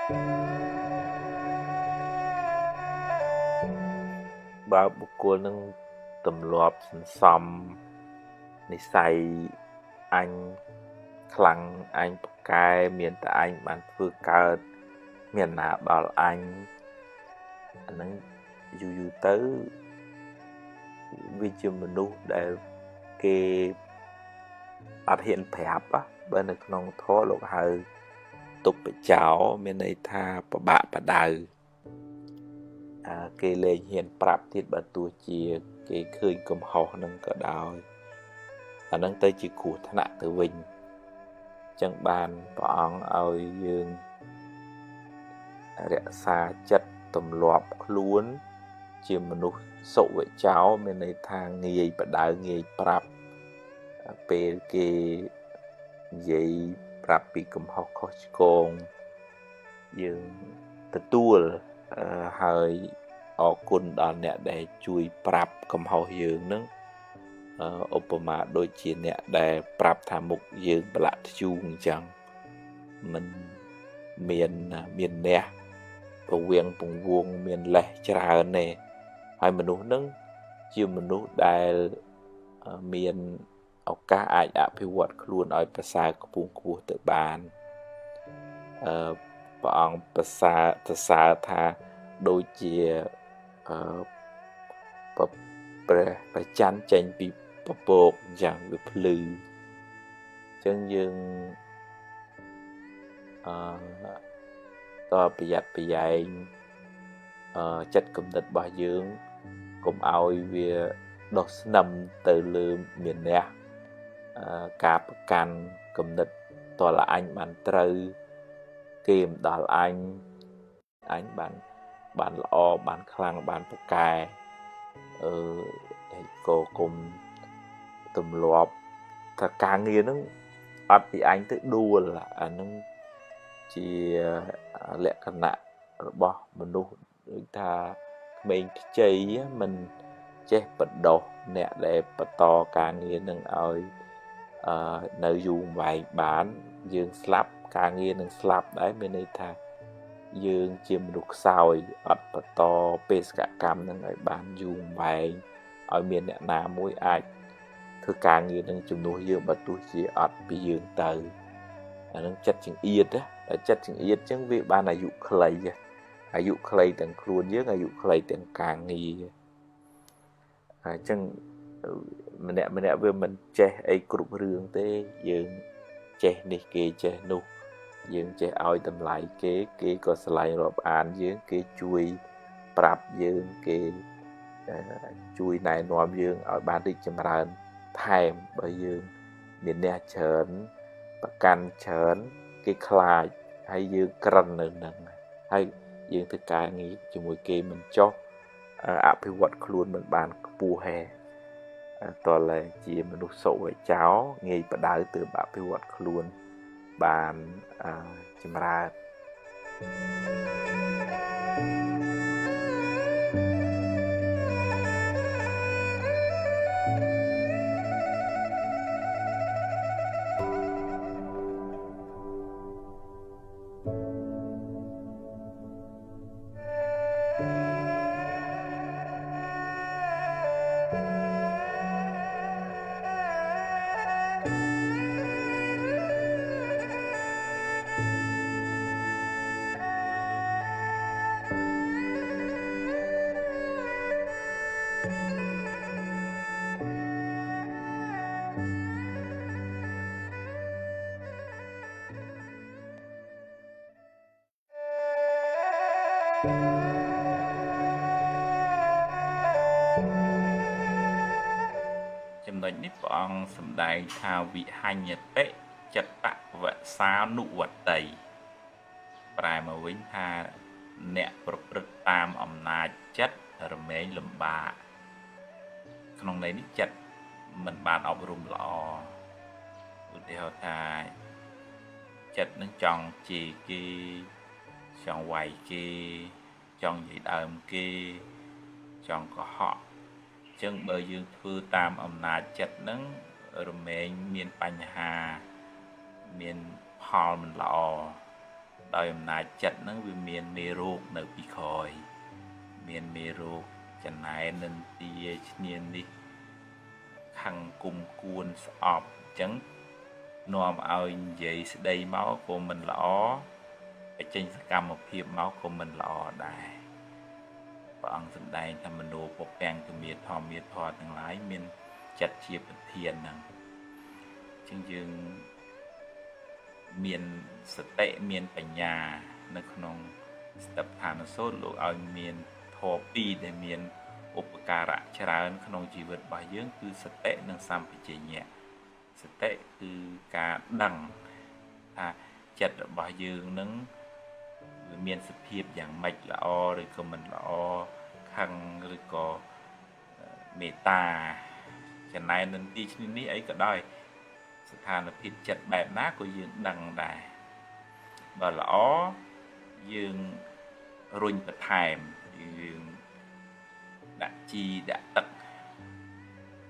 បើបុគ្គលនឹងទម្លាប់សន្សំនិស្ស័យអញខ្លាំងអញប្រកែមានតែអញបានធ្វើកើតមានណាដល់អញអាហ្នឹងយូរទៅវាជាមនុស្សដែលគេអត់ហ៊ានប្រាប់បើនៅក្នុងធម៌លោកហៅទុបចោមានន័យថាប្របាក់បដៅគេលែងហ៊ានប្រាប់ទៀតបើទោះជាគេឃើញកំហុសហ្នឹងក៏ដោយអាហ្នឹងទៅជាគ្រោះថ្នាក់ទៅវិញអញ្ចឹងបានព្រះអង្គឲ្យយើងរក្សាចិត្តទម្លាប់ខ្លួនជាមនុស្សសុវិចោមានន័យថាងាយបដៅងាយប្រាប់ពេលគេនិយាយប្រាប់ពីកំហុសខុសឆ្គងយើងទទួលហើយអរគុណដល់អ្នកដែលជួយប្រាប់កំហុសយើងនឹងឧបមាដូចជាអ្នកដែលប្រាប់ថាមុខយើងប្រឡាក់ធ្យូងអញ្ចឹងមិនមានអ្នកពវៀងពងវងមានលេះច្រើនទេហើយមនុស្សនឹងជាមនុស្សដែលមានឱកាសអាចអភិវឌ្ឍខ្លួនឲ្យប្រសើរខ្ពង់ខ្ពស់ទៅបានព្រះអង្គប្រសើរថាដូចជាព្រះច័ន្ទចេញពីពពកអញ្ចឹងវាភ្លឺអញ្ចឹងយើងតប្រយ័ត្នប្រយែងចិត្តគំនិតរបស់យើងកុំឲ្យវាដុះស្នឹមទៅលើមានអ្នកការប្រកាន់គំនិតតើអញបានត្រូវគេមិនដល់អញបានល្អបានខ្លាំងបានប្រកែក៏គុំទម្លាប់ថាការងារហ្នឹងអត់ពីអញទៅដួលអាហ្នឹងជាលក្ខណៈរបស់មនុស្សដូចថាក្មេងខ្ចីមិនចេះបដោះអ្នកដែលបន្តការងារនឹងឲ្យនៅយូរវែងបានយើងស្លាប់ការងារនឹងស្លាប់ដែរមានន័យថាយើងជាមនុស្សខ្សោយអត់បន្តបេសកកម្មនឹងឲ្យបានយូរវែងឲ្យមានអ្នកណាមួយអាចធ្វើការងារនឹងជំនួសយើងបើទោះជាអត់ពីយើងទៅអានឹងចិត្តចង្អៀតតែចិត្តចង្អៀតចឹងវាបានអាយុខ្លីទាំងខ្លួនយើងអាយុខ្លីទាំងការងារអញ្ចឹងម្នាក់វាមិនចេះអីគ្រប់រឿងទេយើងចេះនេះគេចេះនោះយើងចេះឲ្យតម្លៃគេក៏ស្រឡាញ់រាប់អានយើងគេជួយប្រាប់យើងគេជួយណែនាំយើងឲ្យបានរីកចម្រើនថែមបើយើងមានអ្នកច្រើនប្រកាន់ច្រើនគេខ្លាចហើយយើងក្រិននៅនឹងហើយយើងធ្វើការងារជាមួយគេមិនចុះអភិវឌ្ឍខ្លួនមិនបានខ្ពស់ហេតើជាមនុស្សសុវិចោងាយបដៅទើបអភិវឌ្ឍខ្លួនបានចម្រើន ចំណុចនេះព្រះអង្គសម្ដែងថាវិហញ្ញតិចិត្តវសានុវតីប្រែមកវិញថាអ្នកប្រព្រឹត្តតាមអំណាចចិត្តរមែងលំបាកក្នុងន័យនេះចិត្តមិនបានអប់រំល្អឧទាហរណ៍ថាចិត្តនឹងចង់ជេរគេចង់វាយគេចង់និយាយដើមគេចង់កុហកអញ្ចឹងបើយើងធ្វើតាមអំណាចចិត្តហ្នឹងរមែងមានបញ្ហាមានផលមិនល្អ ដោយអំណាចចិត្តហ្នឹងវាមានមេរោគនៅពីក្រោយមានមេរោគចំណែននិន្ទាឈ្នាននេះខឹងគុំគួនស្អប់អញ្ចឹងនាំឲ្យនិយាយស្ដីមកក៏មិនល្អបញ្ចេញសកម្មភាពមកក៏មិនល្អដែរព្រះអង្គសម្ដែងថាមโนពពាំងទមាធម្មាធរទាំងឡាយមានចិត្តជាប្រធានហ្នឹងអញ្ចឹងយើងមានសតិមានបញ្ញានៅក្នុងស្តេបឋានសូត្រលោកឲ្យមានធម៌ពីរដែលមានឧបការៈច្រើនក្នុងជីវិតរបស់យើងគឺសតិនិងសម្បជញ្ញៈសតិគឺការដឹងថាចិត្តរបស់យើងនឹងវាមានសភាពយ៉ាងម៉េចល្អឬក៏មិនល្អខឹងឬក៏មេត្តាចំណែននិន្ទាឈ្នានីសអីក៏ដោយស្ថានភាពចិត្តបែបណាក៏យើងដឹងដែរបើល្អយើងរុញបន្ថែមយើងដាក់ជីដាក់ទឹក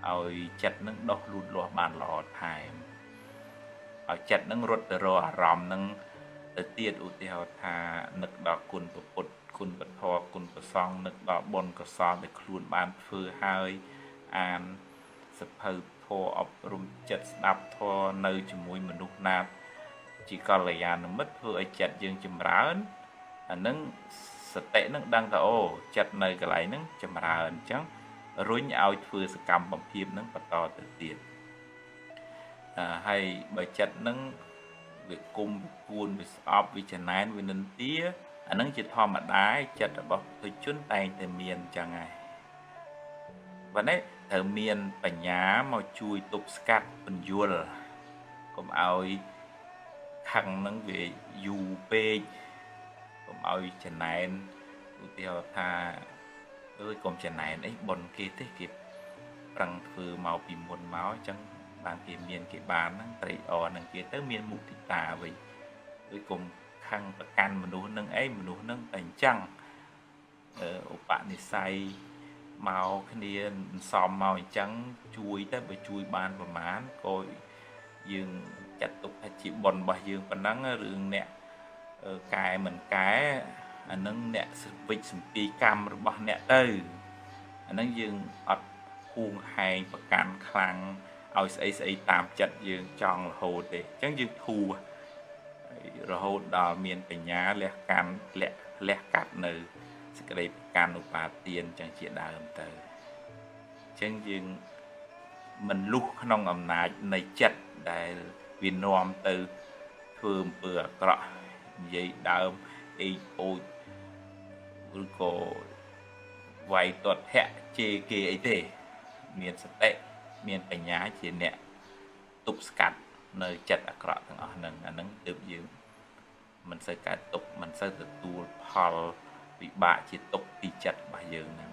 ឲ្យចិត្តនឹងដុះលូតលាស់បានល្អថែមឲ្យចិត្តនឹងរត់ទៅរកអារម្មណ៍នឹងទៅទៀតឧទាហរណ៍ថានឹកដល់គុណពុទ្ធគុណពធគុណប្រសង្ឃនឹកដល់បុណ្យកុសលដែលខ្លួនបានធ្វើហើយអានសភៅធម៌អប់រំចិត្តស្ដាប់ធម៌នៅជាមួយមនុស្សណាជាកល្យាណមិត្តធ្វើឲ្យចិត្តយើងចម្រើនអានឹងសតិនឹងដឹងថាអូចិត្តនៅកន្លែងហ្នឹងចម្រើនអញ្ចឹងរុញឲ្យធ្វើសកម្មភាពនឹងបន្តទៅទៀតហើយបើចិត្តនឹងវាគុំវាគួនវាស្អប់វាចំណែនវានិន្ទាអានឹងជាធម្មតាចិត្តរបស់ប្រជាជនតែងតែមានអញ្ចឹងហើយបើនេះត្រូវមានបញ្ញាមកជួយទប់ស្កាត់បញ្យលកុំឲ្យខឹងនឹងវាយូរពេកកុំឲ្យចំណែនឧទាហរណ៍ថាអើយកុំចំណែនអីប៉ុនគេទេគេប្រឹងធ្វើមកពីមុនមកអញ្ចឹងបានគេមានគេបានហ្នឹងត្រេកអរនឹងគេទៅមានមុទិតាវិញដូចកុំខឹងប្រកាន់មនុស្សនឹងអីមនុស្សនឹងតែអញ្ចឹងឧបនិស្ស័យមកគ្នាសំមកអញ្ចឹងជួយទៅបើជួយបានប្រមាណក៏យើងចាត់ទុកថាជាបុណ្យរបស់យើងប៉ុណ្ណឹងរឿងអ្នកកែមិនកែអានឹងអ្នកវិច្ចសម្ពីកម្មរបស់អ្នកទៅអានឹងយើងអត់ហួងហែងប្រកាន់ខ្លាំងឲ្យស្អីស្អីតាមចិត្តយើងចង់រហូតទេអញ្ចឹងយើងធូររហូតដល់មានបញ្ញាលះកាន់លះកាត់នៅសេចក្តីប្រកាន់ឧបាទានអញ្ចឹងជាដើមទៅអញ្ចឹងយើងមិនលុះក្នុងអំណាចនៃចិត្តដែលវានាំទៅធ្វើអំពើអាក្រក់និយាយដើមអេអូចឬក៏វាយទាត់ធាក់ជេរគេអីទេមានសតិមានបញ្ញាជាអ្នកទប់ស្កាត់នៅចិត្តអាក្រក់ទាំងអស់ហ្នឹងអាហ្នឹងទើបយើងមិនសូវកើតទុកមិនសូវទទួលផលវិបាកជាទុកពីចិត្តរបស់យើងហ្នឹង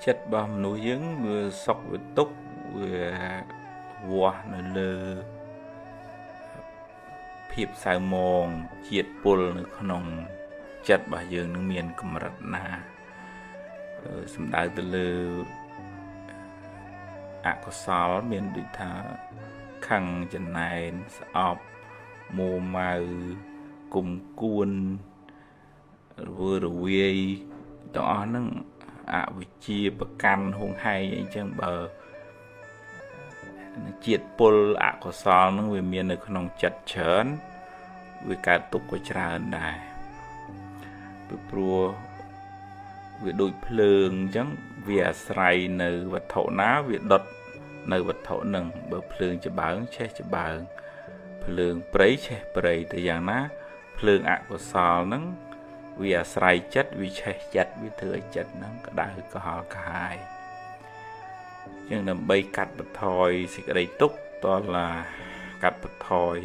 ចិត្តរបស់មនុស្សយើងវាសុខវាទុក្ខវាវាស់នៅលើភាពសៅមងជាតិពុលនៅក្នុងចិត្តរបស់យើងនឹងមានកម្រិតណាសំដៅទៅលើអកុសលមានដូចថាខឹងចំណែនស្អប់មួម៉ៅគុំគួនរវាយទាំងអស់ហ្នឹងអវិជ្ជាប្រកាន់ហួងហែងអីចឹងបើ ជាតិពុលអកុសលនឹងវាមាននៅក្នុងចិត្តច្រើនវាកើតទុកក៏ច្រើនដែរពីព្រោះវាដូចភ្លើងអញ្ចឹងវាអាស្រ័យនៅវត្ថុណាវាដុតនៅវត្ថុនឹងបើភ្លើងច្បើងឆេះច្បើងភ្លើងព្រៃឆេះព្រៃទៅយ៉ាងណាភ្លើងអកុសលនឹងវាអាស្រ័យចិត្តវាឆេះចិត្តវាធ្វើឲ្យចិត្តហ្នឹងក្តៅក្រហល់កាហាយជាងដើម្បីកាត់បន្ថយសេចក្តីទុក្ខតឡាកាត់បន្ថយ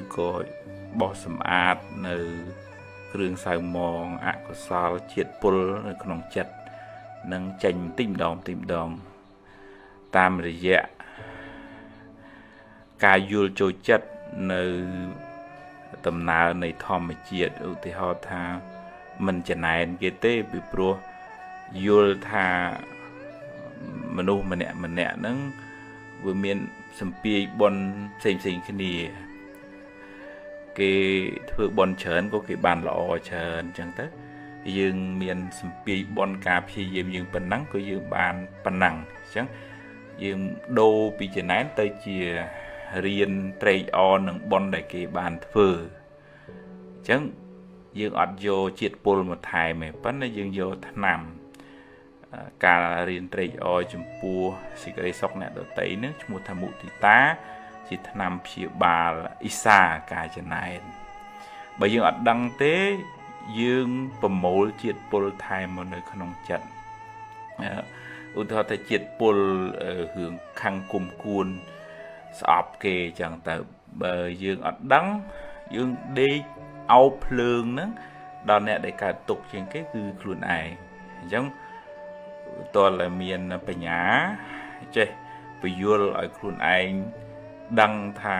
ឬក៏បោះសម្អាតនៅគ្រឿងសៅមងអកុសលជាតិពុលនៅក្នុងចិត្តនឹងចេញបន្តិចម្ដងតាមរយៈការយល់ចូលចិត្តនៅដំណើរនៃធម្មជាតិឧទាហរណ៍ថាមិនចំណែនគេទេពីព្រោះយល់ថាមនុស្សម្នាក់ហ្នឹងវាមានសម្ពាយបុណ្យផ្សេងគ្នាគេធ្វើបុណ្យច្រើនក៏គេបានល្អច្រើនអញ្ចឹងទៅយើងមានសម្ពាយបុណ្យការព្យាយាមយើងប៉ុណ្ណឹងក៏យើងបានប៉ុណ្ណឹងអញ្ចឹងយើងដូរពីចំណែនទៅជារៀនត្រេកអរនឹងបុណ្យដែលគេបានធ្វើអញ្ចឹងយើងអត់យកជាតិពុលមកថែមទេប៉ុន្តែយើងយកថ្នាំការរៀនត្រេកអរចំពោះសេចក្តីសុខអ្នកដទៃនឹងឈ្មោះថាមុទិតាជាថ្នាំព្យាបាលអ៊ីសាការចំណែនបើយើងអត់ដឹងទេយើងប្រមូលជាតិពុលថែមមកនៅក្នុងចិត្តឧទាហរណ៍ថាជាតិពុលរឿងខាងគុំគួនស្អប់គេចឹងទៅបើយើងអត់ដឹងយើងដេកអោបភ្លើងហ្នឹងដល់អ្នកដែលកើតទុកជាងគេគឺខ្លួនឯងអញ្ចឹងតើតែមានបញ្ញាចេះពយល់ឲ្យខ្លួនឯងដឹងថា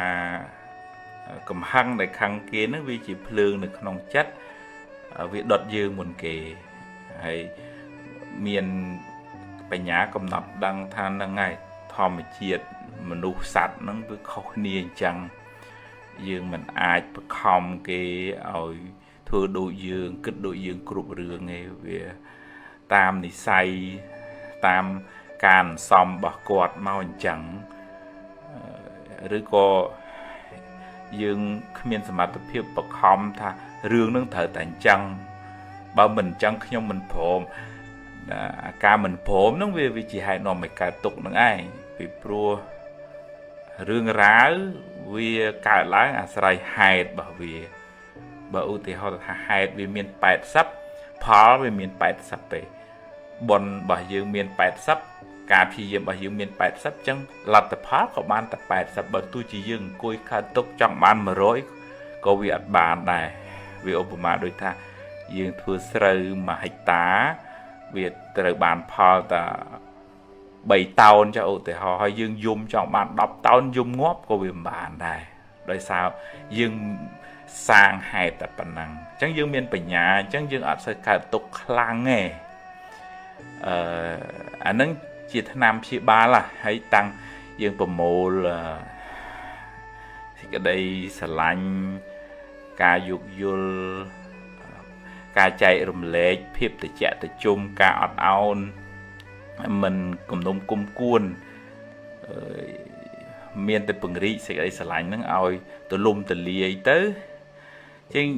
កំហឹងដែលខាងគេហ្នឹងវាជាភ្លើងនៅក្នុងចិត្តវាដុតយើងមុនគេហើយមានបញ្ញាកំណត់ដឹងថាហ្នឹងហើយធម្មជាតិមនុស្សសត្វហ្នឹងវាខុសគ្នាអញ្ចឹងយើងមិនអាចបខំគេឲ្យធ្វើដូចយើងគិតដូចយើងគ្រប់រឿងទេវាតាមនិស័យតាមការសំរបស់គាត់មកអញ្ចឹងឬក៏យើងគ្មានសមត្ថភាពបខំថារឿងនឹងត្រូវតែអញ្ចឹងបើមិនអញ្ចឹងខ្ញុំមិនព្រមការមិនព្រមហ្នឹងវាជាហេតុនាំឲ្យកើតទុក្ខនឹងឯងពីព្រោះរឿងរ៉ាវវាកើតឡើងអាស្រ័យហេតុរបស់វាបើឧទាហរណ៍ថាហេតុវាមាន80ផលវាមាន80ទេបុណ្យរបស់យើងមាន80ការព្យាយាមរបស់យើងមាន80អញ្ចឹងលទ្ធផលក៏បានតែ80បើទោះជាយើងអង្គុយកើតទុកចង់បាន100ក៏វាអត់បានដែរវាឧបមាដូចថាយើងធ្វើស្រូវ1ហិកតាវាត្រូវបានផលតែ3តោនចុះឧទាហរណ៍ហើយយើងយំចង់បាន10តោនយំងាប់ក៏វាមិនបានដែរដោយសារយើងសាងហេតុតែប៉ុណ្ណឹងអញ្ចឹងយើងមានបញ្ញាអញ្ចឹងយើងអត់សូវកើតទុកខ្លាំងទេអានឹងជាថ្នាំព្យាបាលហើយតាំងយើងប្រមូលសេចក្តីស្រឡាញ់ការយោគយល់ការចែករំលែកភាពត្រជាក់ត្រជុំការអត់ឱនមិនគំនុំគុំគួនមានតែពង្រីកសេចក្តីស្រឡាញ់ហ្នឹងឲ្យទលំទលាយទៅជាង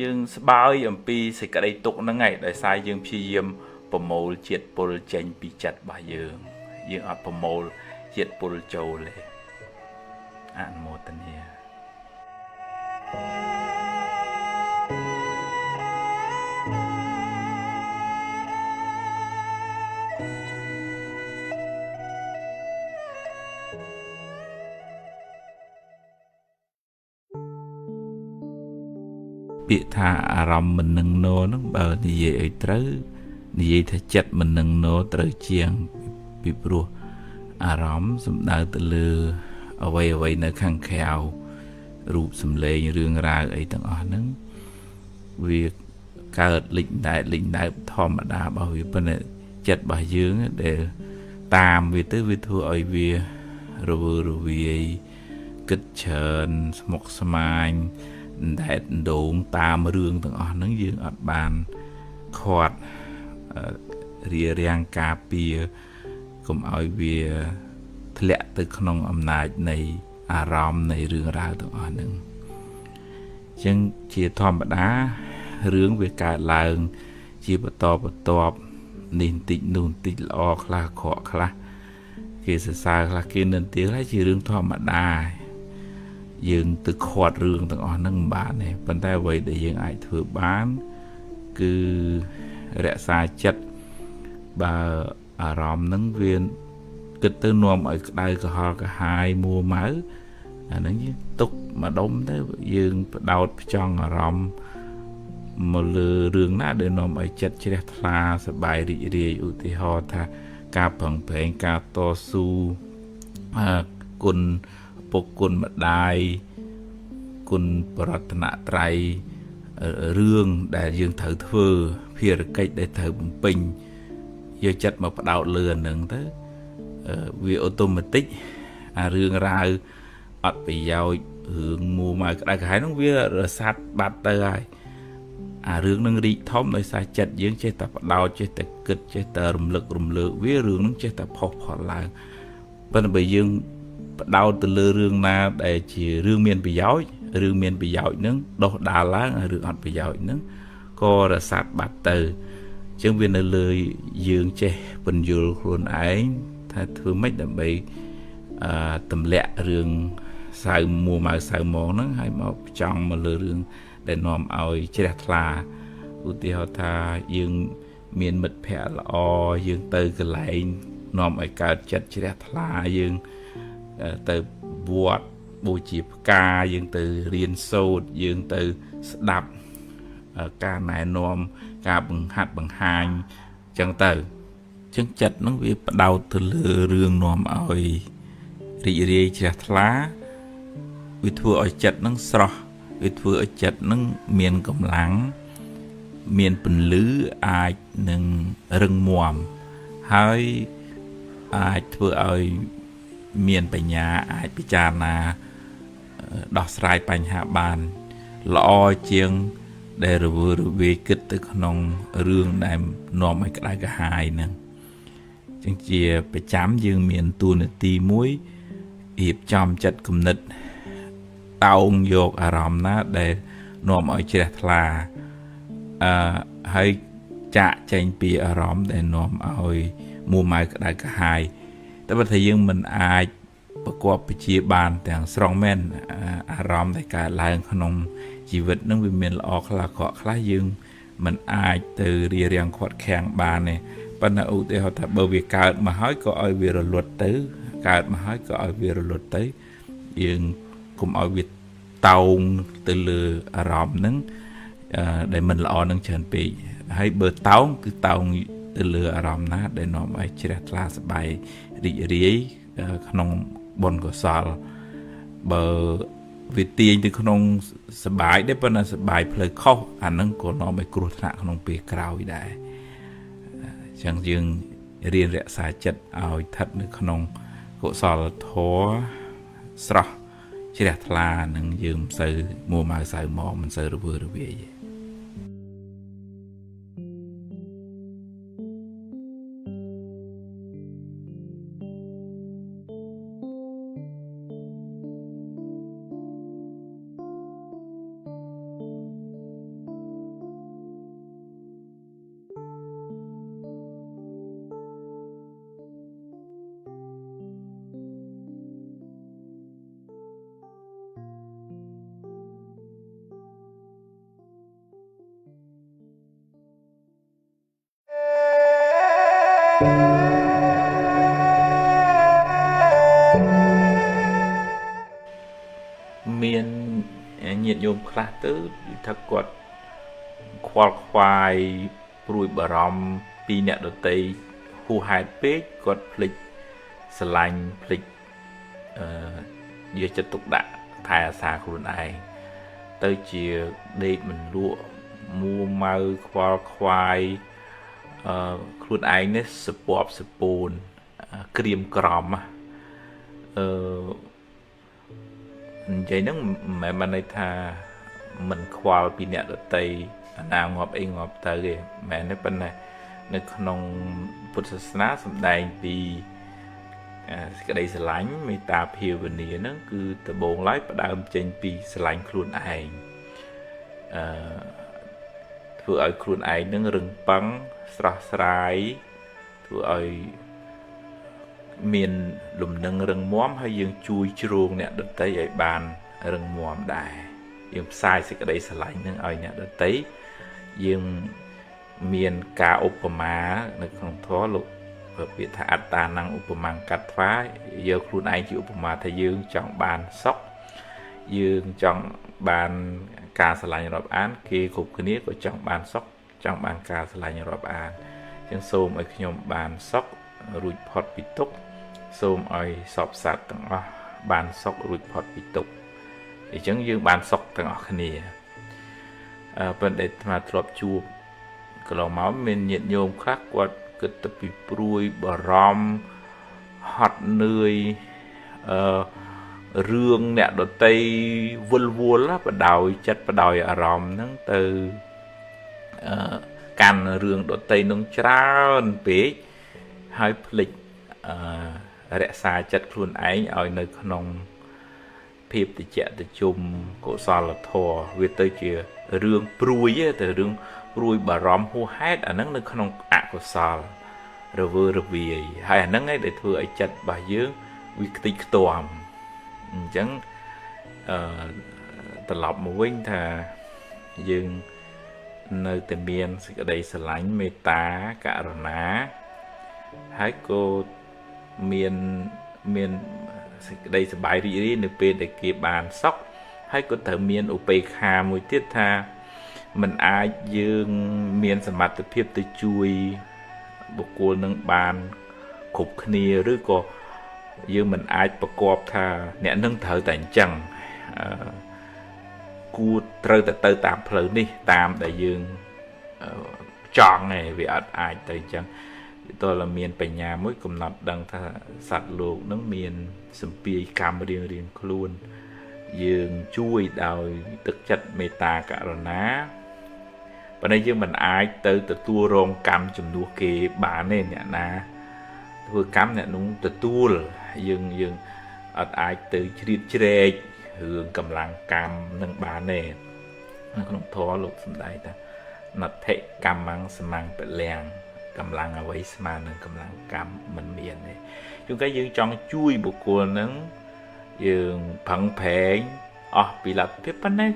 យើងស្បើយអំពីសេចក្តីទុក្ខហ្នឹងឯងដោយសារយើងព្យាយាមប្រមូលជាតិពុលចេញពីចិត្តរបស់យើងអត់ប្រមូលជាតិពុលចូលទេអនុមោទនាពាក្យថាអារម្មណ៍មិននឹងណោហ្នឹងបើនិយាយឲ្យត្រូវនិយាយថាចិត្តមិននឹងណោត្រូវជាងពីព្រោះអារម្មណ៍សំដៅទៅលើអ្វីនៅខាងក្រៅរូបសម្លេងរឿងរ៉ាវអីទាំងអស់ហ្នឹងវាកើតលេចដែកធម្មតារបស់វាប៉ុន្តែចិត្តរបស់យើងដែលតាមវាទៅវាធ្វើឲ្យវារវើរវាយគិតច្រើនស្មុគស្មាញដែតដងតាមរឿងទាំងអស់ហ្នឹងយើងអត់បានខាត់រារាំងការពារកុំឲ្យវា ធ្លាក់ទៅក្នុងអំណាចនៃអារម្មណ៍នៃរឿងរ៉ាវទាំងអស់ហ្នឹងចឹងជាធម្មតារឿងវាកើតឡើងជាបន្តបន្ទាប់នេះបន្តិចនោះបន្តិចល្អខ្លះខកខ្លះគេសរសើរខ្លះគេនិន្ទាហើយជារឿងធម្មតាយើងទៅខាត់រឿងទាំងអស់ហ្នឹងមិនបានទេប៉ុន្តែអ្វីដែលយើងអាចធ្វើបានគឺរក្សាចិត្តបើអារម្មណ៍ហ្នឹងវាគិតទៅនាំឲ្យក្តៅក្រហល់ក្រហាយមួម៉ៅអាហ្នឹងយើងទុកម្ដុំទៅយើងបដោតផ្ចង់អារម្មណ៍មកលើរឿងណាដែលនាំឲ្យចិត្តជ្រះថ្លាសប្បាយរីករាយឧទាហរណ៍ថាការប្រឹងប្រែងការតស៊ូគុណពុកគុណម្ដាយគុណបរតនត្រ័យរឿងដែលយើងត្រូវធ្វើភារកិច្ចដែលត្រូវបំពេញយកចិត្តមកផ្ដោតលើហ្នឹងទៅវាអូតូម៉ាទិកអារឿងរ៉ាវអត់ប្រយោជន៍រឿងមួម៉ៅក្តៅក្រហាយហ្នឹងវារសាត់បាត់ទៅហើយអារឿងនឹងរីកធំដោយសារចិត្តយើងចេះតែបដោតចេះតែគិតចេះតែរំលឹកវារឿងនឹងចេះតែផុសផុលឡើងប៉ុន្តែបើយើងបដោតទៅលើរឿងណាដែលជារឿងមានប្រយោជន៍រឿងមានប្រយោជន៍នឹងដុសដាលឡើងរឿងអត់ប្រយោជន៍នឹងក៏រសាត់បាត់ទៅអញ្ចឹងវានៅលើយើងចេះពន្យល់ខ្លួនឯងថាធ្វើម៉េចដើម្បីទម្លាក់រឿងសៅមួម៉ៅសៅហ្មងហ្នឹងឲ្យមកចង់មកលើរឿងដែលនាំឲ្យជ្រះថ្លាឧទាហរណ៍ថាយើងមានមិត្តភ័ក្តិល្អយើងទៅកន្លែងនាំឲ្យកើតចិត្តជ្រះថ្លាយើងទៅវត្តបូជាផ្កាយើងទៅរៀនសូត្រយើងទៅស្ដាប់ការណែនាំការបង្ហាត់បង្ហាញអញ្ចឹងទៅអញ្ចឹងចិត្តហ្នឹងវាផ្ដោតទៅលើរឿងនាំឲ្យរីករាយជ្រះថ្លាវាធ្វើឲ្យចិត្តហ្នឹងស្រស់វាធ្វើឲ្យចិត្តនឹងមានកម្លាំងមានពន្លឺអាចនឹងរឹងមាំហើយអាចធ្វើឲ្យមានបញ្ញាអាចពិចារណាដោះស្រាយបញ្ហាបានល្អជាងដែលរវើរវាយគិតទៅក្នុងរឿងដែលនាំឲ្យក្តៅក្រហាយហ្នឹងចឹងជាប្រចាំយើងមានតួនាទីមួយរៀបចំចិត្តគំនិតតោងយកអារម្មណ៍ណាដែលនាំឲ្យជ្រះថ្លាហើយចាក់ចេញពីអារម្មណ៍ដែលនាំឲ្យមួម៉ៅក្តៅក្រហាយតែបើថាយើងមិនអាចប្រកបវិជ្ជាបានទាំងស្រុងមែនអារម្មណ៍ដែលកើតឡើងក្នុងជីវិតនឹងវាមានល្អខ្លះខកខ្លះយើងមិនអាចទៅរៀបរៀងខាត់ខាំងបានទេប៉ុន្តែឧទាហរណ៍ថាបើវាកើតមកហើយក៏ឲ្យវារលត់ទៅកើតមកហើយក៏ឲ្យវារលត់ទៅយើងកុំឲ្យវាតោងទៅលើអារម្មណ៍ហ្នឹងដែលមិនល្អនឹងច្រើនពេកហើយបើតោងគឺតោងទៅលើអារម្មណ៍ណាដែលនាំឲ្យជ្រះថ្លាសប្បាយរីករាយក្នុងបុណ្យកុសលបើវាទាញទៅក្នុងសបាយដែរប៉ុន្តែសបាយផ្លូវខុសអាហ្នឹងក៏នាំឲ្យគ្រោះថ្នាក់ក្នុងពេលក្រោយដែរអញ្ចឹងយើងរៀនរក្សាចិត្តឲ្យស្ថិតនៅក្នុងកុសលធម៌ស្រស់ជ្រះថ្លានឹងយើងមិនសូវមួម៉ៅសៅម៉ងមិនសូវរវើរវាយមានញាតិញោមខ្លះទៅថាគាត់ខ្វល់ខ្វាយព្រួយបារម្ភពីអ្នកដទៃហួសហេតុពេកគាត់ភ្លេចស្រឡាញ់ភ្លេចយកចិត្តទុកដាក់ថែអាសាខ្លួនឯងទៅជាដេកមិនលក់មួម៉ៅខ្វល់ខ្វាយខ្លួនឯងនេះសពប់សពូនក្រៀមក្រំនិយាយហ្នឹងមិនមែនន័យថាមិនខ្វល់ពីអ្នកដទៃអាណាងាប់អីងាប់ទៅទេមែនទេប៉ុន្តែនៅក្នុងពុទ្ធសាសនាសម្ដែងពី cái đâyស្រឡាញ់មេត្តាភាវនាហ្នឹងគឺដំបូងឡើយផ្ដើមចេញពីស្រឡាញ់ខ្លួនឯងធ្វើឲ្យខ្លួនឯងនឹងរឹងប៉ឹងស្រស់ស្រាយធ្វើឲ្យមានលំនឹងរឹងមាំហើយយើងជួយជ្រោងអ្នកដទៃឲ្យបានរឹងមាំដែរយើងផ្សាយសេចក្តីស្រឡាញ់នឹងឲ្យអ្នកដទៃយើងមានការឧបមានៅក្នុងធម៌លោកពាក្យថាអត្តាnăngឧបមាកាត់ថ្វាយកខ្លួនឯងជាឧបមាថាយើងចង់បានសុខយើងចង់បានការស្រឡាញ់រាប់អានគេគ្រប់គ្នាក៏ចង់បានសុខចង់បានការស្រឡាញ់រាប់អានអញ្ចឹងសូមឲ្យខ្ញុំបានសុខរួចផុតពីទុក្ខសូមឲ្យសពសត្វទាំងអស់បានសុខរួចផុតពីទុក្ខអញ្ចឹងយើងបានសុខទាំងអស់គ្នាប៉ុន្តែអាត្មាធ្លាប់ជួបកន្លងមកមានញាតិញោមខ្លះគាត់គិតទៅពីព្រួយបារម្ភហត់នឿយរឿងអ្នកដតីវល់វល់បដោយចិត្តបដោយអារម្មណ៍ហ្នឹងទៅកាន់រឿងដតីនឹងច្រើនពេកហើយភ្លេចរក្សាចិត្តខ្លួនឯងឲ្យនៅក្នុងភាពតិចតិជុំកុសលធម៌វាទៅជារឿងព្រួយទៅរឿងព្រួយបារម្ភហួសហេតុអាហ្នឹងនៅក្នុងអកុសលរវើរវាយហើយអាហ្នឹងឯងដែលធ្វើឲ្យចិត្តរបស់យើងវាខ្ទេចខ្ទាំអញ្ចឹងត្រឡប់មកវិញថាយើងនៅតែមានសេចក្តីស្រឡាញ់មេត្តាករុណាហើយក៏មានសេចក្តីសប្បាយរីករាយនៅពេលដែលគេបានសុខហើយក៏ត្រូវមានឧបេក្ខាមួយទៀតថាมันអាចយើងមានសមត្ថភាពទៅជួយបុគ្គលនឹងបានគ្រប់គ្នាឬក៏យើងមិនអាចប្រកបថាអ្នកនឹងត្រូវតែអញ្ចឹងគួរត្រូវតែទៅតាមផ្លូវនេះតាមដែលយើងចង់ឯងវាអត់អាចទៅអញ្ចឹងតើមានបញ្ញាមួយកំណត់ដឹងថាសត្វលោកនឹងមានសម្ពាយកម្មរៀងខ្លួនយើងជួយដោយទឹកចិត្តមេត្តាករុណាប៉ុន្តែយើងមិនអាចទៅទទួលរងកម្មជំនួសគេបានទេអ្នកណាធ្វើកម្មអ្នកនោះទទួលយើងអត់អាចទៅជ្រៀតជ្រែករឿងកម្លាំងកម្មនឹងបានទេនៅក្នុងធម៌លោកសម្ដែងថាណដ្ឋិកម្មੰសមੰពលំកម្លាំងអ្វីស្មើនឹងកម្លាំងកម្មមិនមានទេជួនកាលយើងចង់ជួយបុគ្គលនឹងយើងផឹងប្រែងអស់ពីលទ្ធភាពប៉ុន្តែ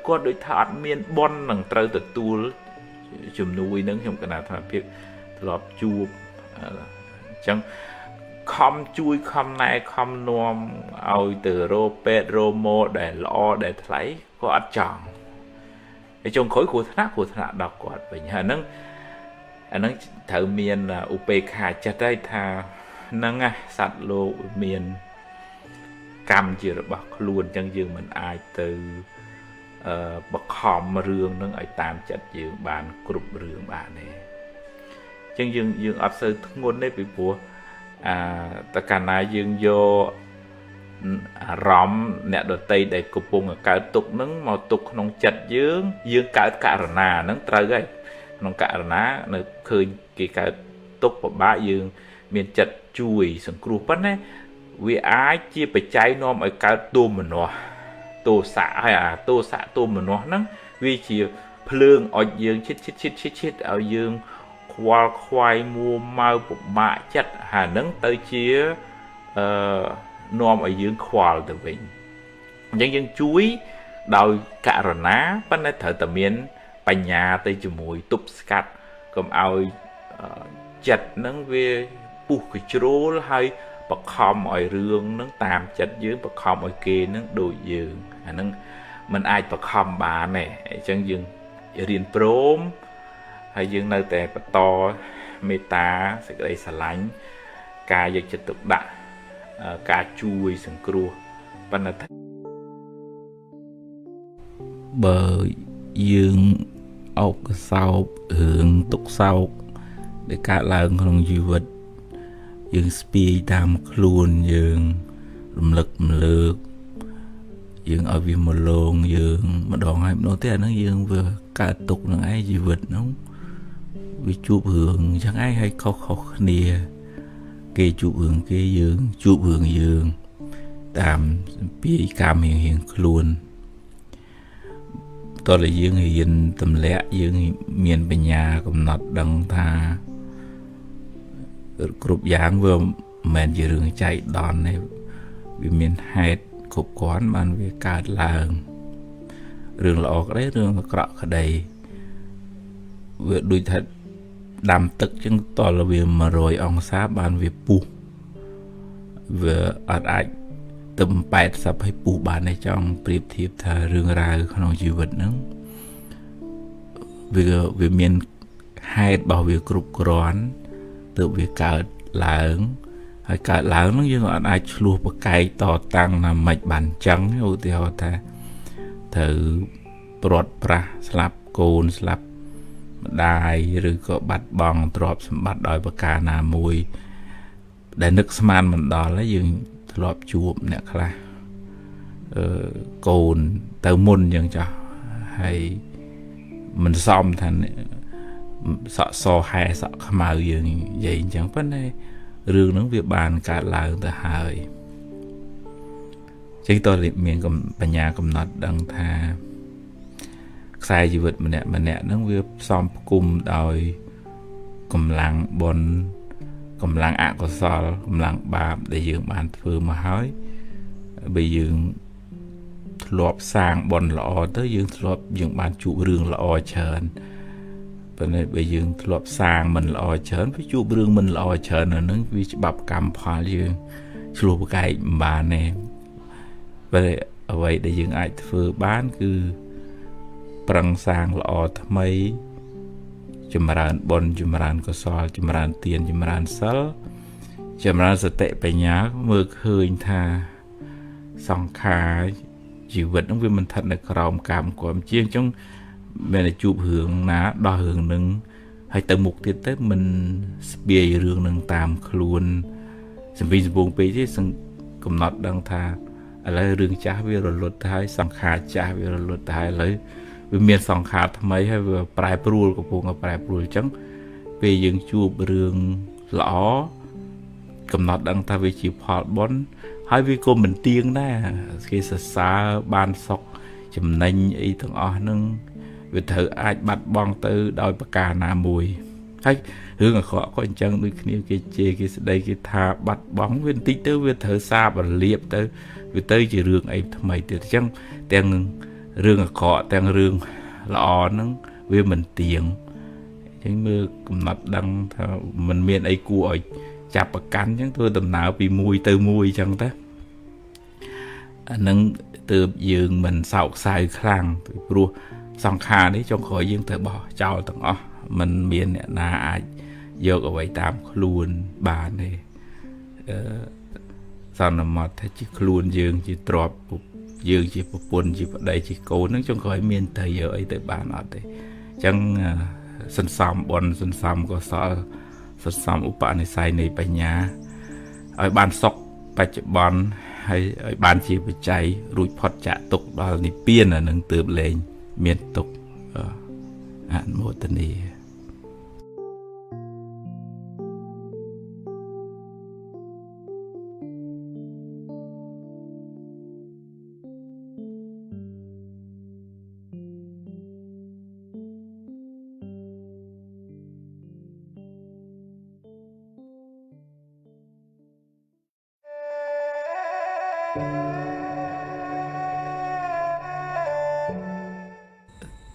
គាត់ដូចថាអត់មានបុណ្យនឹងត្រូវទទួលជំនួយនឹងខ្ញុំកណាត់ថាភាពធ្លាប់ជួបអញ្ចឹងខំជួយខំណែខំនាំឲ្យទៅរោពេទ្យរោម៉ូដែលល្អដែលថ្លៃក៏អត់ចង់ហើយចុងក្រោយគ្រោះថ្នាក់ដល់គាត់វិញហើយអាហ្នឹងត្រូវមានឧបេក្ខាចិត្តហើយថាហ្នឹងសត្វលោកមានកម្មជារបស់ខ្លួនអញ្ចឹងយើងមិនអាចទៅបខំរឿងហ្នឹងឲ្យតាមចិត្តយើងបានគ្រប់រឿងបានទេអញ្ចឹងយើងអត់សូវធ្ងន់ទេពីព្រោះតើកាលណាយើងយកអារម្មណ៍អ្នកដតីដែលកំពុងកើតទុក្ខហ្នឹងមកទុកក្នុងចិត្តយើងកើតករុណាហ្នឹងត្រូវហើយក្នុងករុណានៅឃើញគេកើតទុក្ខពិបាកយើងមានចិត្តជួយសង្គ្រោះប៉ុន្តែវាអាចជាបច្ច័យនាំឲ្យកើតទោមនស្សទោសៈហើយអាទោសៈទោមនស្សហ្នឹងវាជាភ្លើងអុចយើងឈិតឲ្យយើងខ្វល់ខ្វាយមួម៉ៅពិបាកចិត្តហើយហ្នឹងទៅជានាំឲ្យយើងខ្វល់ទៅវិញអញ្ចឹងយើងជួយដោយករុណាប៉ុន្តែត្រូវតែមានបញ្ញាទៅជាមួយទប់ស្កាត់កុំឲ្យចិត្តហ្នឹងវាពុះកជ្រួលហើយបខំឲ្យរឿងហ្នឹងតាមចិត្តយើងបខំឲ្យគេហ្នឹងដូចយើងអាហ្នឹងมันអាចបខំបានទេអញ្ចឹងយើងរៀនព្រមហើយយើងនៅតែបន្តមេត្តាសេចក្តីស្រឡាញ់ការយកចិត្តទុកដាក់ការជួយសង្គ្រោះប៉ុន្តែបើយើងអោបកសោបរឿងទុកសោកដែលកើតឡើងក្នុងជីវិតយើងស្ពាយតាមខ្លួនយើងរំលឹកម្លើកយើងឲ្យវាមកលងយើងម្ដងហើយម្ដងទៀតអាហ្នឹងយើងវាកើតទុកនឹងឯងជីវិតហ្នឹងវាជួបរឿងអញ្ចឹងឯងហើយខុសគ្នា គេជួបរឿងគេយើងជួបរឿងយើងតាមពីកម្មរៀងខ្លួនតើយើងរៀនទម្លាក់យើងមានបញ្ញាកំណត់ដឹងថាគ្រប់យ៉ាងវាមិនមែនជារឿងចៃដន្យទេវាមានហេតុគ្រប់គ្រាន់បានវាកើតឡើងរឿងល្អក្តីរឿងអាក្រក់ក្តីវាដូចថាដាំទឹកចឹងតលវា100អង្សាបានវាពុះវាអត់អាចទៅ80ឲ្យពុះបានទេចង់ប្រៀបធៀបថារឿងរ៉ាវក្នុងជីវិតហ្នឹងវាមានហេតុរបស់វាគ្រប់គ្រាន់ទើបវាកើតឡើងហើយកើតឡើងហ្នឹងយើងអត់អាចឆ្លោះប្រកែកតតាំងណាមិនបានចឹងឧទាហរណ៍ថាត្រូវព្រាត់ប្រាសស្លាប់កូនស្លាប់ម្ដាយឬក៏បាត់បង់ទ្រព្យសម្បត្តិដោយប្រការណាមួយដែលនឹកស្មានមិនដល់ហើយយើងធ្លាប់ជួបអ្នកខ្លះកូនទៅមុនយ៉ាងចាស់ហើយមិនសមថាសក់សហែសក់ខ្មៅយើងនិយាយអញ្ចឹងប៉ុន្តែរឿងហ្នឹងវាបានកើតឡើងទៅហើយចឹងតើមានបញ្ញាកំណត់ដឹងថាខ្សែជីវិតម្នាក់ហ្នឹងវាផ្សំផ្គុំដោយកម្លាំងបុណ្យកម្លាំងអកុសលកម្លាំងបាបដែលយើងបានធ្វើមកហើយបើយើងធ្លាប់សាងបុណ្យល្អទៅយើងបានជួបរឿងល្អច្រើនប៉ុន្តែបើយើងធ្លាប់សាងមិនល្អច្រើនវាជួបរឿងមិនល្អច្រើននៅហ្នឹងវាច្បាប់កម្មផលយើងឆ្លោះប្រកែកមិនបានទេបើអ្វីដែលយើងអាចធ្វើបានគឺប្រឹងសាងល្អថ្មីចម្រើនបុណ្យចម្រើនកុសលចម្រើនទានចម្រើនសិលចម្រើនសតិបញ្ញាមើលឃើញថាសង្ខារជីវិតហ្នឹងវាមិនស្ថិតនៅក្រោមកម្មគំជាអញ្ចឹងមានតែជួបរឿងណាដោះរឿងនឹងហើយទៅមុខទៀតទៅមិនស្ពាយរឿងនឹងតាមខ្លួនសម្ពីសម្ពងពេកទេកំណត់ដឹងថាឥឡូវរឿងចាស់វារលត់ទៅហើយសង្ខារចាស់វារលត់ទៅហើយឥឡូវវាមានសង្ខារថ្មីហើយវាប្រែប្រួលកំពុងតែប្រែប្រួលអញ្ចឹងពេលយើងជួបរឿងល្អកំណត់ដឹងថាវាជាផលបុណ្យហើយវាក៏មិនទៀងដែរគេសរសើរបានសុខចំណេញអីទាំងអស់ហ្នឹងវាត្រូវអាចបាត់បង់ទៅដោយប្រការណាមួយហើយរឿងអាក្រក់ក៏អញ្ចឹងដូចគ្នាគេជេរគេស្ដីគេថាបាត់បង់វាបន្តិចទៅវាត្រូវសាបរលាបទៅវាទៅជារឿងអីថ្មីទៀតអញ្ចឹងទាំងរឿងអាក្រក់ទាំងរឿងល្អហ្នឹងវាមិនទៀងអញ្ចឹងមើលកំណត់ដឹងថាมันមានអីគួរឲ្យចាប់ប្រកាន់អញ្ចឹងធ្វើដំណើរពីមួយទៅមួយអញ្ចឹងទៅអាហ្នឹងទើបយើងមិនសោកសៅខ្លាំងពីព្រោះសង្ខារនេះចុងក្រោយយើងទៅបោះចោលទាំងអស់มันមានអ្នកណាអាចយកអ្វីតាមខ្លួនបានទេសន្មតថាជាខ្លួនយើងជាទ្រព្យយើងជាប្រពន្ធជាប្តីជាកូនហ្នឹងចុងក្រោយមានទៅយកអីទៅបានអត់ទេអញ្ចឹងសន្សំបុណ្យសន្សំកុសលសន្សំឧបនិស្ស័យនៃបញ្ញាឲ្យបានសុខបច្ចុប្បន្នហើយឲ្យបានជាបច្ច័យរួចផុតចាកទុក្ខដល់និព្វានអានឹងទើបលែងមានទុក្ខអនុមោទនា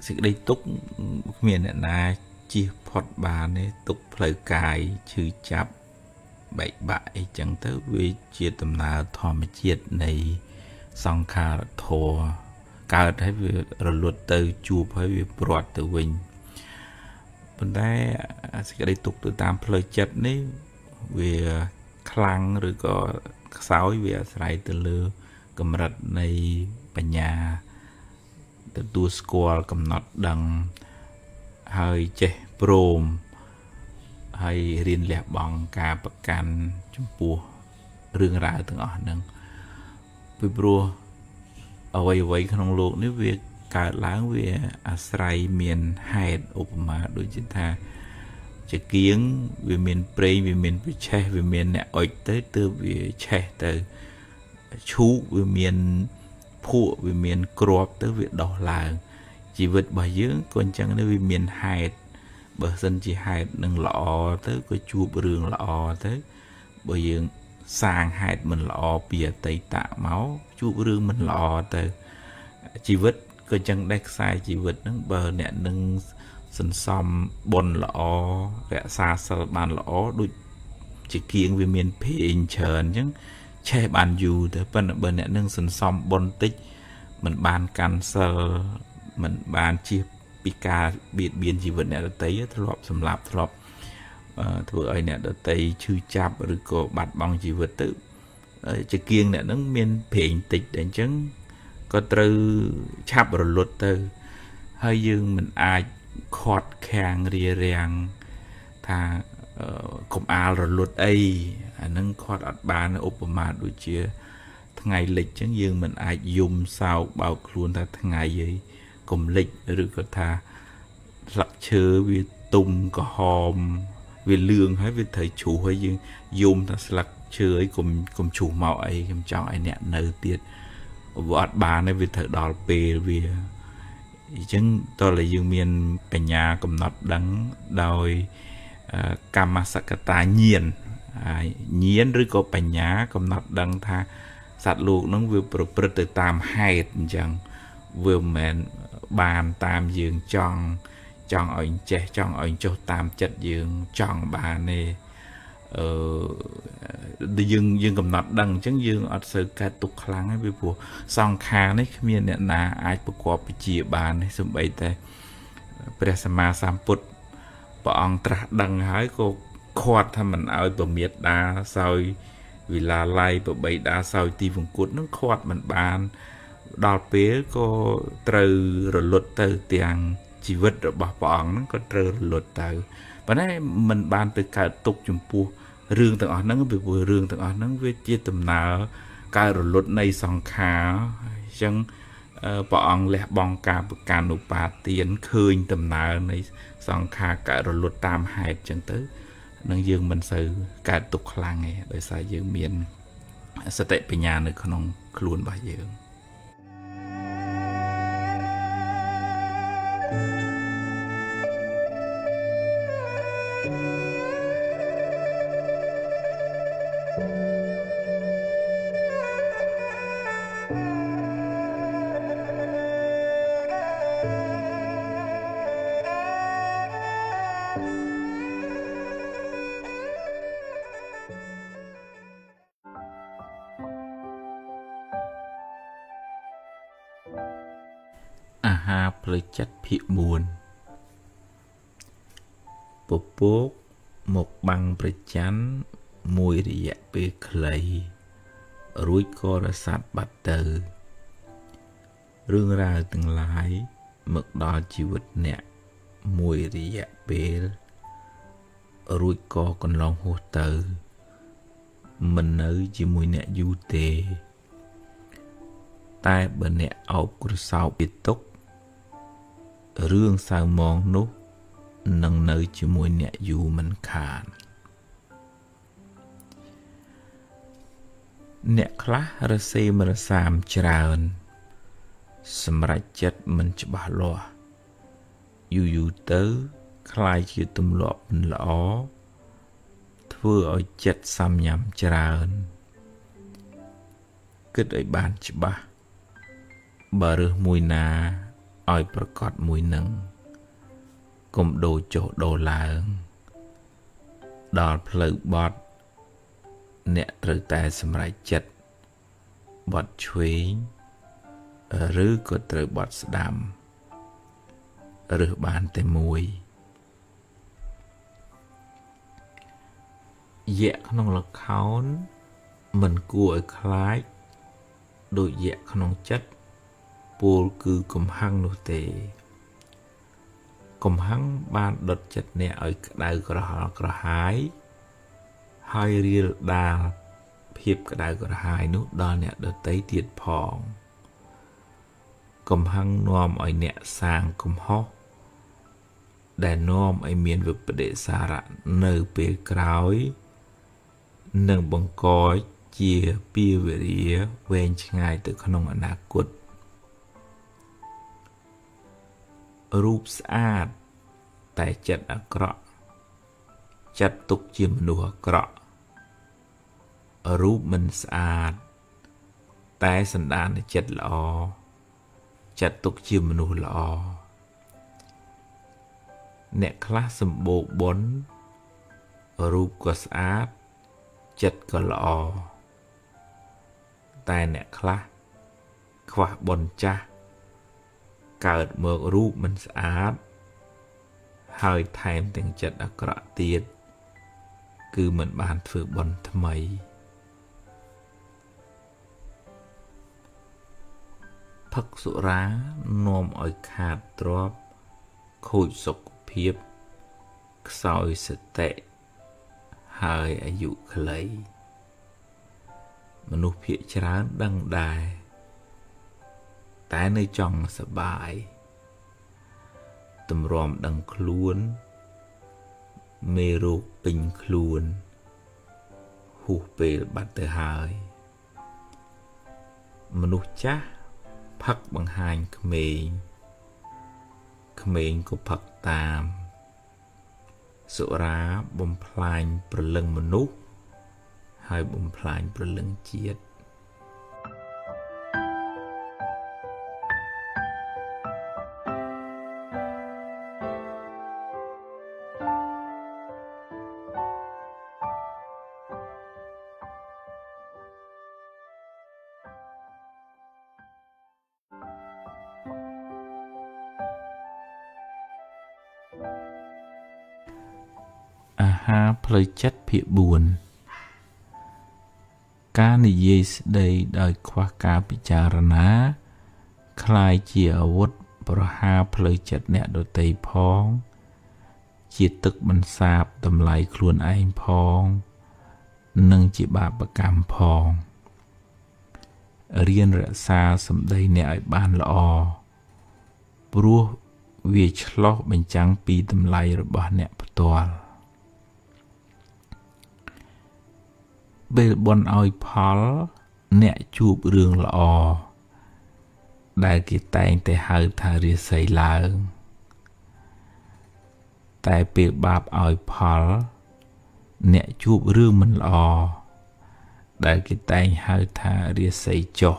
សេចក្តីទុក្ខគ្មានអ្នកណាជៀសផុតបានទេទុក្ខផ្លូវកាយឈឺចាប់បែកបាក់អីចឹងទៅវាជាដំណើរធម្មជាតិនៃសង្ខារធម៌កើតហើយវារលត់ទៅជួបហើយវាព្រាត់ទៅវិញប៉ុន្តែសេចក្តីទុក្ខទៅតាមផ្លូវចិត្តនេះវាខ្លាំងឬក៏ខ្សោយវាអាស្រ័យទៅលើកម្រិតនៃបញ្ញាទទួលស្គាល់កំណត់ដឹងហើយចេះព្រមហើយរៀនលះបង់ការប្រកាន់ចំពោះរឿងរ៉ាវទាំងអស់ហ្នឹងពីព្រោះអ្វីក្នុងโลกនេះវាកើតឡើងវាអាស្រ័យមានហេតុឧបមាដូចជាថា ជាគៀងវាមានប្រេងវាមានវិឆេះវាមានអ្នកអុចទៅទើបវាឆេះទៅឈូកវាមានភក់វាមានគ្រាប់ទៅវាដោះឡើងជីវិតរបស់យើងក៏អញ្ចឹងដែរវាមានហេតុបើសិនជាហេតុនឹងល្អទៅក៏ជួបរឿងល្អទៅបើយើងសាងហេតុមិនល្អពីអតីតមកជួបរឿងមិនល្អទៅជីវិតក៏អញ្ចឹងដែរខ្សែជីវិតហ្នឹងបើអ្នកនឹងសន្សំបុណ្យល្អរក្សាសិលបានល្អដូចជាគៀងវាមានភេងច្រើនអញ្ចឹងឆេះបានយូរទៅប៉ុន្តែបើអ្នកនឹងសន្សំបុណ្យតិចមិនបានកាន់សិលមិនបានជៀសពីការបៀតបៀនជីវិតអ្នកដទៃធ្លាប់សម្លាប់ធ្លាប់ធ្វើឲ្យអ្នកដទៃឈឺចាប់ឬក៏បាត់បង់ជីវិតទៅជាគៀងអ្នកនឹងមានប្រេងតិចតែអញ្ចឹងក៏ត្រូវឆាប់រលត់ទៅហើយយើងមិនអាចខាត់ខាំងរារាំងថាកុំអាលរលត់អីអានឹងខាត់អត់បានឧបមាដូចជាថ្ងៃលិចអញ្ចឹងយើងមិនអាចយំសោកបោកខ្លួនថាថ្ងៃអីកុំលិចឬក៏ថាស្លឹកឈើវាទុំក្រហមវាលឿងហើយវាត្រូវជ្រុះហើយយើងយំថាស្លឹកឈើអីកុំជ្រុះមកអីខ្ញុំចង់ឲ្យអ្នកនៅទៀតវាអត់បានទេវាត្រូវដល់ពេលវាអញ្ចឹងតើយើងមានបញ្ញាកំណត់ដឹងដោយកម្មសក្តាញាណឬក៏បញ្ញាកំណត់ដឹងថាសត្វលោកនឹងវាប្រព្រឹត្តទៅតាមហេតុអញ្ចឹងវាមិនមែនបានតាមយើងចង់ឲ្យចេះចង់ឲ្យចុះតាមចិត្តយើងចង់បានទេយើងកំណត់ដឹងអញ្ចឹងយើងអត់សូវកើតទុកខ្លាំងទេពីព្រោះសង្ខារនេះគ្មានអ្នកណាអាចប្រកបវិជ្ជាបានទេសូម្បីតែព្រះសម្មាសម្ពុទ្ធព្រះអង្គត្រាស់ដឹងហើយក៏ខាត់ថាមិនឲ្យប្រមាទដាសោយវិឡាល័យប្របីដាសោយទីវង្គតនឹងខាត់មិនបានដល់ពេលក៏ត្រូវរលត់ទៅទាំងជីវិតរបស់ព្រះអង្គហ្នឹងក៏ត្រូវរលត់ទៅប៉ុន្តែมันបានទៅកើតទុកចំពោះរឿងទាំងអស់ហ្នឹងពីព្រោះរឿងទាំងអស់ហ្នឹងវាជាដំណើរកើតរលត់នៃសង្ខារអញ្ចឹងព្រះអង្គលះបង់ការប្រកាន់ឧបាទានឃើញដំណើរនៃសង្ខារកើតរលត់តាមហេតុអញ្ចឹងទៅនឹងយើងមិនសូវកើតទុកខ្លាំងទេដោយសារយើងមានសតិបញ្ញានៅក្នុងខ្លួនរបស់យើង អាហារផ្លូវចិត្តភាគ 4 ពពកមកបាំងប្រច័ណ្ឌមួយរយៈពេលខ្លីរួចក៏រសាត់បាត់ទៅរឿងរ៉ាវទាំងឡាយមកដល់ជីវិតអ្នកមួយរយៈពេលរួចក៏កន្លងហួសទៅមិននៅជាមួយអ្នកយូរទេតែបើអ្នកអោបក្រសោបពីទុករឿងសៅមងនោះនឹងនៅជាមួយអ្នកយូរមិនខានអ្នកខ្លះរសេមរសាមច្រើនសម្រេចចិត្តមិនច្បាស់លាស់យូរទៅคล้ายជាទម្លាប់មិនល្អធ្វើឲ្យចិត្តសាំញ៉ាំច្រើនគិតឲ្យបានច្បាស់បើរើសមួយណាឲ្យប្រកបមួយនឹងកុំដូរចុះដូរឡើងដល់ផ្លូវបត់អ្នកត្រូវតែសម្រេចចិត្តបត់ឆ្វេងឬក៏ត្រូវបត់ស្ដាំរើសបានតែមួយយៈក្នុងល្ខោនមិនគួរឲ្យខ្លាចដូចយៈក្នុងចិត្តពោលគឺកំហឹងនោះទេកំហឹងបានដុតចិត្តអ្នកឲ្យក្តៅក្រហល់ក្រហាយហើយរៀលដាលភាពក្តៅក្រហាយនោះដល់អ្នកដទៃទៀតផងកំហឹងនាំឲ្យអ្នកសាងកំហុស ដែលនាំឲ្យមានវិបដិសារៈនៅពេលក្រោយនិងបង្កជាពីវេរាវែងឆ្ងាយទៅក្នុងអនាគតរូបស្អាតតែចិត្តអាក្រក់ចាត់ទុកជាមនុស្សអាក្រក់រូបមិនស្អាតតែសន្តានចិត្តល្អចាត់ទុកជាមនុស្សល្អអ្នកខ្លះសម្បូរបុណ្យរូបក៏ស្អាតចិត្តក៏ល្អតែអ្នកខ្លះខ្វះបុណ្យចាស់កើតមករូបមិនស្អាតហើយថែមទាំងចិត្តអាក្រក់ទៀតគឺមិនបានធ្វើបុណ្យថ្មីផឹកសុរានាំឲ្យខាតទ្រព្យខូចសុខភាពខ្សោយសតិហើយអាយុខ្លីមនុស្សភាគច្រើនដឹងដែរតែនៅចង់សប្បាយទម្រាំដឹងខ្លួនមេរោគពេញខ្លួនហួសពេលបាត់ទៅហើយមនុស្សចាស់ផឹកបង្ហាញក្មេងក៏ផឹកតាមសុរាបំផ្លាញព្រលឹងមនុស្សហើយបំផ្លាញព្រលឹងជាតិអាហារផ្លូវចិត្តភាគ4ការនិយាយស្ដីដោយខ្វះការពិចារណាคล้ายជាអាវុធប្រហារផ្លូវចិត្តអ្នកដទៃផងជាទឹកបន្សាបតម្លៃខ្លួនឯងផងនិងជាបាបកម្មផងរៀនរក្សាសម្ដីអ្នកឲ្យបានល្អព្រោះវាឆ្លុះបញ្ចាំងពីតម្លៃរបស់អ្នកផ្ទាល់ពេលបន់ឲ្យផលអ្នកជួបរឿងល្អដែលគេតែងតែហៅថារាសីឡើងតែពេលបាបឲ្យផលអ្នកជួបរឿងមិនល្អដែលគេតែងហៅថារាសីចុះ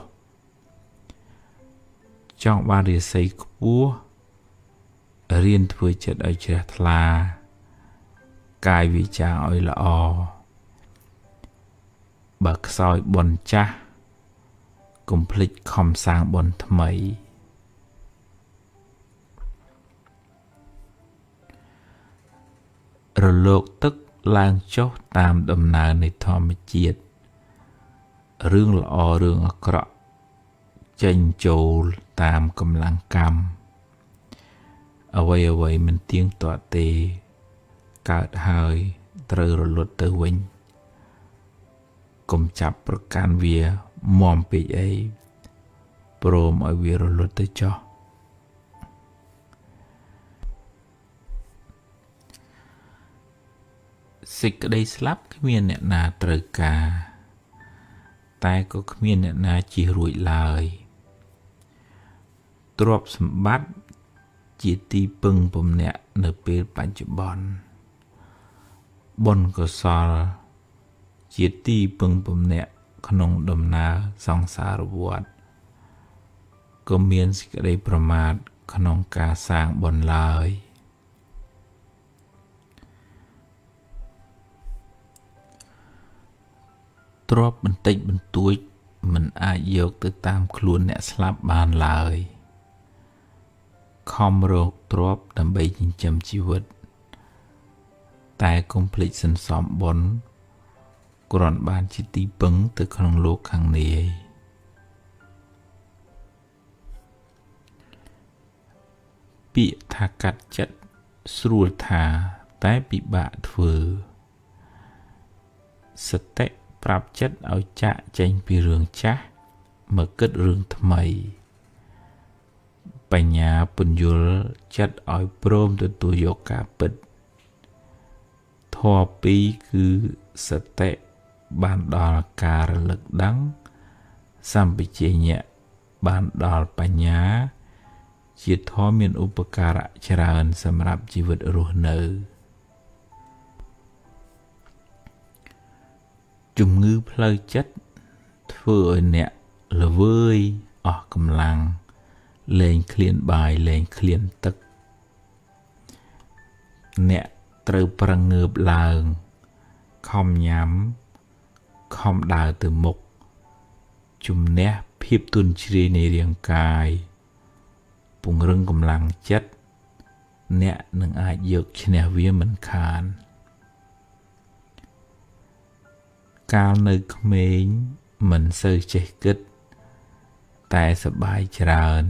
ចង់បានរាសីខ្ពស់រៀនធ្វើចិត្តឲ្យជ្រះថ្លាកាយវាចាឲ្យល្អបើខ្សោយបុណ្យចាស់កុំភ្លេចខំសាងបុណ្យថ្មីរលកទឹកឡើងចុះតាមដំណើរនៃធម្មជាតិរឿងល្អរឿងអាក្រក់ចេញចូលតាមកម្លាំងកម្មអ្វីមិនទៀងទាត់ទេកើតហើយត្រូវរលត់ទៅវិញកុំចាប់ប្រកាន់វាមាំពេកអីព្រមឲ្យវារលត់ទៅចុះសេចក្តីស្លាប់គ្មានអ្នកណាត្រូវការតែក៏គ្មានអ្នកណាជៀសរួចឡើយទ្រព្យសម្បត្តិជាទីពឹងពំនាក់នៅពេលបច្ចុប្បន្នបុណ្យកុសលជាទីពឹងពំនាក់ក្នុងដំណើរសង្សារវដ្តក៏មានសេចក្តីប្រមាទក្នុងការសាងបុណ្យឡើយទ្រព្យបន្តិចបន្តួចមិនអាចយកទៅតាមខ្លួនអ្នកស្លាប់បានឡើយខំរកទ្រព្យដើម្បីចិញ្ចឹមជីវិតតែកុំភ្លេចសន្សំបុណ្យគ្រាន់បានជាទីពឹងទៅក្នុងលោកខាងនាយពាក្យថាកាត់ចិត្តស្រួលថាតែពិបាកធ្វើសតិប្រាប់ចិត្តឲ្យចាកចេញពីរឿងចាស់មកគិតរឿងថ្មី បញ្ញាពន្យល់ចិត្តឲ្យព្រមទទួលយកការពិតធម៌ពីរគឺសតិបានដល់ការរលឹកដឹងសម្បជញ្ញៈបានដល់បញ្ញាជាធម៌មានឧបការៈច្រើនសម្រាប់ជីវិតរស់នៅជំងឺផ្លូវចិត្តធ្វើឲ្យអ្នកល្វើយអស់កម្លាំងលែងឃ្លានបាយលែងឃ្លានទឹកអ្នកត្រូវប្រឹងងើបឡើងខំញ៉ាំខំដើរទៅមុខជំនះភាពទន់ជ្រាយនៃរាងកាយពង្រឹងកម្លាំងចិត្តអ្នកនឹងអាចយកឈ្នះវាមិនខានកាលនៅក្មេងមិនសូវចេះគិតតែសប្បាយច្រើន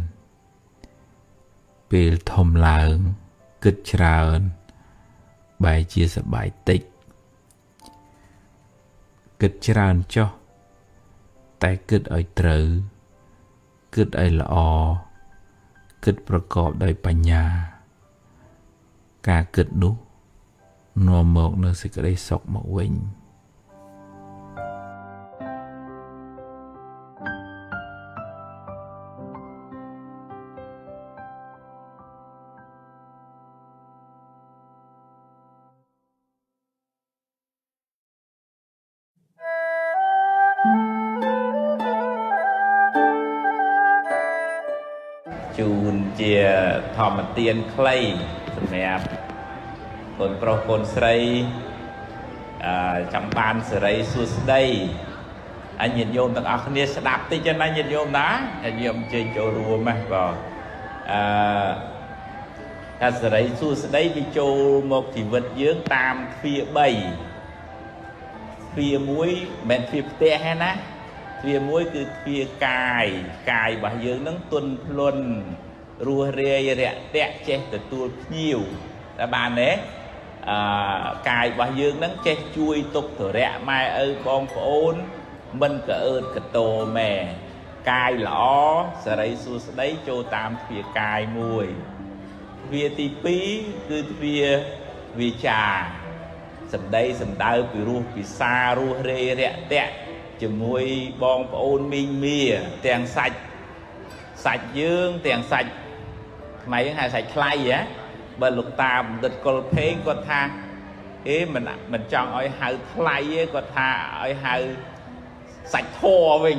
ពេលធំឡើងគិតច្រើនបែរជាសប្បាយតិចគិតច្រើនចុះតែគិតឲ្យត្រូវគិតឲ្យល្អគិតប្រកបដោយបញ្ញាការគិតនោះនាំមកនូវសេចក្តីសុខមកវិញជូនជាធម្មទានខ្លីសម្រាប់កូនប្រុសកូនស្រីចង់បានសេរីសួស្តីអញ្ញញាតិញោមទាំងអស់គ្នាស្ដាប់តិចណាញាតិញោមណាញាតិញោមជើញចូលរួមណាបាទថាសេរីសួស្តីវាចូលមកជីវិតយើងតាមទ្វា3ទ្វា1មិនមែនទ្វាផ្ទះទេណាទ្វា1គឺទ្វាកាយរបស់យើងនឹងទន់ភ្លន់រស់រាយរាក់ទាក់ចេះទទួលភ្ញៀវតែបានទេកាយរបស់យើងនឹងចេះជួយទុក្ខធរៈម៉ែឪបងប្អូនមិនកអើតកតោម៉ែកាយល្អសេរីសួស្តីចូលតាមទ្វាកាយមួយទ្វាទី2គឺទ្វាវាចាសម្ដីសម្ដៅពីរោះពិសារស់រាយរាក់ទាក់ជាមួយបងប្អូនមីងមាទាំងសាច់យើងទាំងសាច់ខ្មែរយើងហៅសាច់ថ្លៃហ៎បើលោកតាបណ្ឌិតកុលភេងគាត់ថាមិនចង់ឲ្យហៅថ្លៃទេគាត់ថាឲ្យហៅសាច់ធัวវិញ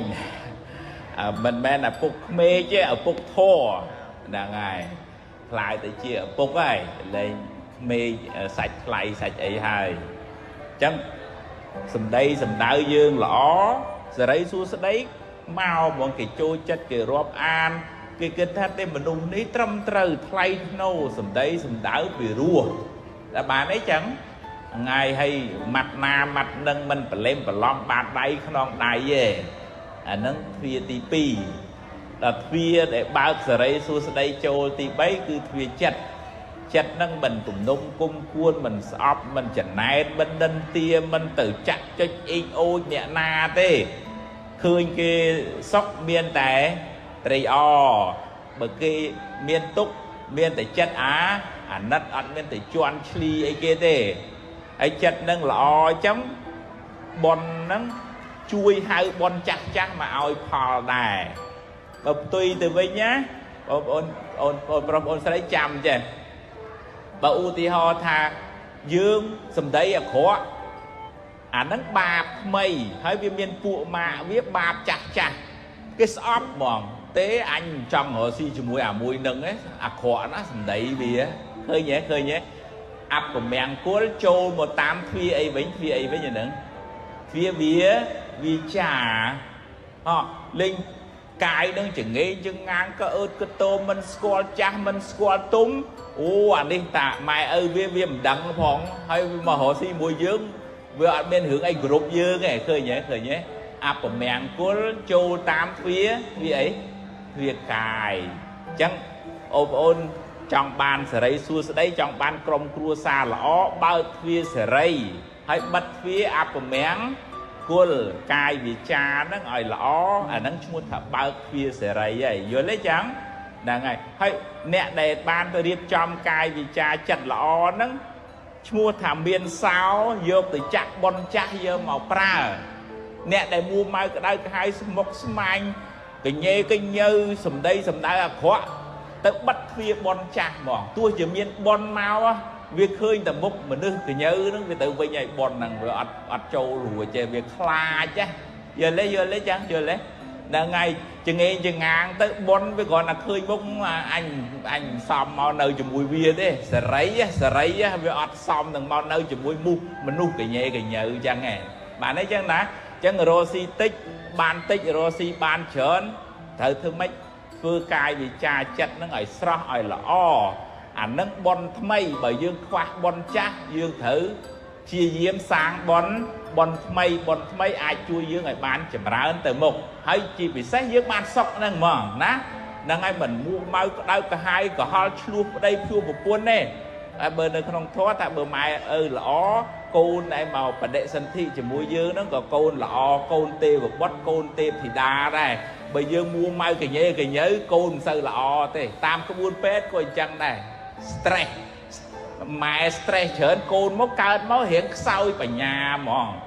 មិនមែនឪពុកក្មេកទេឪពុកធัวហ្នឹងហើយខ្លាយទៅជាឪពុកហើយលែងក្មេកសាច់ថ្លៃសាច់អីហើយអញ្ចឹងសម្ដីសម្ដៅយើងល្អសេរីសួស្តីមកហ្មងគេចូលចិត្តគេរាប់អានគេគិតថាទេមនុស្សនេះត្រឹមត្រូវថ្លៃថ្នូរសម្ដីសម្ដៅពីរោះតែបានអីចឹងថ្ងៃឲ្យម៉ាត់ណាម៉ាត់នឹងមិនប្រឡេមប្រឡំបាតដៃខ្នងដៃទេអាហ្នឹងទ្វាទី2ដល់ទ្វាដែលបើកសេរីសួស្តីចូលទី3គឺទ្វាចិត្តហ្នឹងមិនទំនុំគុំគួនមិនស្អប់មិនចំណែនមិនដិនទាមិនទៅចាក់ចុចអេងអូចអ្នកណាទេឃើញគេសុខមានតែត្រេកអរបើគេមានទុក្ខមានតែចិត្តអាណិតអត់មានតែជន់ឈ្លីអីគេទេហើយចិត្តនឹងល្អអញ្ចឹងបុណ្យហ្នឹងជួយហៅបុណ្យចាស់មកឲ្យផលដែរបើផ្ទុយទៅវិញណាបងប្អូនប្រុសបងប្អូនស្រីចាំចេះបើឧទាហរណ៍ថាយើងសម្ដីអាក្រក់អាហ្នឹងបាបថ្មីហើយវាមានពួកម៉ាក់វាបាបចាស់គេស្អប់ហ្មងទេអញចង់រកស៊ីជាមួយអាមួយនឹងអាក្រក់ណាសម្ដីវាឃើញទេអពមង្គលចូលមកតាមទ្វាអីវិញអាហ្នឹងទ្វាវាចាលេងកាយនឹងចងេងជើងងាងក៏អើតក៏តោមិនស្គាល់ចាស់មិនស្គាល់ទុំអូអានេះតាម៉ែឪវាមិនដឹងផងហើយមករកស៊ីមួយយើងវាអត់មានរឿងអីគ្រប់យើងទេឃើញទេអពមង្គលចូលតាមទ្វាអីទ្វាកាយអញ្ចឹងអូនប្អូនចង់បានសេរីសួស្តីចង់បានក្រុមគ្រួសារល្អបើកទ្វាសេរីហើយបិទទ្វាអពមង្គលកាយវាចាហ្នឹងឲ្យល្អអាហ្នឹងឈ្មោះថាបើកទ្វាសេរីហើយយល់ទេចឹង nè ngày hay nè để ban tôi điệp trong cài vì cha chặt lọ nó mua thảm biên sao vô từ chặt bon cha vô màu pra nè để mua mai cái đây hai một smile cái nhê sầm đây à khó tới bắt phía bon cha mỏng tôi chỉ miên bon mau á việc khơi tầm mục mà nước cái nhớ nó tự bây giờ bon năng rồi ọt trâu lùa chơi việc kha chứ giờ lấy chăng giờ lấy là ngày chừng nghe chừng ngang tới bon với gọi là khơi bông anh xòm màu nơi chùm mùi bia đấy sờ rấy á với ọt xòm từng màu nơi chùm mùi mu mình nuốt cái nhớ chăng nghe bạn ấy chăng đã chăng rosi tích ban tích rosi ban chớn thử thương mấy phương cài vì cha chặt nó ở sọ ở là ảnh nâng bon mây bởi dương khoa bon cha dương thử chia diêm sáng bon mây ai chui dương ở bán chậm ra ơn từ mục hay chỉ bị xét dương ban sọc nâng mỏng ná nâng ai mình mua mau đâu cả hai có ho chua ở đây chua một cuốn nè bờ nơi không thoát tại bờ mai là côn này màu bật đệ sân thị chỉ mua dương nó có côn là côn tê và bót côn tê thì đa đây bây giờ mua mai cái nhớ côn sao là tê tam cái buôn pet coi chăng này stress mà stress chớn côn mốc cao máu hiện sau phải nhà mòn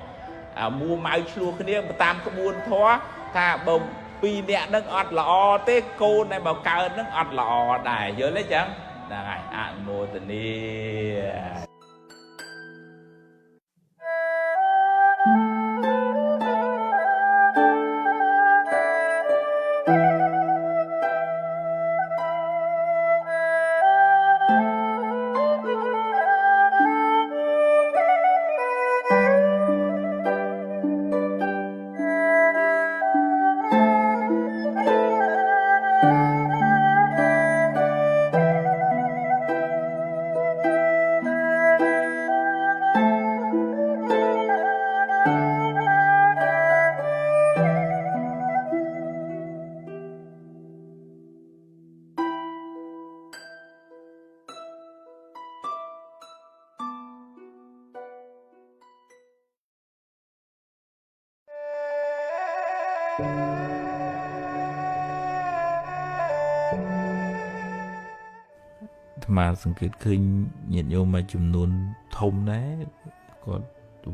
mua mai chua cái này tam cái buôn thoa ta bông pi nè nó ọt là tê côn này màu cao nó ọt là đài giờ lấy chăng này ăn mua tình đi มาสังเกตขึ้นเหยียดโยมมาจำนวนทมนะก็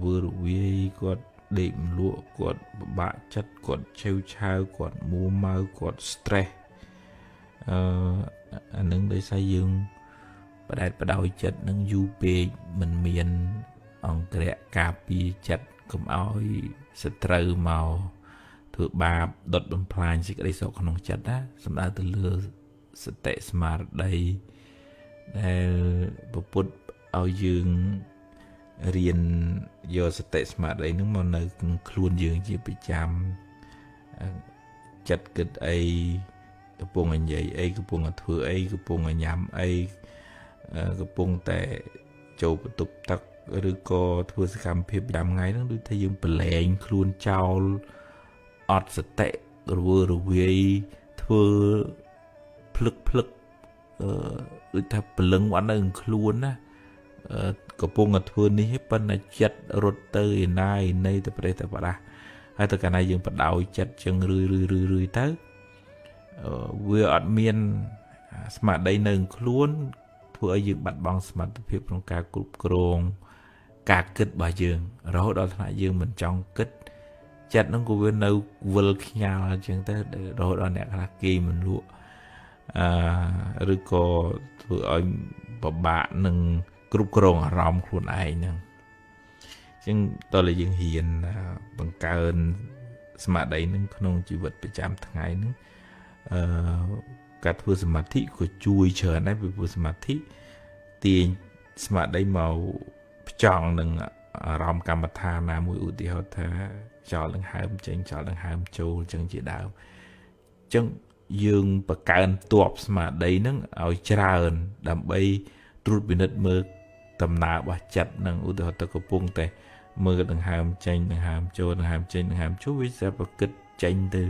เวอร์วีก็เด็กลัวก็บะจัดก็เชี่ยวชาญก็มัวเมาก็สเตรสอันนึงได้ใช้ยืมประดับประดอยจัดนึงยูเปมันเมียนองกระกาปีจัดก็เอาสเตรสเมาถือบาปดดบำพลายสิ่งใดสกขนมจัดนะสำหรับตัวเลือสเตสมาร์ได้ประพุทธเอายืงเรียนโยสเตสมาร์ได้นึกมันในคลุนยืงที่ไปจำจัดกิจไอกระปงอันใหญ่ไอกระปงอันถือไอกระปงอันยำไอกระปงแต่โจปตุบตักหรือก็ถือสกรรมเพียบยำไงนั่งดูถ้ายืงเปล่งคลุนเจ้าอดสเตหรือเวียถือพลึกถ้าเปลืองวันหนึ่งคล้วนนะกระปงกระทุนนี้ให้เป็นจัดรถเตยนายในแต่ประเดี๋ยวประดาให้ตัวการนายยังประดาวจัดจังรื้อเตยเวอร์ดเมียนสมัครได้หนึ่งคล้วนเพื่อยืมบัตรบางสมัครเพียบของการกรุบกรองการกึศบ่ายยืงเราดอนขณะยืงเหมือนจ้องกึศจัดน้องกูเวนเอาเวลขยาวจังแต่เราดอนเนี่ยขณะกีมันรู้หรือก็ถือเอาบะหนึ่งกรุบกรองอารมณ์คนไอ้หนึ่งซึ่งตอนเรายังเห็นบางการสมาธินึงขนมชีวิตประจำทั้งไงนึงการพูดสมาธิก็ช่วยเชิญได้ไปพูดสมาธิตีสมาธิมาจ่องหนึ่งอารมณ์กรรมฐานนามุอุติเขาถ้าจอหลังหายมันเจงจอหลังหายมันโจจังจีดาวจังยืงประการตัวสมาธินั่งเอาจราเอินดำใบตรุษบินมือตำนาบาจัดนั่งอุตหะตะกปุ่งแต่มือดังหามเจงดังหามโจดังหามเจงดังหามโจวิสาประกึศเจงtừ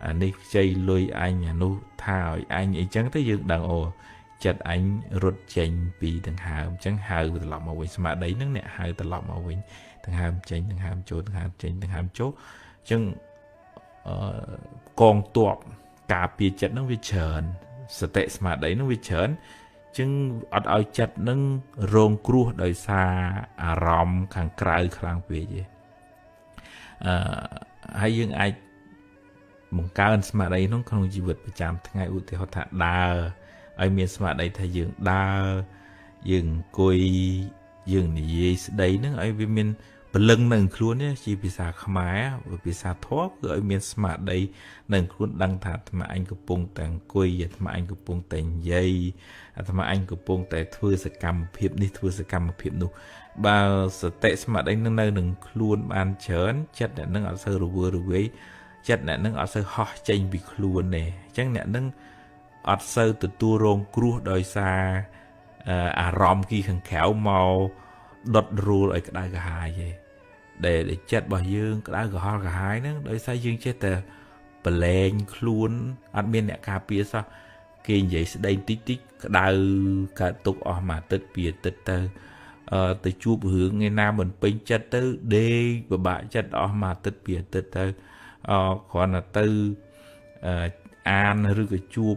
อันนี้ใจลอยอันอย่างนู้ท่าอันอย่างจังที่ยืงดังโอจัดอันรถเจงปีดังหามจังหายตลอดมาวิ่งสมาธินั่งเนี่ยหายตลอดมาวิ่งดังหามเจงดังหามโจดังหามเจงดังหามโจจังกองตัวกาปีจัดนั่งวิเชิญ សតិស្មារតីនឹងវាច្រើនចឹងអត់ឲ្យចិត្តនឹងរងគ្រោះដោយសារអារម្មណ៍ខាងក្រៅខ្លាំងពេកទេហើយយើងអាចបង្កើនស្មារតីក្នុងជីវិតប្រចាំថ្ងៃឧទាហរណ៍ថាដើរឲ្យមានស្មារតីថាយើងដើរយើងអង្គុយយើងនិយាយស្ដីហ្នឹងឲ្យវាមានពលឹងនៅខ្លួននេះជាភាសាខ្មែរភាសាធម៌គឺឲ្យមានស្មារតីនៅខ្លួនដឹងថាអាត្មាអញកំពុងតែអង្គុយអាត្មាអញកំពុងតែនិយាយអាត្មាអញកំពុងតែធ្វើសកម្មភាពនេះធ្វើសកម្មភាពនោះបើសតិស្មារតីនៅនឹងខ្លួនបានច្រើនចិត្តអ្នកនឹងអត់សូវរវើរវាយចិត្តអ្នកនឹងអត់សូវហោះចេញពីខ្លួនទេអញ្ចឹងអ្នកនឹងអត់សូវទទួលរងគ្រោះដោយសារអារម្មណ៍គីខាងក្រៅមកដុតរូលឲ្យក្តៅក្រហាយទេដែលចិត្តរបស់យើងក្តៅក្រហល់ក្រហាយហ្នឹងដោយសារយើងចេះតែប្រឡែងខ្លួនអត់មានអ្នកការពារសោះគេនិយាយស្ដីតិចក្តៅកើតទុកអស់មួយអាទិត្យពីរអាទិត្យទៅជួបរឿងថ្ងៃណាមិនពេញចិត្តទៅដេកពិបាកចិត្តអស់មួយអាទិត្យពីរអាទិត្យទៅគ្រាន់តែទៅអានឬក៏ជួប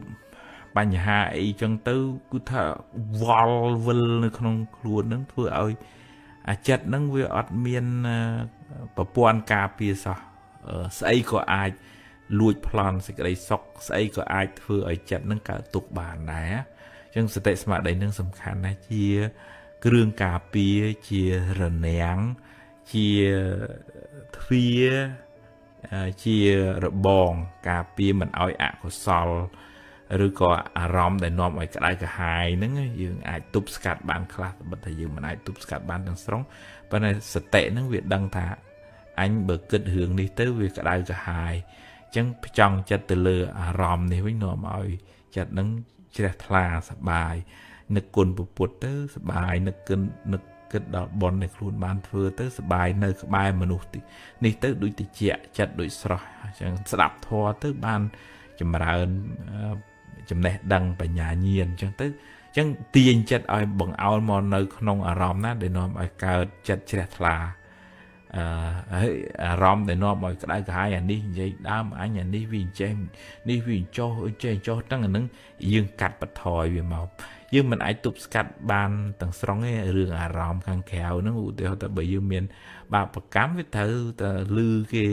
បញ្ហាអីចឹងទៅគឺថាវល់វិលនៅក្នុងខ្លួនហ្នឹងធ្វើឲ្យអាចិត្តហ្នឹងវាអត់មានប្រព័ន្ធការពារសោះស្អីក៏អាចលួចប្លន់សេចក្តីសុខស្អីក៏អាចធ្វើឲ្យចិត្តហ្នឹងកើតទុក្ខបានដែរអញ្ចឹងសតិស្មារតីហ្នឹងសំខាន់ណាស់ជាគ្រឿងការពារជារនាំងជាទ្វារជារបងការពារមិនឲ្យអកុសលឬក៏អារម្មណ៍ដែលនាំឲ្យក្តៅក្រហាយហ្នឹងយើងអាចទប់ស្កាត់បានខ្លះតែយើងមិនអាចទប់ស្កាត់បានទាំងស្រុងប៉ុន្តែសតិហ្នឹងវាដឹងថាអញបើគិតរឿងនេះទៅវាក្តៅក្រហាយអញ្ចឹងផ្ចង់ចិត្តទៅលើអារម្មណ៍នេះវិញនាំឲ្យចិត្តហ្នឹងជ្រះថ្លាសប្បាយនឹកគុណពុទ្ធទៅសប្បាយនឹកគិតដល់បុណ្យដែលខ្លួនបានធ្វើទៅសប្បាយនៅក្បែរមនុស្សនេះទៅដូចតិចចិត្តដូចស្រស់អញ្ចឹងស្ដាប់ធម៌ទៅបានចម្រើនចំណេះដឹងបញ្ញាញាណអញ្ចឹងទៅអញ្ចឹងទាញចិត្តឲ្យបង្អោលមកនៅក្នុងអារម្មណ៍ណាដែលនាំឲ្យកើតចិត្តជ្រះថ្លាហើយអារម្មណ៍ដែលនាំឲ្យក្តៅក្រហាយអានេះនិយាយដើមអញអានេះវាអញ្ចេះនេះវាចុះទាំងអានឹងយើងកាត់បន្ថយវាមកយើងមិនអាចទប់ស្កាត់បានទាំងស្រុងទេរឿងអារម្មណ៍ខាងក្រៅហ្នឹងឧទាហរណ៍ថាបើយើងមានបាបកម្មវាត្រូវតែលឺគេ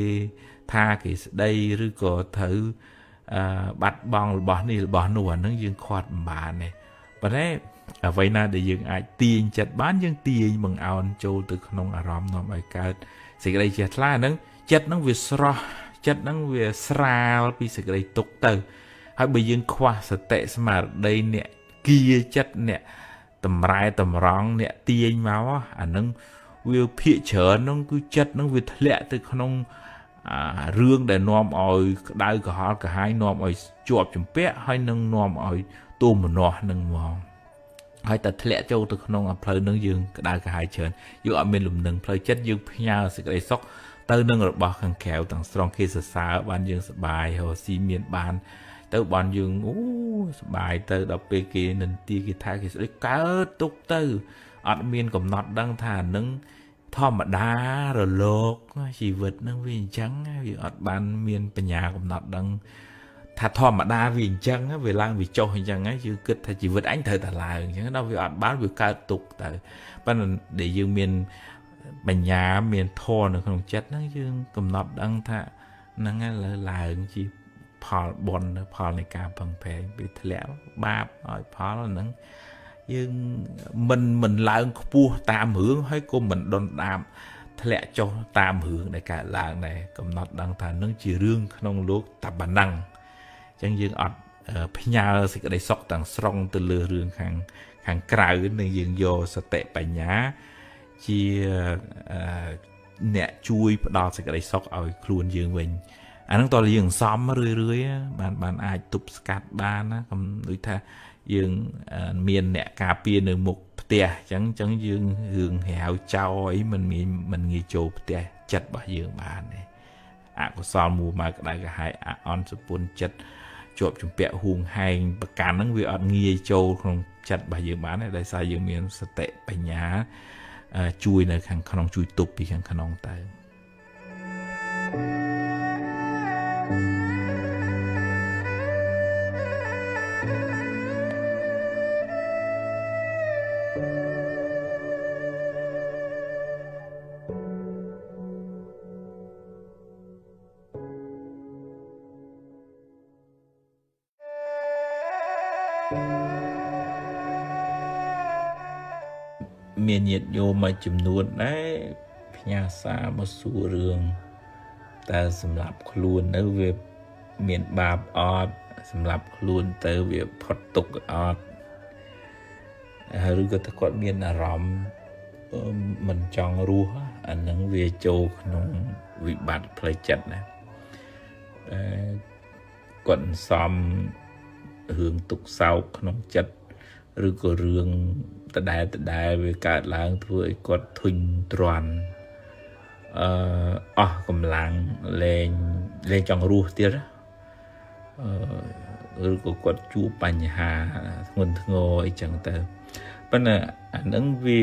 ថាគេស្ដីឬក៏ត្រូវបាត់បង់របស់នេះរបស់នោះអាហ្នឹងយើងខាត់មិនបានទេប៉ុន្តែអ្វីណាដែលយើងអាចទាញចិត្តបានយើងទាញបង្អោនចូលទៅក្នុងអារម្មណ៍នាំឲ្យកើតសេចក្តីជ្រះថ្លាហ្នឹងចិត្តហ្នឹងវាស្រស់ចិត្តហ្នឹងវាស្រាលពីសេចក្តីទុក្ខទៅហើយបើយើងខ្វះសតិស្មារតីអ្នកគៀចិត្តអ្នកតម្រែតម្រង់អ្នកទាញមកអាហ្នឹងវាភាកច្រើនហ្នឹងគឺចិត្តហ្នឹងវាធ្លាក់ទៅក្នុងរឿងដែលនាំឲ្យក្តៅក្រហល់ក្រហាយនាំឲ្យជាប់ជំពាក់ហើយនឹងនាំឲ្យទូមនោះនឹងមកហើយតែធ្លាក់ចូលទៅក្នុងផ្លូវនឹងយើងក្តៅក្រហាយច្រើនយើងអត់មានលំនឹងផ្លូវចិត្តយើងផ្ញើសេចក្តីសុខទៅនឹងរបស់ខាងក្រៅទាំងស្រុងគេសរសើរបានយើងសប្បាយរស់ស៊ីមានបានទៅបានយើងអូសប្បាយទៅដល់ពេលគេនិន្ទាគេថាគេស្ដីកើតទុកទៅអត់មានកំណត់ដឹងថានឹងធម្មតារលកជីវិតនឹងវាអញ្ចឹងវាអត់បានមានបញ្ញាកំណត់ដឹងថាធម្មតាវាអញ្ចឹងវាឡើងវាចុះអញ្ចឹងយើងគិតថាជីវិតអញត្រូវតែឡើងអញ្ចឹងដល់វាអត់បានវាកើតទុកទៅប៉ុន្តែដែលយើងមានបញ្ញាមានធម៌នៅក្នុងចិត្តហ្នឹងយើងកំណត់ដឹងថាហ្នឹងហើយឡើងជាផលបុណ្យផលនៃការពឹងផ្អែកពីធ្លាក់បាបឲ្យផលហ្នឹងយើងមិនឡើងខ្ពស់តាមរឿងហើយក៏មិនដុនដាបធ្លាក់ចុះតាមរឿងដែលកើតឡើងដែរកំណត់ដឹងថានឹងជារឿងក្នុងលោកតែប៉ុណ្ណឹងអញ្ចឹងយើងអត់ផ្ញើសេចក្តីសុខទាំងស្រុងទៅលើរឿងខាងក្រៅនឹងយើងយកសតិបញ្ញាជាអ្នកជួយផ្ដល់សេចក្តីសុខឲ្យខ្លួនយើងវិញអាហ្នឹងតើយើងសំរឿយបានអាចទប់ស្កាត់បានណាដូចថាយើងមានអ្នកការពារនៅមុខផ្ទះអញ្ចឹងយើងរឿងរាវចោលអីមិនងាយចូលផ្ទះចិត្តរបស់យើងបានទេអកុសលមួម៉ៅក្តៅក្រហាយអន់សុពន្ធចិត្តជាប់ជំពាក់ហួងហែងប្រកាន់ហ្នឹងវាអត់ងាយចូលក្នុងចិត្តរបស់យើងបានទេដោយសារយើងមានសតិបញ្ញាជួយនៅខាងក្នុងជួយទប់ពីខាងក្នុងទៅ មានញាតិញោមមួយចំនួនដែរផ្ញើសារមកសួររឿងតើសម្រាប់ខ្លួននៅវាមានបាបអត់សម្រាប់ខ្លួនទៅវាផុតទុក្ខអត់ឬក៏ថាគាត់មានអារម្មណ៍មិនចង់រស់អានឹងវាចូលក្នុងវិបត្តិផ្លូវចិត្តណាគាត់សំរឿងទុក្ខសោកក្នុងចិត្តឬក៏រឿងដដែលវាកើតឡើងធ្វើឲ្យគាត់ធុញទ្រាន់អស់កម្លាំងលែងចង់រស់ទៀតឬក៏គាត់ជួបបញ្ហាធ្ងន់ធ្ងរអីចឹងទៅប៉ុន្តែអានឹងវា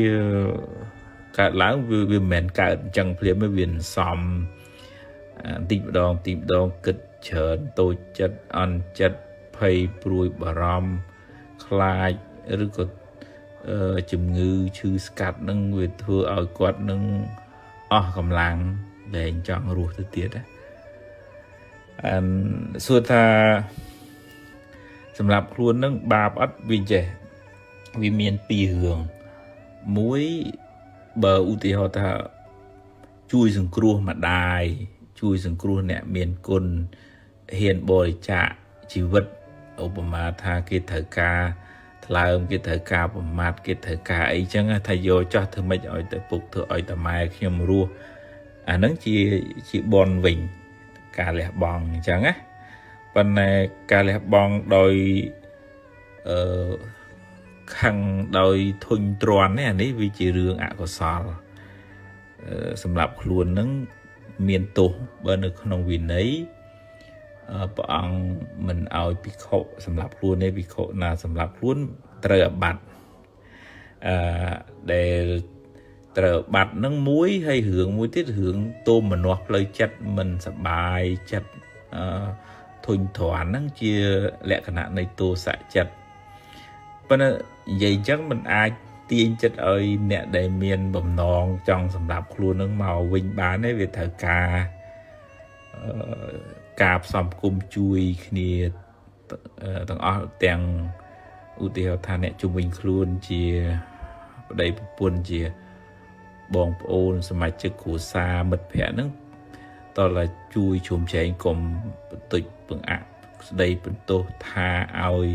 កើតឡើងវាមិនមែនកើតអញ្ចឹងភ្លាមវាសំបន្តិចម្ដងគិតច្រើនតូចចិត្តអន់ចិត្តភ័យព្រួយបារម្ភខ្លាចឬក៏ជំងឺឈឺស្កាត់នឹងវាធ្វើឲ្យគាត់នឹងអស់កម្លាំងលែងចង់រស់ទៅទៀតសួរថាសម្រាប់ខ្លួននឹងបាបអត់វាចេះវាមានពីររឿងមួយបើឧទាហរណ៍ថាជួយសង្គ្រោះម្ដាយជួយសង្គ្រោះអ្នកមានគុណហ៊ានបរិច្ចាគជីវិតឧបមាថាគេត្រូវការថ្លើមគេត្រូវការប្រមាថគេត្រូវការអីចឹងថាយកចោះធ្វើម៉េចឲ្យទៅពុកធ្វើឲ្យតាម៉ែខ្ញុំរស់អាហ្នឹងជាបនវិញការលះបង់អញ្ចឹងណាប៉ុន្តែការលះបង់ដោយខឹងដោយធុញទ្រាន់នេះអានេះវាជារឿងអកុសលសម្រាប់ខ្លួននឹងមានទោសបើនៅក្នុងវិន័យព្រះអង្គមិនឲ្យភិក្ខុសម្រាប់ខ្លួនទេភិក្ខុណាសម្រាប់ខ្លួនត្រូវអាបត្តិដែលត្រូវបាត់នឹងមួយហើយរឿងមួយទៀតរឿងទោមនស្សផ្លូវចិត្តមិនសប្បាយចិត្តធុញទ្រាន់ហ្នឹងជាលក្ខណៈនៃទោសៈចិត្តប៉ុន្តែនិយាយអញ្ចឹងមិនអាចទាញចិត្តឲ្យអ្នកដែលមានបំណងចង់សម្រាប់ខ្លួននឹងមកវិញបានទេវាត្រូវការផ្សំគុំជួយគ្នាទាំងអស់ទាំងឧទាហរណ៍ថាអ្នកជុំវិញខ្លួនជាប្តីប្រពន្ធជាបងប្អូនសមាជិកគ្រួសារមិត្តភ័ក្តិហ្នឹងតើជួយជុំចែងកុំបន្តិចបង្អាក់ស្ដីបន្ទោសថាឲ្យ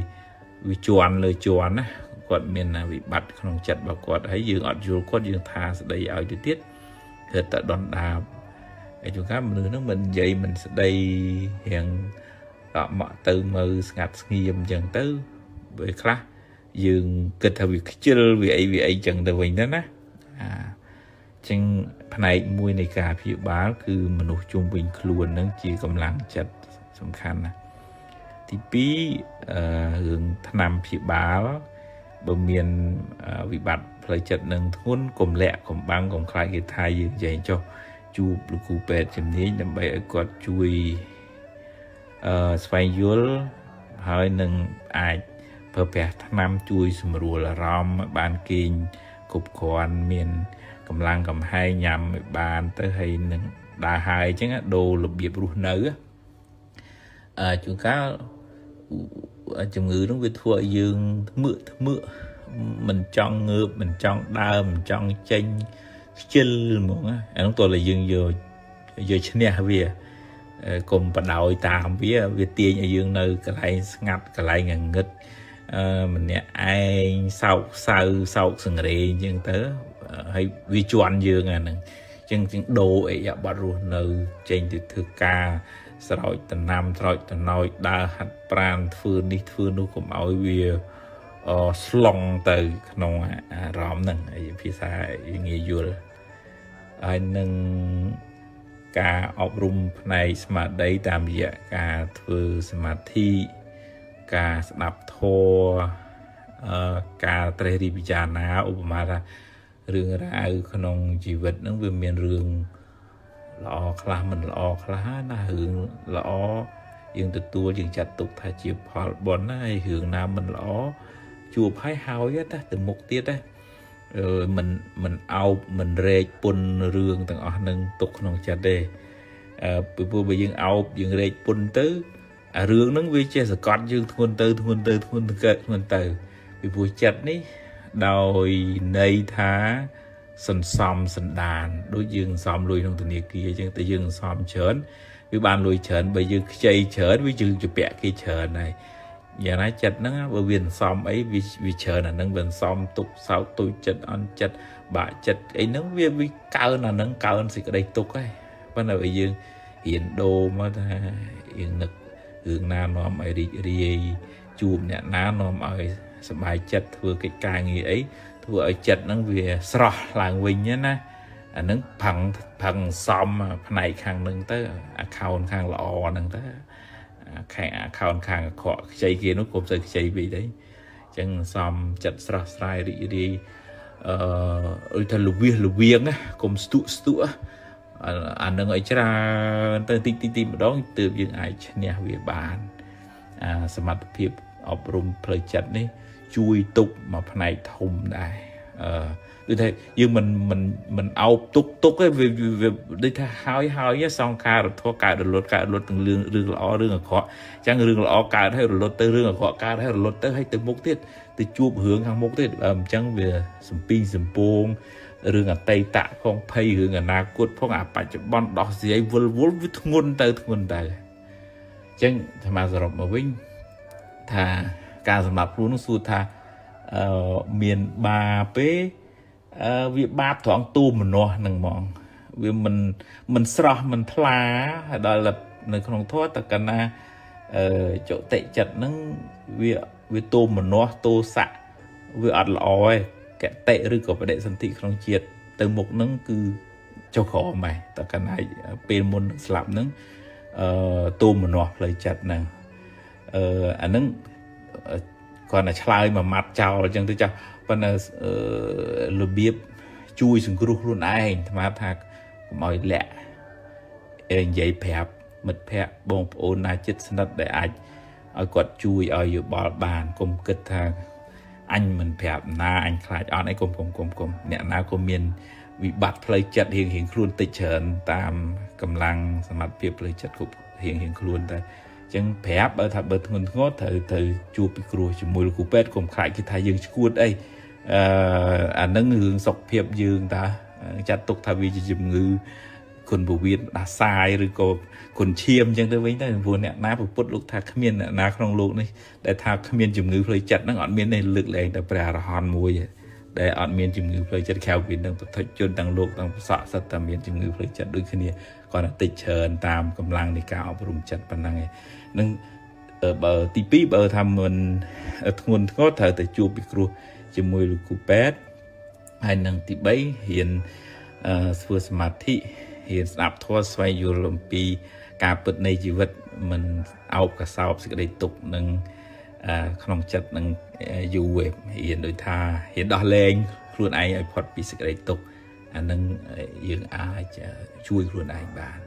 វាជន់លើជន់ណាគាត់មានវិបត្តិក្នុងចិត្តរបស់គាត់ហើយយើងអត់យល់គាត់យើងថាស្ដីឲ្យទៅទៀតគឺតែដុនដាបហើយជួនកាលមនុស្សហ្នឹងមិននិយាយមិនស្ដីរៀងមកទៅមើលស្ងាត់ស្ងៀមអញ្ចឹងទៅពេលខ្លះយើងគិតថាវាខ្ជិលវាអីអញ្ចឹងទៅវិញទៅណាចឹងផ្នែកមួយនៃការព្យាបាលគឺមនុស្សជុំវិញខ្លួននឹងជាកម្លាំងចិត្តសំខាន់ណាទី2រឿងថ្នាំព្យាបាលបើមានវិបត្តិផ្លូវចិត្តនឹងធ្ងន់កុំលាក់កុំបាំងកុំខ្លាចគេថាយើងចែងចុះជួបលោកគ្រូពេទ្យជំនាញដើម្បីឲ្យគាត់ជួយស្វែងយល់ហើយនឹងអាចប្រើប្រាស់ថ្នាំជួយសម្រួលអារម្មណ៍ឲ្យបានគេងគ្រប់គ្រាន់មានកម្លាំងកំហែងញ៉ាំឲ្យបានទៅហើយនឹងដើរហើយអញ្ចឹងដូររបៀបរស់នៅជួនកាលជំងឺនោះវាធ្វើឲ្យយើងធ្មឺកមិនចង់ងើបមិនចង់ដើរមិនចង់ចេញខ្ជិលហ្មងអានោះតើយើងយកឈ្នះវាកុំបដោយតាមវាទាញឲ្យយើងនៅកន្លែងស្ងាត់កន្លែងងងឹតម្នាក់ឯងសោកសៅសោកសង្រេងអញ្ចឹងទៅហើយវាជន់យើងអាហ្នឹងអញ្ចឹងដូរអីយ៉ាប័តរស់នៅចេញទៅធ្វើការស្រោចដំណាំស្រោចដំណោចដើរហាត់ប្រាណធ្វើនេះធ្វើនោះកុំឲ្យវាស្លង់ទៅក្នុងអារម្មណ៍ហ្នឹងហើយភាសាងាយយល់ហើយនឹងការអប់រំផ្នែកស្មារតីតាមរយៈការធ្វើសមាធិការស្ដាប់ធម៌ការត្រេះរិះពិចារណាឧបមាថារឿងរ៉ាវក្នុងជីវិតហ្នឹងវាមានរឿងល្អខ្លះមិនល្អខ្លះណារឿងល្អយើងទទួលយើងចាត់ទុកថាជាផលបុណ្យណាហើយរឿងណាមិនល្អជួបហើយទៅមុខទៀតមិនអោបមិនរែកពុនរឿងទាំងអស់នឹងទុកក្នុងចិត្តទេពីព្រោះបើយើងអោបយើងរែកពុនទៅអារឿងហ្នឹងវាចេះសកត់យើងធ្ងន់ទៅពីព្រោះចិត្តនេះ đòi nây thá sân xóm sân đàn đối dương xóm lùi trong tầng kia chứ tới dương xóm chớn với ban lùi chớn bởi dương chơi chớn với dương chụp bẹ cái chớn này giờ nói chật nó bởi vì xóm ấy vì chớn là nâng bên xóm tục sao tôi chật ăn chật bà chật ấy nó vì cao là nâng cao hơn thì cái đây tục ấy bắt đầu bởi dương hiện đồ mà hiện nực hướng nào nó mới đi chùm nhẹ ná nó mới sắp bài chật vừa cái cài nghỉ ấy vừa ở chật nó về sọ làng mình nhé na nó phẳng xóm này khang nâng tới account khang lọ nâng tới account khang khó chạy kia nó cũng sẽ chạy bị đấy chẳng xóm chật sọ sai đi thật lục viên á cùng stu anh đang ở ra tới tìm đó từ những ai nhà về bànสมรรถភាពអប់រំផ្លូវចិត្តនេះជួយទុកមកផ្នែកធំដែរដូចថាយើងមិនអោបទុកឯងវាដូចថាហើយសង្ខារធម៌កើតរលត់ទាំងរឿងល្អរឿងអាក្រក់អញ្ចឹងរឿងល្អកើតហើយរលត់ទៅរឿងអាក្រក់កើតហើយរលត់ទៅហើយទៅមុខទៀតទៅជួបរឿងខាងមុខទៀតអញ្ចឹងវាសំពីងសំពងរឿងអតីតផងភ័យរឿងអនាគតផងអាបច្ចុប្បន្នដោះស្រាយវល់វាធ្ងន់ទៅចឹងអាត្មាសរុបមកវិញថាការសម្រាប់ខ្លួននោះសួរថាមានបាពេវាបាបត្រង់ទូមនុស្សហ្នឹងហ្មងវាមិនស្រស់មិនថ្លាដល់នៅក្នុងធម៌តកណាចុតិចិត្តហ្នឹងវាទូមនុស្សទូស័កវាអត់ល្អឯងកតិឬក៏បដិសន្ធិក្នុងជាតិទៅមុខហ្នឹងគឺចុះក្រោមឯងតកណាពេលមុនស្លាប់ហ្នឹងទូមនុស្សផ្លូវចិត្តហ្នឹងអាហ្នឹងគាត់តែឆ្លើយមួយម៉ាត់ចោលអញ្ចឹងទៅចាស់ប៉ុន្តែរបៀបជួយសង្គ្រោះខ្លួនឯងអាត្មាថាកុំឲ្យលាក់និយាយប្រាប់មិត្តភក្តិបងប្អូនណាជិតស្និទ្ធដែលអាចឲ្យគាត់ជួយឲ្យយោបល់បានកុំគិតថាអញមិនប្រាប់ណាអញខ្លាចអត់អីកុំអ្នកណាក៏មានវិបត្តិផ្លូវចិត្តរៀងខ្លួនតិចច្រើនតាមកម្លាំងសមត្ថភាពផ្លូវចិត្តគ្រប់រៀងខ្លួនតែអញ្ចឹងប្រាប់បើថាបើធ្ងន់ធ្ងរត្រូវជួបពិគ្រោះជាមួយលោកគ្រូពេទ្យកុំខ្លាចគេថាយើងឈួតអីអានឹងរឿងសុខភាពយើងតាចាត់ទុកថាវាជាជំងឺគុណពវៀនដាសាយឬក៏គុណឈាមអញ្ចឹងទៅវិញទៅព្រោះអ្នកណាពុទ្ធលោកថាគ្មានអ្នកណាក្នុងលោកនេះដែលថាគ្មានជំងឺផ្លូវចិត្តហ្នឹងអត់មានទេលើកលែងតែព្រះអរហន្តមួយដែលអត់មានជំងឺផ្លូវចិត្តក្រៅពីនឹងប្រតិជនទាំងលោកទាំងប្រសក់សិតតែមានជំងឺផ្លូវចិត្តដូចគ្នាគាត់តែតិចច្រើនតាមកម្លាំងនៃការអប់រំចិត្តប៉ុណ្ណឹងឯងនឹងបើទី2បើថាមិនធ្ងន់ធ្ងរត្រូវតែជួបពិគ្រោះជាមួយលោកគ្រូពេទ្យហើយនឹងទី3រៀនធ្វើសមាធិរៀនស្ដាប់ធម៌ស្វែងយល់អំពីការពិតនៃជីវិតមិនអោបកសោបសេចក្តីទុក្ខនឹងក្នុងចិត្តនឹងយូរឯងរៀនដូចថារៀនដោះលែងខ្លួនឯងឲ្យផុតពីសេចក្តីទុក្ខអានឹងយើងអាចជួយខ្លួនឯងបាន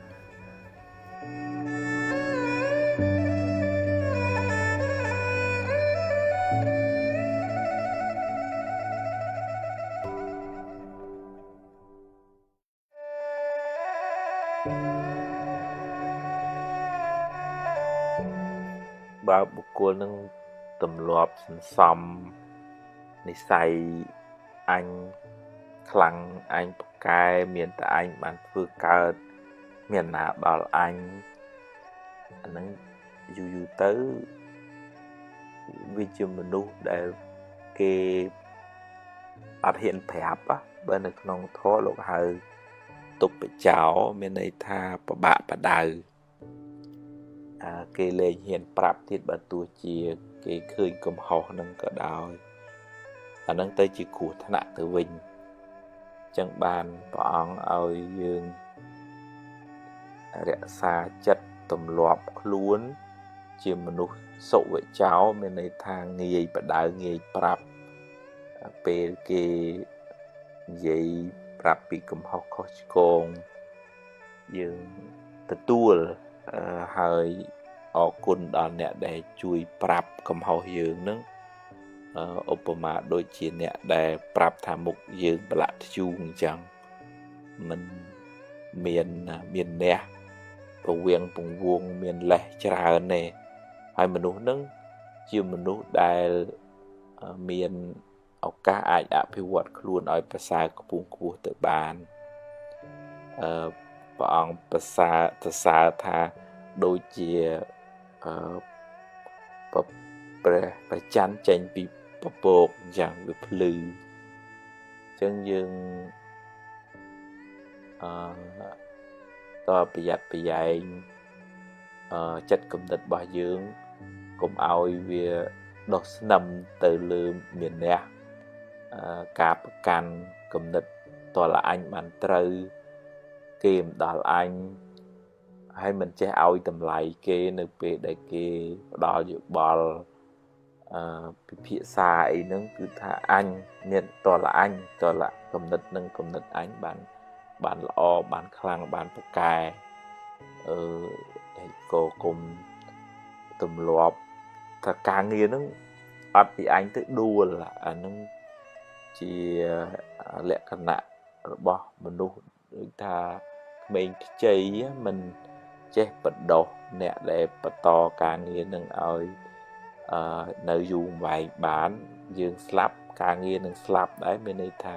បើបុគ្គលនឹងទម្លាប់សន្សំនិស័យអញខ្លាំងអញប្រកែមានតែអញបានធ្វើកើតមានណាដល់អញអាហ្នឹងយូរទៅវាជាមនុស្សដែលគេអត់ហ៊ានប្រាប់បើនៅក្នុងធម៌លោកហៅទុបចោមានន័យថាប្របាក់បដៅគេលែងហ៊ានប្រាប់ទៀតបើទោះជាគេឃើញកំហុសហ្នឹងក៏ដោយអាហ្នឹងទៅជាគ្រោះថ្នាក់ទៅវិញចឹងបានព្រះអង្គឲ្យយើងរក្សាចិត្តទម្លាប់ខ្លួនជាមនុស្សសុវិចោមានន័យថាងាយបដៅងាយប្រាប់ពេលគេនិយាយប្រាប់ពីកំហុសខុសឆ្គងយើងទទួលហើយអរគុណដល់អ្នកដែលជួយប្រាប់កំហុសយើងនឹងឧបមាដូចជាអ្នកដែលប្រាប់ថាមុខយើងប្រឡាក់ធ្យូងអញ្ចឹងមិនមានអ្នកប្រវៀងពងវងមានលេះច្រើនទេហើយមនុស្សនឹងជាមនុស្សដែលមាន ឱកាសអាចអភិវឌ្ឍខ្លួនឲ្យប្រសើរខ្ពង់ខ្ពស់ទៅបានព្រះអង្គប្រសើរថាដូចជាព្រះច័ន្ទចេញពីពពកអញ្ចឹងវាភ្លឺអញ្ចឹងយើងតើប្រយ័ត្នប្រយែងចិត្តគំនិតរបស់យើងកុំឲ្យវាដុះស្នឹមទៅលើមានះការប្រកាន់គំនិតតើអញបានត្រូវគេមិនដល់អញហើយមិនចេះឲ្យតម្លៃគេនៅពេលដែលគេផ្ដល់យោបល់ពិភាក្សាអីហ្នឹងគឺថាអញមានតើអញតើគំនិតនឹងគំនិតអញបានល្អបានខ្លាំងបានប្រកែហើយក៏គុំទម្លាប់ថាការងារហ្នឹងអត់ពីអញទៅដួលអាហ្នឹងជាលក្ខណៈរបស់មនុស្សដូចថាក្មេងខ្ចីមិនចេះបដោះអ្នកដែលបន្តការងារនឹងឲ្យនៅយូរវែងបានយើងស្លាប់ការងារនឹងស្លាប់ដែរមានន័យថា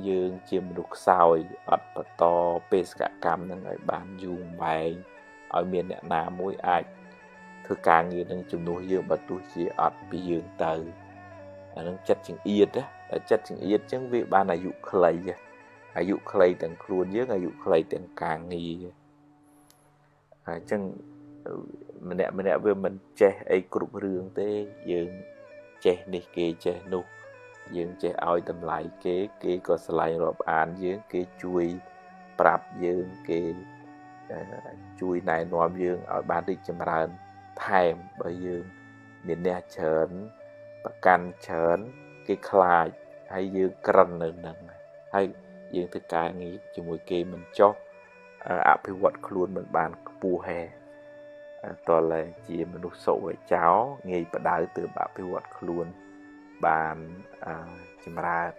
យើងជាមនុស្សខ្សោយអត់បន្តបេសកកម្មនឹងឲ្យបានយូរវែងឲ្យមានអ្នកណាមួយអាចធ្វើការងារនឹងជំនួសយើងបើទោះជាអត់ពីយើងទៅអានឹងចិត្តចង្អៀតចិត្តចង្អៀតចឹងវាបានអាយុខ្លីអាយុខ្លីទាំងខ្លួនយើងអាយុខ្លីទាំងការងារអញ្ចឹងម្នាក់វាមិនចេះអីគ្រប់រឿងទេយើងចេះនេះគេចេះនោះយើងចេះឲ្យតម្លៃគេក៏ស្រឡាញ់រាប់អានយើងគេជួយប្រាប់យើងគេជួយណែនាំយើងឲ្យបានរីកចម្រើនថែមបើយើងមានអ្នកច្រើនប្រកាន់ច្រើនគេខ្លាចហើយយើងក្រឹននៅនឹងហើយយើងធ្វើការងារជាមួយគេមិនចុះអភិវឌ្ឍខ្លួនមិនបានខ្ពស់ហេតើលែជាមនុស្សសុវ័យចោងាយបដៅទើបអភិវឌ្ឍខ្លួនបានចម្រើន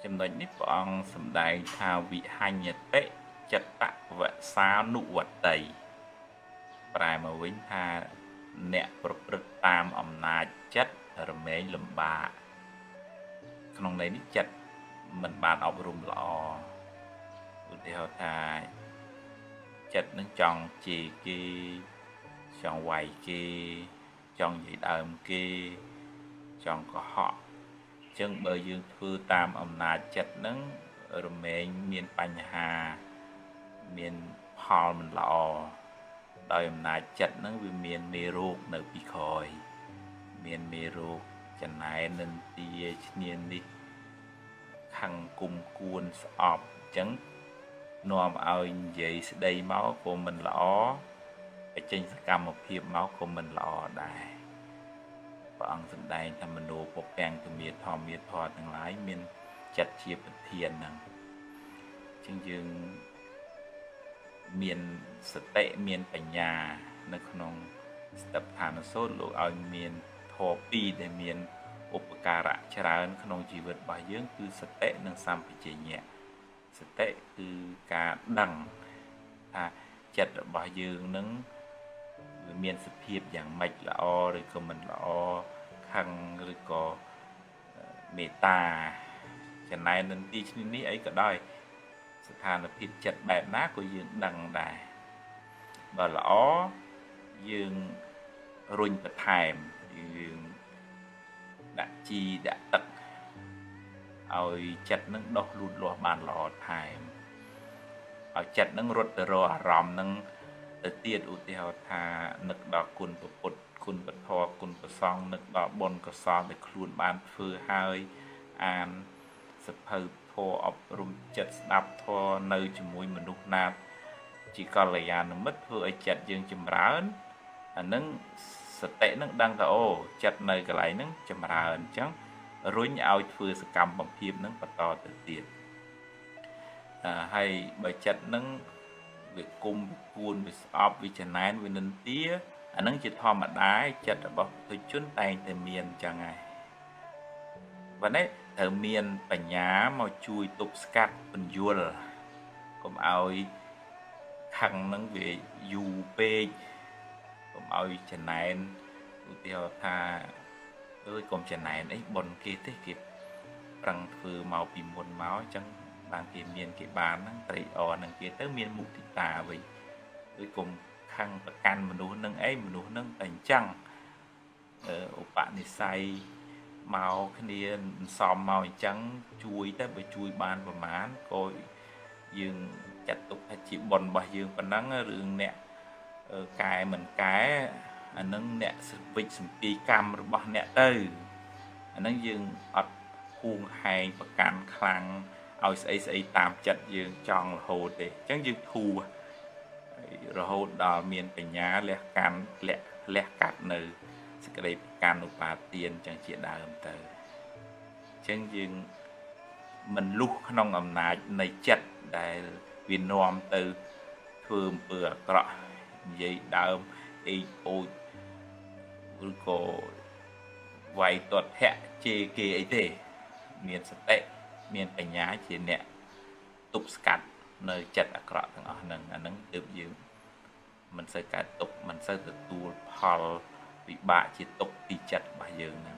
ចំណុចនេះព្រះអង្គសម្ដែងថាវិហញ្ញតិចិត្តវសានុវតីប្រែមកវិញថាអ្នកប្រព្រឹត្តតាមអំណាចចិត្តរមែងលំបាកក្នុងន័យនេះចិត្តមិនបានអប់រំល្អឧទាហរណ៍ថាចិត្តនឹងចង់ជេរគេចង់វាយគេចង់និយាយដើមគេចង់កុហកចឹងបើយើងធ្វើតាមអំណាចចិត្តហ្នឹងរមែងមានបញ្ហាមានផលមិនល្អដោយអំណាចចិត្តហ្នឹងវាមានមេរោគនៅពីក្រោយមានមេរោគចំណែននិន្ទាឈ្នាននេះខាងគុំគួនស្អប់អញ្ចឹងនាំឲ្យនិយាយស្ដីមកក៏មិនល្អបញ្ចេញសកម្មភាពមកក៏មិនល្អដែរព្រះអង្គសម្ដែងថាមនោពពាំងទមាធម្មាធម៌ទាំងឡាយមានចិត្តជាប្រធានហ្នឹងអញ្ចឹងយើងមានសតិមានបញ្ញានៅក្នុងស្តិដ្ឋានសូត្រលោកឲ្យមានធម៌ពីរដែលមានឧបការៈច្រើនក្នុងជីវិតរបស់យើងគឺសតិនិងសម្បជញ្ញៈសតិគឺការដឹងថាចិត្តរបស់យើងនឹងវាមានសភាពយ៉ាងម៉េចល្អឬក៏មិនល្អខឹងឬក៏មេត្តាចំណែននិន្ទាឈ្នានេះអីក៏ដោយស្ថានភាពចិត្តបែបណាក៏យើងដឹងដែរបើល្អយើងរុញបន្ថែមយើងដាក់ជីដាក់ទឹកឲ្យចិត្តនឹងដុះលូតលាស់បានល្អថែមឲ្យចិត្តនឹងរត់ទៅរកអារម្មណ៍នឹង ទៅទៀតឧទាហរណ៍ថានឹកដល់គុណព្រះពុទ្ធគុណពធគុណព្រះសង្ឃនឹកដល់បុណ្យកុសលដែលខ្លួនបានធ្វើហើយអានសភៅធម៌អប់រំចិត្តស្ដាប់ធម៌នៅជាមួយមនុស្សណាជាកល្យាណមិត្តធ្វើឲ្យចិត្តយើងចម្រើនអានឹងសតិនឹងដឹងថាអូចិត្តនៅកន្លែងហ្នឹងចម្រើនអញ្ចឹងរុញឲ្យធ្វើសកម្មភាពនឹងបន្តទៅទៀតហើយបើចិត្តនឹងវាគុំវាគួនវាស្អប់វាចំណែនវានិន្ទាអានឹងជាធម្មតាចិត្តរបស់ពុទ្ធជនតែងតែមានអញ្ចឹងហើយបើនេះត្រូវមានបញ្ញាមកជួយទប់ស្កាត់ពន្យល់កុំឲ្យខឹងនឹងវាយូរពេកកុំឲ្យចំណែនឧទាហរណ៍ថាអើយកុំចំណែនអីប៉ុនគេទេគេប្រឹងធ្វើមកពីមុនមកអញ្ចឹងបានគេមានគេបានហ្នឹងត្រេកអរនឹងគេទៅមានមុទិតាវិញហើយកុំខឹងប្រកាន់មនុស្សនឹងអីមនុស្សនឹងតែអញ្ចឹងឧបនិស្ស័យមកគ្នាសំមកអញ្ចឹងជួយទៅបើជួយបានប្រមាណក៏យើងចាត់ទុកថាជាបុណ្យរបស់យើងប៉ុណ្ណឹងរឿងអ្នកកែមិនកែអានឹងអ្នកវិច្ចសម្ពីកម្មរបស់អ្នកទៅអានឹងយើងអត់ហួងហែងប្រកាន់ខ្លាំងឲ្យស្អីស្អីតាមចិត្តយើងចង់រហូតទេអញ្ចឹងយើងធូររហូតដល់មានបញ្ញាលះកាន់លះកាត់នៅសេចក្តីប្រកាន់ឧបាទានអញ្ចឹងជាដើមទៅអញ្ចឹងយើងមិនលុះក្នុងអំណាចនៃចិត្តដែលវានាំទៅធ្វើអំពើអាក្រក់និយាយដើមអេអូចឬក៏វាយទាត់ធាក់ជេរគេអីទេមានសតិមានបញ្ញាជាអ្នកទប់ស្កាត់នៅចិត្តអាក្រក់ទាំងអស់ហ្នឹងអាហ្នឹងទើបយើងមិនសូវកើតទុកមិនសូវទទួលផលវិបាកជាទុកពីចិត្តរបស់យើងហ្នឹង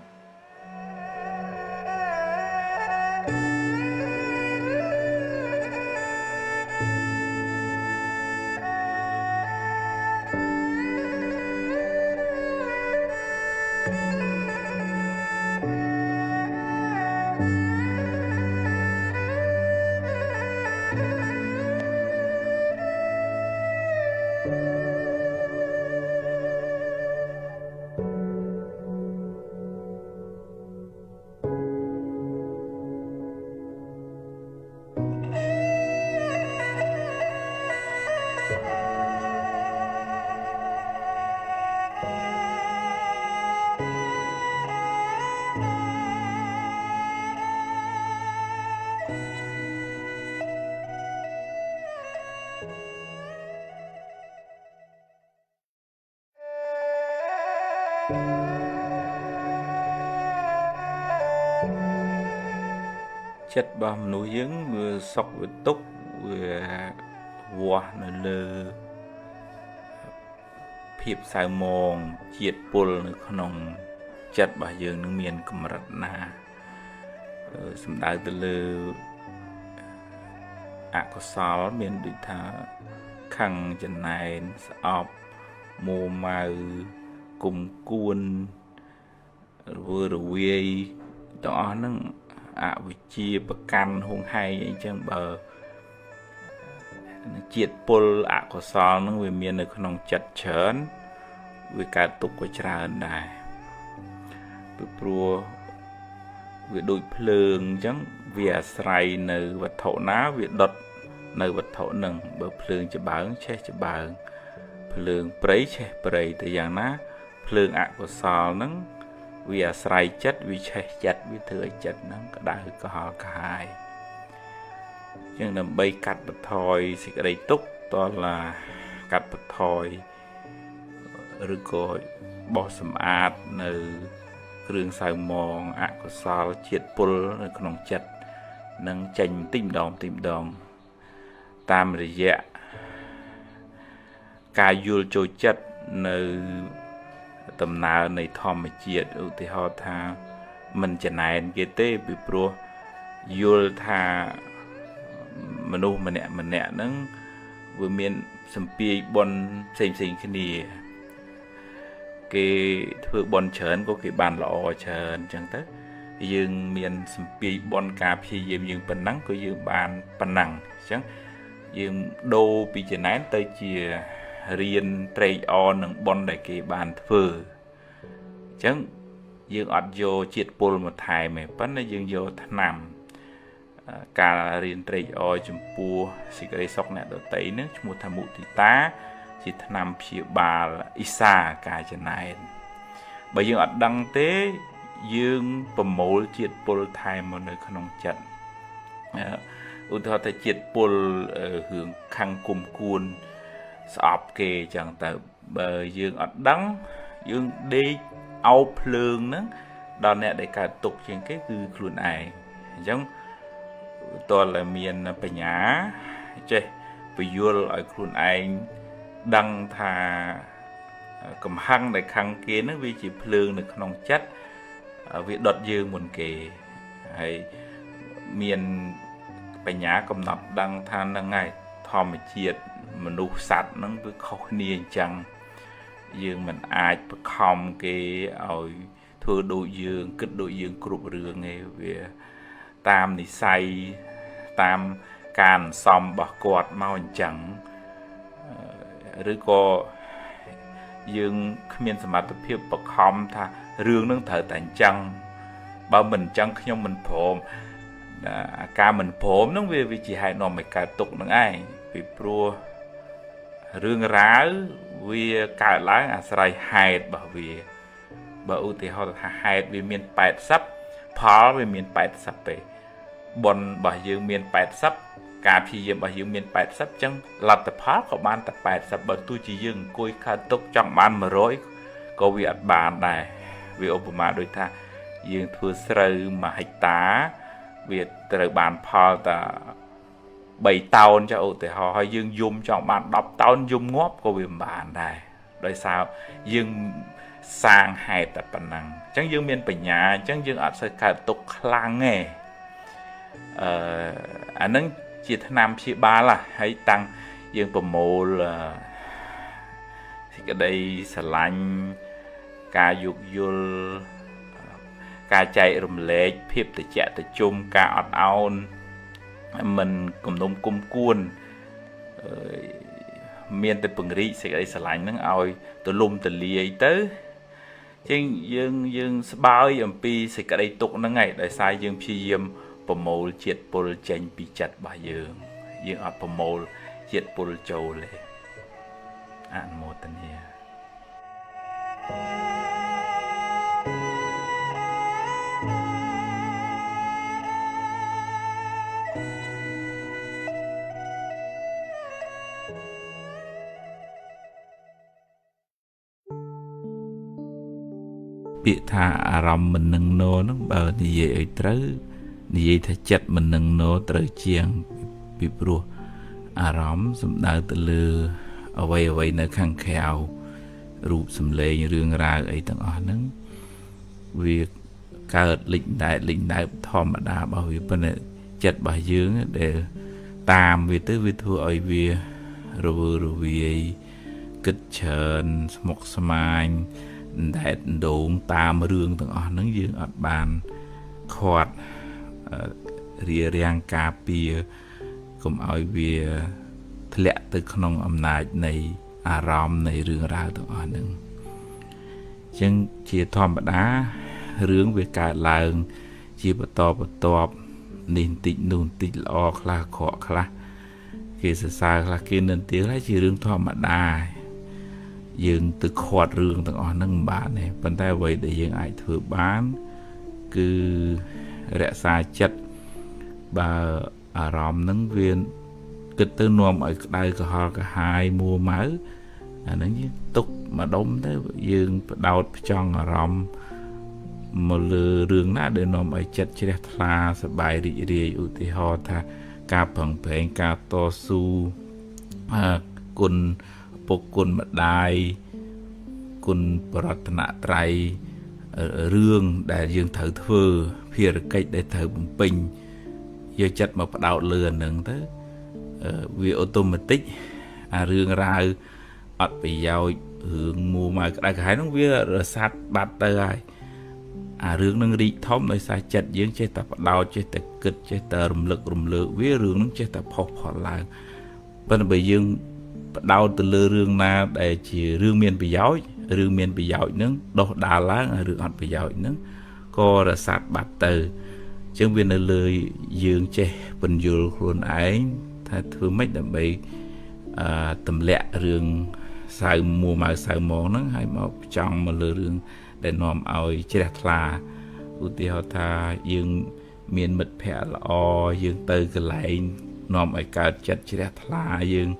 ចិត្តរបស់មនុស្សយើងវាសុខវាទុក្ខវាវាស់នៅលើភាពសៅមងជាតិពុលនៅក្នុងចិត្តរបស់យើងនឹងមានកម្រិតណាសំដៅទៅលើអកុសលមានដូចថាខឹងចំណែនស្អប់មួម៉ៅគុំគួនរវើរវាយទាំងអស់ហ្នឹងអវិជ្ជាប្រកាន់ហួងហែងអីចឹងបើជាតិពុលអកុសលហ្នឹងវាមាននៅក្នុងចិត្តច្រើនវាកើតទុក្ខក៏ច្រើនដែរពីព្រោះវាដូចភ្លើងអញ្ចឹងវាអាស្រ័យនៅវត្ថុណាវាដុតនៅវត្ថុហ្នឹងបើភ្លើងច្បើងឆេះច្បើងភ្លើងព្រៃឆេះព្រៃទៅយ៉ាងណាភ្លើងអកុសលហ្នឹងវាអាស្រ័យចិត្តវាឆេះចិត្តវាធ្វើឲ្យចិត្តហ្នឹងក្តៅកុហលកាហាយអញ្ចឹងដើម្បីកាត់បន្ថយសេចក្តីទុក្ខតើឡាកាត់បន្ថយឬក៏បោះសម្អាតនៅគ្រឿងសៅមងអកុសលជាតិពុលនៅក្នុងចិត្តនឹងចេញបន្តិចម្ដងតាមរយៈការយល់ចូលចិត្តនៅដំណើរនៃធម្មជាតិឧទាហរណ៍ថាមិនចំណែនគេទេពីព្រោះយល់ថាមនុស្សម្នាក់ហ្នឹងវាមានសម្ពាយបុណ្យផ្សេងគ្នាគេធ្វើបុណ្យច្រើនក៏គេបានល្អច្រើនអញ្ចឹងទៅយើងមានសម្ពាយបុណ្យការព្យាយាមយើងប៉ុណ្ណឹងក៏យើងបានប៉ុណ្ណឹងអញ្ចឹងយើងដូរពីចំណែនទៅជា រៀនត្រេកអរនឹងបុណ្យដែលគេបានធ្វើអញ្ចឹងយើងអត់យកជាតិពុលមកថែមទេប៉ុន្តែយើងយកថ្នាំការរៀនត្រេកអរចំពោះសេចក្តីសុខអ្នកដទៃនឹងឈ្មោះថាមុទិតាជាថ្នាំព្យាបាលអ៊ីសាការចំណែនបើយើងអត់ដឹងទេយើងប្រមូលជាតិពុលថែមមកនៅក្នុងចិត្តឧទាហរណ៍ថាជាតិពុលរឿងខាងគុំគួនស្អប់គេចឹងទៅបើយើងអត់ដឹងយើងដេកអោបភ្លើងហ្នឹងដល់អ្នកដែលកើតទុកជាងគេគឺខ្លួនឯងអញ្ចឹងតើតែមានបញ្ញាចេះពយល់ឲ្យខ្លួនឯងដឹងថាកំហឹងដែលខាងគេហ្នឹងវាជាភ្លើងនៅក្នុងចិត្តវាដុតយើងមុនគេហើយមានបញ្ញាកំណត់ដឹងថាហ្នឹងហើយធម្មជាតិមនុស្សសត្វហ្នឹងវាខុសគ្នាអញ្ចឹងយើងមិនអាចបខំគេឲ្យធ្វើដូចយើងគិតដូចយើងគ្រប់រឿងទេវាតាមនិស័យតាមការសំរបស់គាត់មកអញ្ចឹងឬក៏យើងគ្មានសមត្ថភាពបខំថារឿងនឹងត្រូវតែអញ្ចឹងបើមិនអញ្ចឹងខ្ញុំមិនព្រមការមិនព្រមហ្នឹងវាជាហេតុនាំឲ្យកើតទុក្ខនឹងឯងពីព្រោះរឿងរ៉ាវវាកើតឡើងអាស្រ័យហេតុរបស់វាបើឧទាហរណ៍ថាហេតុវាមាន80ផលវាមាន80ទេបុណ្យរបស់យើងមាន80ការព្យាយាមរបស់យើងមាន80អញ្ចឹងលទ្ធផលក៏បានតែ80បើទោះជាយើងអង្គុយកើតទុកចង់បាន100ក៏វាអត់បានដែរវាឧបមាដូចថាយើងធ្វើស្រូវ1ហិកតាវាត្រូវបានផលតែ3តោនចុះឧទាហរណ៍ហើយយើងយំចង់បាន10តោនយំងាប់ក៏វាមិនបានដែរដោយសារយើងសាងហេតុតែប៉ុណ្ណឹងអញ្ចឹងយើងមានបញ្ញាអញ្ចឹងយើងអត់សូវកើតទុកខ្លាំងទេអានឹងជាថ្នាំព្យាបាលហើយតាំងយើងប្រមូលសេចក្តីស្រឡាញ់ការយោគយល់ការចែករំលែកភាពត្រជាក់ត្រជុំការអត់ឱនមិនគំនុំគុំគួនមានតែពង្រីកសេចក្តីស្រឡាញ់ហ្នឹងឲ្យទលំទលាយទៅជាងយើងស្បើយអំពីសេចក្តីទុក្ខហ្នឹងហើយដោយសារយើងព្យាយាមប្រមូលជាតិពុលចេញពីចិត្តរបស់យើងអត់ប្រមូលជាតិពុលចូលទេអនុមោទនាពាក្យថាអារម្មណ៍មិននឹងណោហ្នឹងបើនិយាយឲ្យត្រូវនិយាយថាចិត្តមិននឹងណោត្រូវជាងពីព្រោះអារម្មណ៍សំដៅទៅលើអ្វីនៅខាងក្រៅរូបសម្លេងរឿងរ៉ាវអីទាំងអស់ហ្នឹងវាកើតលិចដែកធម្មតារបស់វាប៉ុន្តែចិត្តរបស់យើងដែលតាមវាទៅវាធ្វើឲ្យវារវើរវាយគិតច្រើនស្មុគស្មាញដែតដងតាមរឿងទាំងអស់ហ្នឹងយើងអត់បានខាត់រារាំងការពារកុំឲ្យវាធ្លាក់ទៅក្នុងអំណាចនៃអារម្មណ៍នៃរឿងរ៉ាវទាំងអស់ហ្នឹងអញ្ចឹងជាធម្មតារឿងវាកើតឡើងជាបន្តបន្ទាប់នេះបន្តិចនោះបន្តិចល្អខ្លះអាក្រក់ខ្លះគេសរសើរខ្លះគេនិន្ទាហើយជារឿងធម្មតាយើងទៅខាត់រឿងទាំងអស់ហ្នឹងមិនបានទេប៉ុន្តែអ្វីដែលយើងអាចធ្វើបានគឺរក្សាចិត្តបើអារម្មណ៍ហ្នឹងវាគិតទៅនាំឲ្យក្តៅក្រហល់ក្រហាយមួម៉ៅអាហ្នឹងយើងទុកម្ដុំទៅយើងបដោតផ្ចង់អារម្មណ៍មកលើរឿងណាដែលនាំឲ្យចិត្តជ្រះថ្លាសប្បាយរីករាយឧទាហរណ៍ថាការប្រឹងប្រែងការតស៊ូគុណពុកគុណម្ដាយគុណបរតនត្រ័យរឿងដែលយើងត្រូវធ្វើភារកិច្ចដែលត្រូវបំពេញយកចិត្តមកផ្ដោតលើអានឹងទៅវាអូតូម៉ាទិកអារឿងរ៉ាវអត់ប្រយោជន៍រឿងមួម៉ៅក្តៅក្រហាយហ្នឹងវារសាត់បាត់ទៅហើយអារឿងនឹងរីកធំដោយសារចិត្តយើងចេះតែផ្ដោតចេះតែគិតចេះតែរំលឹកវារឿងនឹងចេះតែផុសផុលឡើងប៉ុន្តែបើយើង đau từ lơ rương na để chỉ rương miền bị giỏi nướng đo đà lá rương hạt bị giỏi nướng co là sạt bạt từ chẳng viên lời dương che bình dul luôn ấy thay thứ mấy đợt bị tầm lẹ rương xài mùa mà xài món nó hay một trong mà lơ rương để nòm oi che đặt là ưu tiên họ tha dương miền mật phèn lò dương từ cái lại nòm ở cả chặt che đặt là dương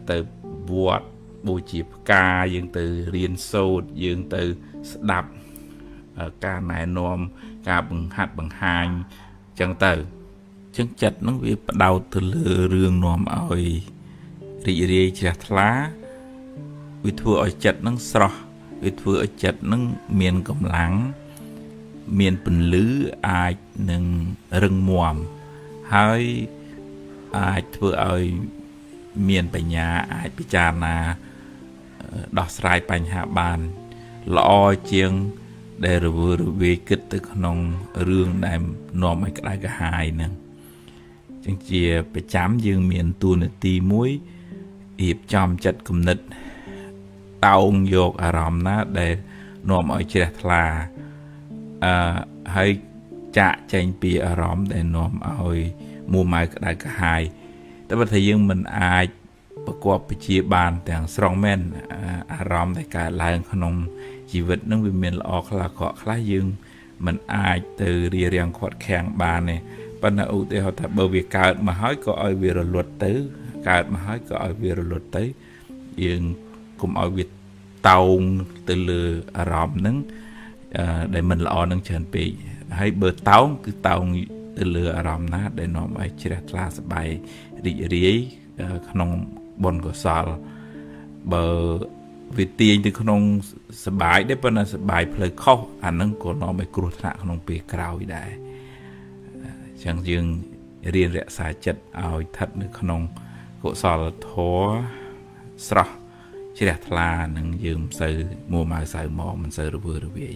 từ buộc bù chịp ca dương từ riêng sâu dương từ đạp ca này nòm ca bằng hạt bằng hành chẳng từ chẳng chặt nó bị đau từ lừa rương nòm oi rì rì chặt lá vì thua ở chặt nó sọ vì thua ở chặt nó miền cầm lắng miền bình lứ ai nâng rừng muộm hơi ai thua ở miền bạch nhà ai bị cha na đọt sài bạch hạ bàn lo chiêng để rồi về kết từ nông rương đại nòm cái cái hài nè chẳng chia bị chám dương miền tu nè tì muối hiệp chom chặt cầm nứt tao dột ròm ná để nòm ở chia là hay chạ chanh pi ròm để nòm ở mua mai cái cái hàiแต่ว่าถ้ายังมันอาจประกอบไปชีบานแต่งสตรองแมนอารมณ์ในการลายขนมชีวิตนั่งวิมีออกละเกาะคล้ายยังมันอาจตือเรียงขอดแข่งบานเนี่ยปัญหาอุติเขาถ้าเบอร์วิการมาให้ก็เอาวิรลดตื้อการมาให้ก็เอาวิรลดตื้อยังกุมเอาวิเตาตือเลืออารมณ์นั่งđể mình làนั่งเชิญไปให้เบอร์เตาคือเตาตือเลืออารมณ์นะได้น้อมไอ้เจริญลาสบายรีขนมบนก็สอลเบอร์วิตีนที่ขนมสบายได้ปนสบายเพลย์เข้าอันนั้นก็น้องไปกรุธนะขนมเปียกราวได้ช่างยังเรียนเรื่องสายจัดเอาทัดในขนมก็สอลท้อสระเฉลี่ยทลาหนึ่งยืมซื้อมัวมาใส่หมอมันซื้อระเบิดระเบีย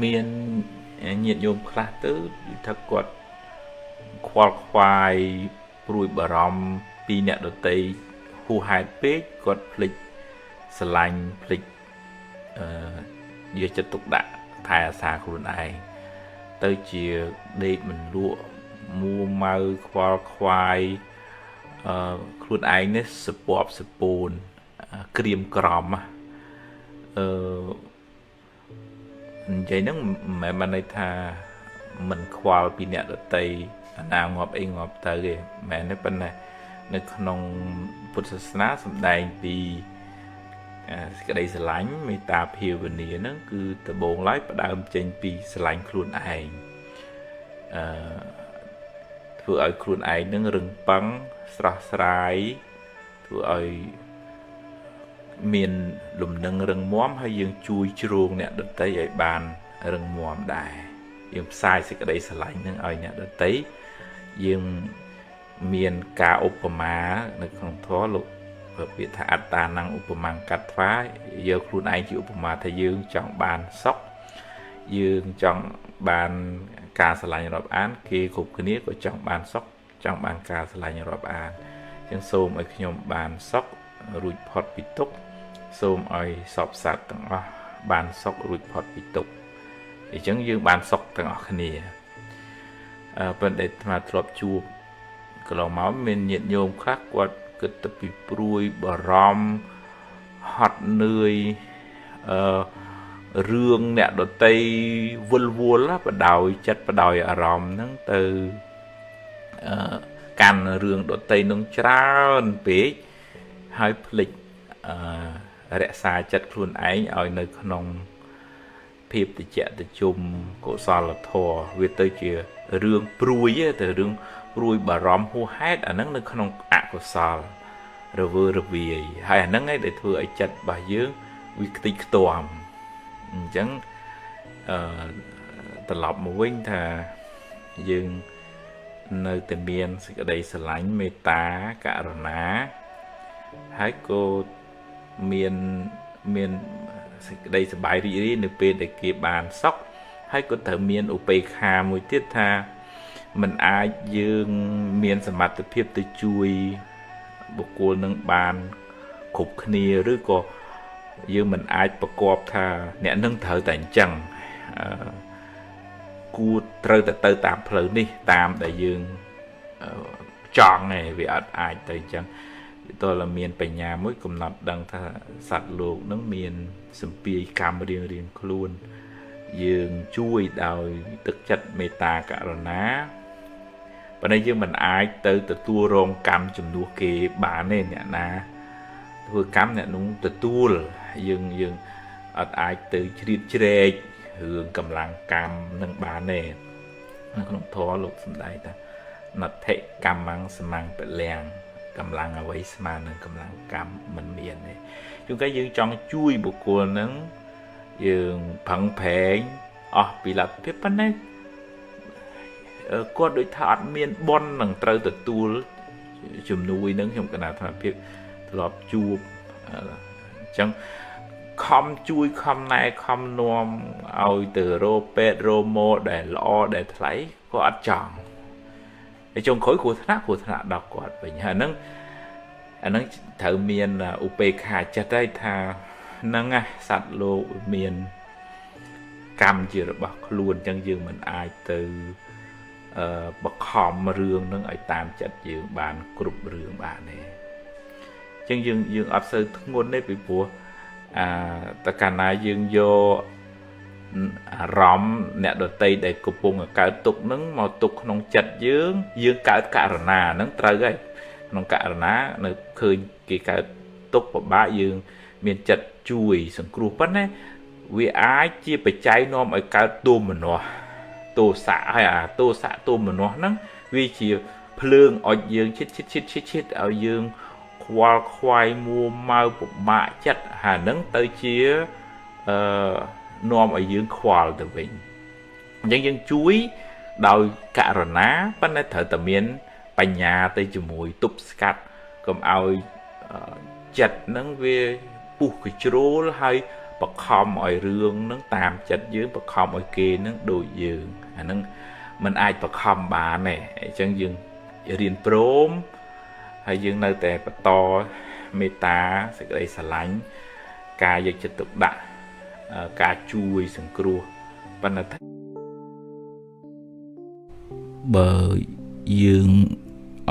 miền nhiệt nhôm khá tứ thật quật khoa khoai bùi bờ ròm pi nẹt đồ tây hu hai pết quật lịch sành lịch giờ chất tục đạ thải xa khuôn ai tới chiều đây mình lụa mua màu khoa khoai khuôn ai nè sport sport cream crom vậy nó mẹ mà này thà mình khoa pi nẹt đồ tây nào ngọt ấy ngọt tới kìa mẹ nó bên này nó không phật sát sầm đầy vì cái đây lánh mình tạp hiểu về nè nó cứ từ bốn lái bắt đầu trên pi lánh khuôn ai vừa ở khuôn ai nó rừng bắn sải vừa ở miền lùm nâng rừng móm hay dương chui chuông nè đợt tới vậy bàn rừng móm đài dương sai sẽ cái đây lánh nâng ở nè đợt tới dương miền ca upama nó không thoát lục và bị thả ta năng upama cắt phá giờ khuôn ai chịu upama thì dương chọn bàn sóc dương chọn bàn ca sờ lại nhập án kia cục cái nít của chọn bàn sóc chọn bàn ca sờ lại nhập án chẳng xôm ở nhom bàn sóc rụi phật bị túc xôm ở sọp sạt tầng bàn sóc rụi phật bị túc thì chẳng dương bàn sóc tầng ở cái này vấn đề mà thọp chua cái lò máu mình nhiệt nhôm khác qua cái tập bị bùi bờ rom hot nơi rương nè đồ tây vuông vuông lá và đòi chất và đòi ở rom nó từ can rương đồ tây nông trơn bể hai lịch រក្សាចិត្តខ្លួនឯងឲ្យនៅក្នុងភាពតិចតិជុំកុសលធម៌វាទៅជារឿងព្រួយទៅរឿងព្រួយបារម្ភហួសហេតុអាហ្នឹងនៅក្នុងអកុសលរវើរវាយហើយអាហ្នឹងឯងដែលធ្វើឲ្យចិត្តរបស់យើងវាខ្ទេចខ្ទាំអញ្ចឹងត្រឡប់មកវិញថាយើងនៅតែមានសេចក្តីស្រឡាញ់មេត្តាករុណាហើយក៏មានសេចក្តីសប្បាយរីករាយនៅពេលដែលគេបានសុខហើយក៏ត្រូវមានឧបេក្ខាមួយទៀតថាมันអាចយើងមានសមត្ថភាពទៅជួយបុគ្គលនឹងបានគ្រប់គ្នាឬក៏យើងមិនអាចប្រកបថាអ្នកនឹងត្រូវតែអញ្ចឹងគួរត្រូវតែទៅតាមផ្លូវនេះតាមដែលយើងចង់ឯងវាអត់អាចទៅអញ្ចឹងវាតើមានបញ្ញាមួយកំណត់ដឹងថាសត្វលោកនឹងមានសម្ពាយកម្មរៀងខ្លួនយើងជួយដោយទឹកចិត្តមេត្តាករុណាប៉ុន្តែយើងមិនអាចទៅទទួលរងកម្មជំនួសគេបានទេអ្នកណាធ្វើកម្មអ្នកនោះទទួលយើងអត់អាចទៅជ្រៀតជ្រែករឿងកម្លាំងកម្មនឹងបានទេនៅក្នុងធម៌លោកសម្ដែងថាណដ្ឋិកម្មੰសមੰពលំកម្លាំងអ្វីស្មើនឹងកម្លាំងកម្មមិនមានទេជួនកាលយើងចង់ជួយបុគ្គលនឹងយើងផឹងប្រែងអស់ពីលទ្ធភាពប៉ុន្តែគាត់ដូចថាអត់មានបុណ្យនឹងត្រូវទទួលជំនួយនឹងខ្ញុំកណាត់ថាភាពធ្លាប់ជួបអញ្ចឹងខំជួយខំណែខំនាំឲ្យទៅរោពេទ្យរោម៉ូដែលល្អដែលថ្លៃក៏អត់ចង់ហើយចុងក្រោយគ្រោះថ្នាក់ដល់គាត់វិញហើយអាហ្នឹងត្រូវមានឧបេក្ខាចិត្តហើយថាហ្នឹងសត្វលោកមានកម្មជារបស់ខ្លួនអញ្ចឹងយើងមិនអាចទៅបខំរឿងហ្នឹងឲ្យតាមចិត្តយើងបានគ្រប់រឿងបានទេអញ្ចឹងយើងអត់សូវធ្ងន់ទេពីព្រោះតើកាលណាយើងយកអារម្មណ៍អ្នកដតីដែលកំពុងកើតទុក្ខហ្នឹងមកទុកក្នុងចិត្តយើងកើតករុណាហ្នឹងត្រូវហើយក្នុងករុណានៅឃើញគេកើតទុក្ខពិបាកយើងមានចិត្តជួយសង្គ្រោះប៉ុន្តែវាអាចជាបច្ច័យនាំឲ្យកើតទុមនស្សទោសៈហើយអាទោសៈទុមនស្សហ្នឹងវាជាភ្លើងអុចយើងឈិតឲ្យយើងខ្វល់ខ្វាយមួម៉ៅពិបាកចិត្តហើយហ្នឹងទៅជានាំឲ្យយើងខ្វល់ទៅវិញអញ្ចឹងយើងជួយដោយករុណាប៉ុន្តែត្រូវតែមានបញ្ញាទៅជាមួយទប់ស្កាត់កុំឲ្យចិត្តហ្នឹងវាពុះកជ្រោលហើយបខំឲ្យរឿងហ្នឹងតាមចិត្តយើងបខំឲ្យគេហ្នឹងដូចយើងអាហ្នឹងมันអាចបខំបានទេអញ្ចឹងយើងរៀនព្រមហើយយើងនៅតែបន្តមេត្តាសេចក្តីស្រឡាញ់ការយកចិត្តទុកដាក់ការជួយសង្គ្រោះប៉ុន្តែបើយើង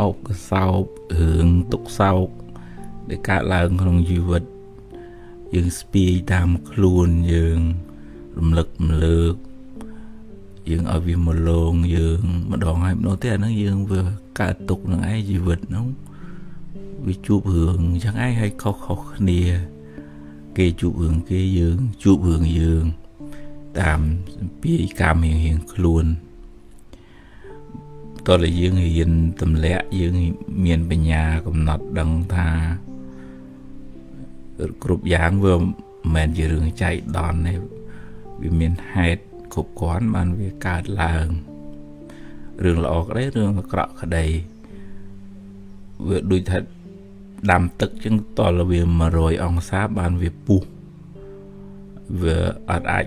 អោបកសោបរឿងទុកសោកដែលកើតឡើងក្នុងជីវិតយើងស្ពាយតាមខ្លួនយើងរំលឹកម្លើកយើងឲ្យវាមកលងយើងម្ដងហើយម្ដងទៀតអាហ្នឹងយើងវាកើតទុកនឹងឯងជីវិតហ្នឹងវាជួបរឿងអញ្ចឹងឯងឲ្យខុសគ្នាគេជួបរឿងគេយើងជួបរឿងយើងតាមពីកម្មរៀងខ្លួនតើយើងរៀនទម្លាក់យើងមានបញ្ញាកំណត់ដឹងថាគ្រប់យ៉ាងវាមិនមែនជារឿងចៃដន្យទេវាមានហេតុគ្រប់គ្រាន់បានវាកើតឡើងរឿងល្អក្តីរឿងអាក្រក់ក្តីវាដូចថាដាំទឹកចឹងតលវា100អង្សាបានវាពុះវាអត់អាច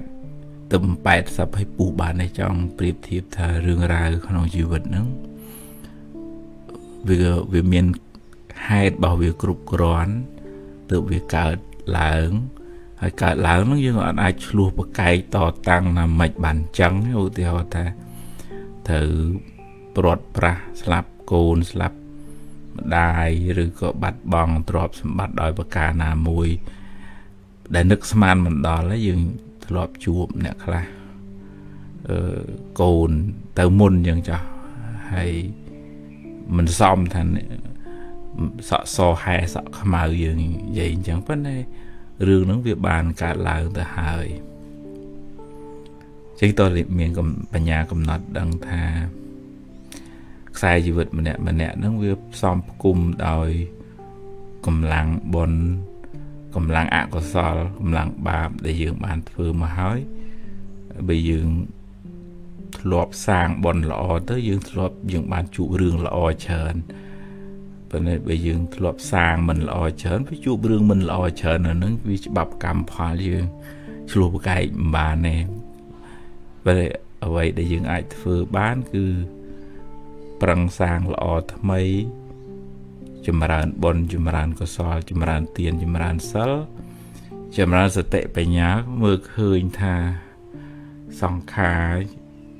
ទៅ80ឲ្យពុះបានទេចង់ប្រៀបធៀបថារឿងរ៉ាវក្នុងជីវិតហ្នឹងវាមានហេតុរបស់វាគ្រប់គ្រាន់ទើបវាកើតឡើងហើយកើតឡើងហ្នឹងយើងអត់អាចឆ្លោះប្រកែកតតាំងណាមិនបានចឹងឧទាហរណ៍ថាត្រូវព្រាត់ប្រាសស្លាប់កូនស្លាប់ម្ដាយឬក៏បាត់បង់ទ្រព្យសម្បត្តិដោយប្រការណាមួយដែលនឹកស្មានមិនដល់ហើយយើងធ្លាប់ជួបអ្នកខ្លះកូនទៅមុនយ៉ាងចាស់ហើយមិនសមថាសក់សហែសក់ខ្មៅយើងនិយាយអញ្ចឹងប៉ុន្តែ rương nắng việc bàn cả làng từ hai chính tôi miền cầm bà nhà cầm nọt đằng tha saiជីវិตម្នាក់នឹងវាផ្សំផ្គុំដោយកម្លាំងបុណ្យកម្លាំងអកុសលកម្លាំងបាបដែលយើងបានធ្វើមកហើយបើយើងធ្លាប់សាងបុណ្យល្អទៅយើងបានជួបរឿងល្អច្រើនប៉ុន្តែបើយើងធ្លាប់សាងមិនល្អច្រើនវាជួបរឿងមិនល្អច្រើននៅនឹងវាច្បាប់កម្មផលយើងឆ្លោះប្រកែកមិនបានទេបើអ្វីដែលយើងអាចធ្វើបានគឺប្រឹងសាងល្អថ្មីចម្រើនបុណ្យចម្រើនកុសលចម្រើនទានចម្រើនសិលចម្រើនសតិបញ្ញាមើលឃើញថាសង្ខារ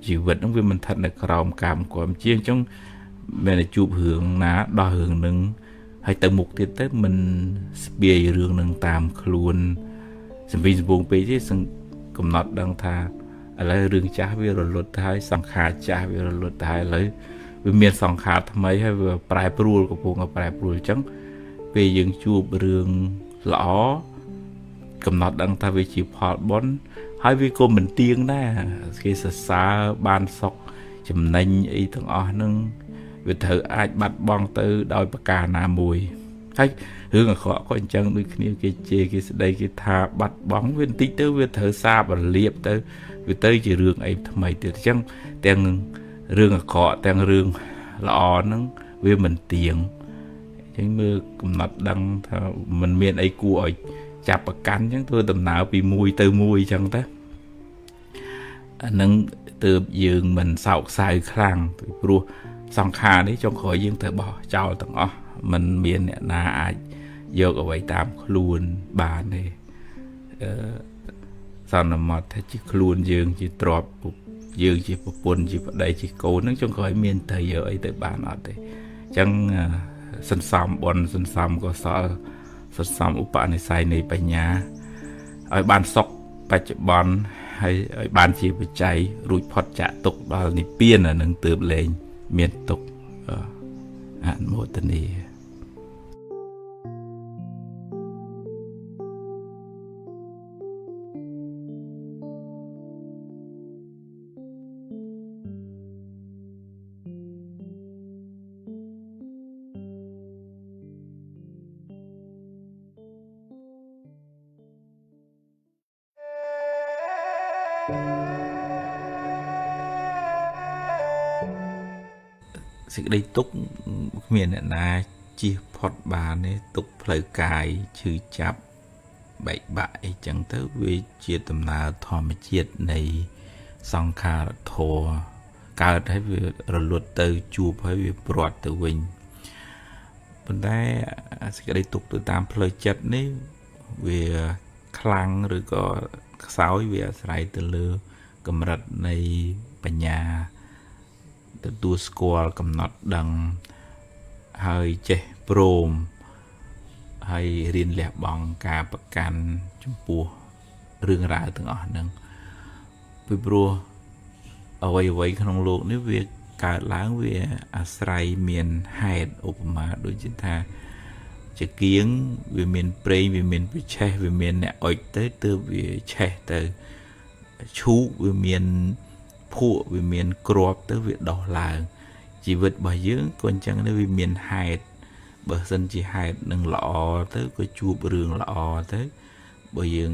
ជីវិតនឹងវាមិនស្ថិតនៅក្រោមកម្មគ្រប់ជាងអញ្ចឹងមានតែជួបរឿងណាដោះរឿងនឹងហើយទៅមុខទៀតទៅមិនស្ពាយរឿងនឹងតាមខ្លួនសម្ពងពេកទេកំណត់ដឹងថាឥឡូវរឿងចាស់វារលត់ទៅហើយសង្ខារចាស់វារលត់ទៅហើយឥឡូវវាមានសង្ខារថ្មីហើយវាប្រែប្រួលកំពុងតែប្រែប្រួលអញ្ចឹងពេលយើងជួបរឿងល្អកំណត់ដឹងថាវាជាផលបុណ្យហើយវាក៏មិនទៀងដែរគេសរសើរបានសុខចំណេញអីទាំងអស់ហ្នឹងវាត្រូវអាចបាត់បង់ទៅដោយប្រការណាមួយហើយរឿងអាក្រក់ក៏អញ្ចឹងដូចគ្នាគេជេរគេស្ដីគេថាបាត់បង់វាបន្តិចទៅវាត្រូវសាបរលាបទៅវាទៅជារឿងអីថ្មីទៀតអញ្ចឹងទាំងរឿងអាក្រក់ទាំងរឿងល្អហ្នឹងវាមិនទៀងអញ្ចឹងមើលកំណត់ដឹងថាมันមានអីគួរឲ្យចាប់ប្រកាន់អញ្ចឹងធ្វើដំណើរពីមួយទៅមួយអញ្ចឹងទៅអានឹងទើបយើងមិនសោកសៅខ្លាំងពីព្រោះសង្ខារនេះចុងក្រោយយើងទៅបោះចោលទាំងអស់มันមានអ្នកណាអាចយកអ្វីតាមខ្លួនបានទេសន្មត់ថាជាខ្លួនយើងជាទ្រព្យយើងជាប្រពន្ធជាប្តីជាកូនហ្នឹងចុងក្រោយមានទៅយកអីទៅបានអត់ទេអញ្ចឹងសន្សំបុណ្យសន្សំកុសលសន្សំឧបនិស្ស័យនៃបញ្ញាឲ្យបានសុខបច្ចុប្បន្នហើយឲ្យបានជាបច្ច័យរួចផុតចាកទុក្ខដល់និព្វានអានឹងទើបលែងមានទុក្ខអនុមោទនាសេចក្តីទុក្ខគ្មានអ្នកណាជៀសផុតបានទេទុក្ខផ្លូវកាយឈឺចាប់បែកបាក់អីចឹងទៅវាជាដំណើរធម្មជាតិនៃសង្ខារធម៌កើតហើយវារលត់ទៅជួបហើយវាព្រាត់ទៅវិញប៉ុន្តែសេចក្តីទុក្ខទៅតាមផ្លូវចិត្តនេះវាខ្លាំងឬក៏ខ្សោយវាអាស្រ័យទៅលើកម្រិតនៃបញ្ញាទទួលស្គាល់កំណត់ដឹងហើយចេះព្រមហើយរៀនលះបង់ការប្រកាន់ចំពោះរឿងរ៉ាវទាំងអស់ហ្នឹងពីព្រោះអ្វីក្នុងโลกនេះវាកើតឡើងវាអាស្រ័យមានហេតុឧបមាដូចជាថាជាគៀងវាមានប្រេងវាមានប្រឆេះវាមានអ្នកអុចទៅទើបវាឆេះទៅឈូកវាមានភក់វាមានគ្រាប់ទៅវាដោះឡើងជីវិតរបស់យើងក៏អញ្ចឹងដែរវាមានហេតុបើសិនជាហេតុនឹងល្អទៅក៏ជួបរឿងល្អទៅបើយើង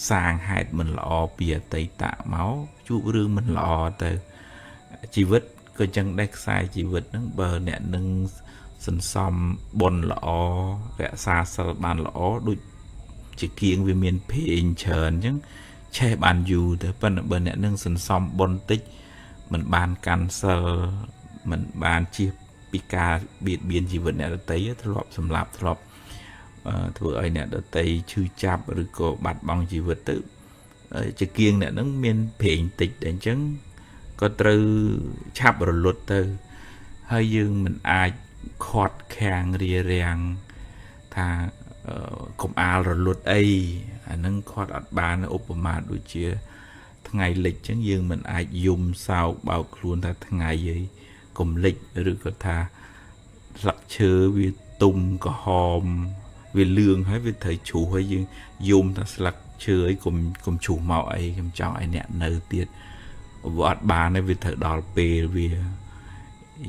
សាងហេតុមិនល្អពីអតីតមកជួបរឿងមិនល្អទៅជីវិតក៏អញ្ចឹងដែរខ្សែជីវិតហ្នឹងបើអ្នកនឹងសន្សំបុណ្យល្អរក្សាសិលបានល្អដូចជាគៀងវាមានភេងច្រើនអញ្ចឹងឆេះបានយូរទៅប៉ុន្តែបើអ្នកនឹងសន្សំបុណ្យតិចមិនបានកាន់សិលមិនបានជៀសពីការបៀតបៀនជីវិតអ្នកដទៃធ្លាប់សម្លាប់ធ្លាប់ធ្វើឲ្យអ្នកដទៃឈឺចាប់ឬក៏បាត់បង់ជីវិតទៅជាគៀងអ្នកនឹងមានប្រេងតិចតែអញ្ចឹងក៏ត្រូវឆាប់រលត់ទៅហើយយើងមិនអាចខាត់ខាំងរារាំងថាកុំអាលរលត់អីអានឹងខាត់អត់បានឧបមាដូចជាថ្ងៃលិចអញ្ចឹងយើងមិនអាចយំសោកបោកខ្លួនថាថ្ងៃអីកុំលិចឬក៏ថាស្លឹកឈើវាទុំក្រហម về lương hay về thời chủ hay dương dùng ta sạc chơi cùng chủ mạo ấy cùng cho ai nè nơi tiết vọt bà này về thời đỏ bề vì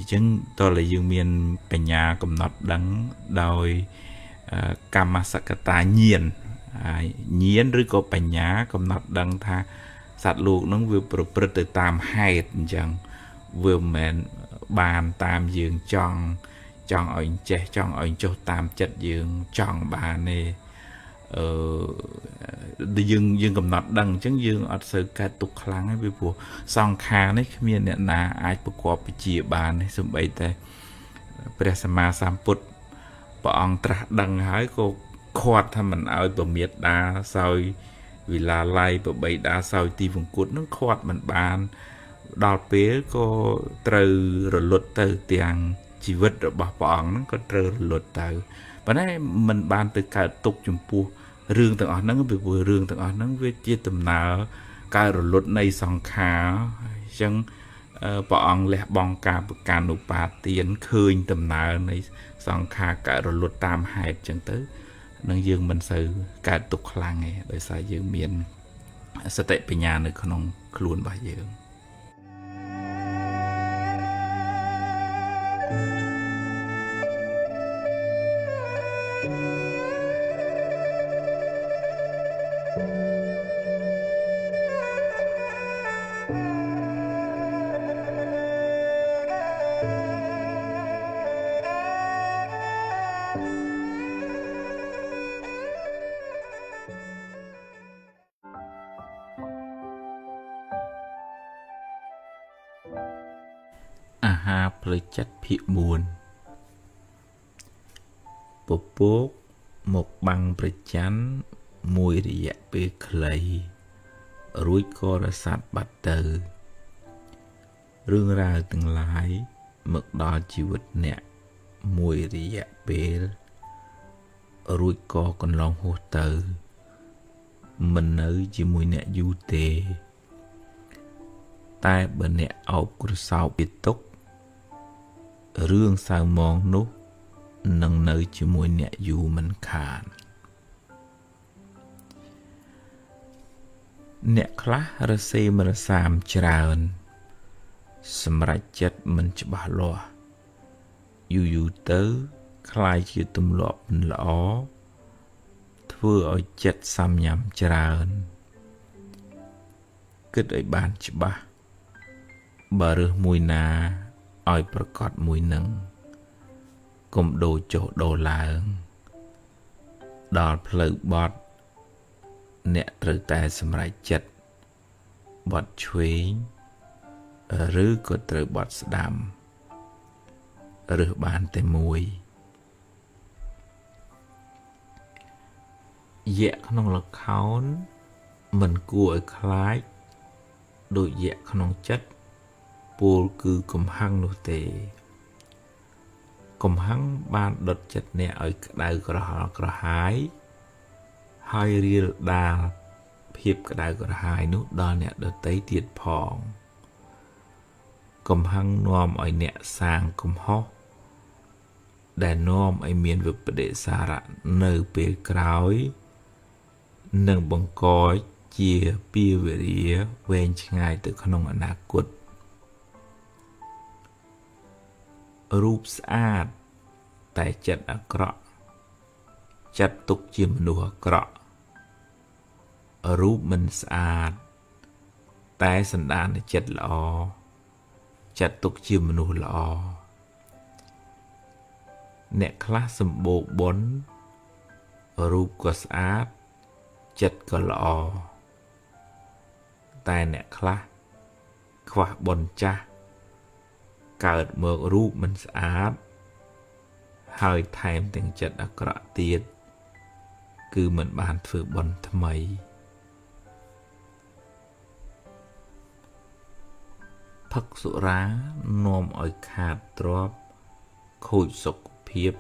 chứng tôi là dương miền bè nhà cùng nọt đắng đòi Kamasakata nhiên nhiên rồi có bè nhà cùng nọt đắng tha sạch luộc nó vừa bật từ tam hai chẳng vừa mẹn bàn tam dương chọn ở trẻ chọn ở chỗ tam chất dương chọn bà này dương cầm nọt đằng chứng dương ở sự cái tục kháng ấy vì phụ song khá đấy miền này là ai bực qua bị chia bàn này xong bây giờ Presama Samput bỏ ông tra đằng hái cô khoát thằng mình ở bờ miệt đá sau vì là lai bờ bầy đá sau ti vùng cút nó khoát mình bàn đào pế cô từ rồi luật từ tiền chỉ vật rồi bỏ bọn nó có từ luật từ và này mình bàn từ cả tục chủng pu rương từng nó bị vừa rương từng nó với chia tầm nào cái rồi luật này song khá chẳng bọn lẹ bong cả bậc cả nụ bà tiền khơi tầm nào này song khá cả rồi luật tam hại chẳng tới nâng dương mình sự cả tục làng này đời sai dương miền sẽ tệ về nhà nữa không luôn bao giờហាផ្លូវចិត្តភាគ4ពពកមកបាំងប្រច័ណ្ឌមួយរយៈពេលខ្លីរួចក៏រសាត់បាត់ទៅរឿងរ៉ាវទាំងឡាយមកដល់ជីវិតអ្នកមួយរយៈពេលរួចក៏កន្លងហួសទៅមិននៅជាមួយអ្នកយូរទេតែបើអ្នកអោបក្រសោបពីទុករឿងសៅមងនោះនឹងនៅជាមួយអ្នកយូរមិនខានអ្នកខ្លះរសេមរសាមច្រើនសម្រេចចិត្តមិនច្បាស់លាស់យូរទៅខ្លាយជាទម្លាប់មិនល្អធ្វើឲ្យចិត្តសាំញ៉ាំច្រើនគិតឲ្យបានច្បាស់បើរើសមួយណាឲ្យប្រកបមួយនឹងកុំដូរចុះដូរឡើងដល់ផ្លូវបត់អ្នកត្រូវតែសម្រេចចិត្តបត់ឆ្វេងឬក៏ត្រូវបត់ស្ដាំរើសបានតែមួយយៈក្នុងល្ខោនមិនគួរឲ្យខ្លាចដូចយៈក្នុងចិត្តពោលគឺកំហឹងនោះទេកំហឹងបានដុតចិត្តអ្នកឲ្យក្តៅក្រហល់ក្រហាយហើយរៀលដាលភាពក្តៅក្រហាយនោះដល់អ្នកដទៃទៀតផងកំហឹងនាំឲ្យអ្នកសាងកំហុសដែលនាំឲ្យមានវិបត្តិសារៈនៅពេលក្រោយនិងបង្កជាពីវេរាវែងឆ្ងាយទៅក្នុងអនាគតរូបស្អាតតែចិត្តអាក្រក់ចាត់ទុកជាមនុស្សអាក្រក់រូបមិនស្អាតតែសន្តានចិត្តល្អចាត់ទុកជាមនុស្សល្អអ្នកខ្លះសម្បូរបុណ្យរូបក៏ស្អាតចិត្តក៏ល្អតែអ្នកខ្លះខ្វះបុណ្យចាស់កើតមករូបមិនស្អាតហើយថែមទាំងចិត្តអាក្រក់ទៀតគឺមិនបានធ្វើបុណ្យថ្មីផឹកសុរានាំឲ្យខាតទ្រព្យខូចសុខភាព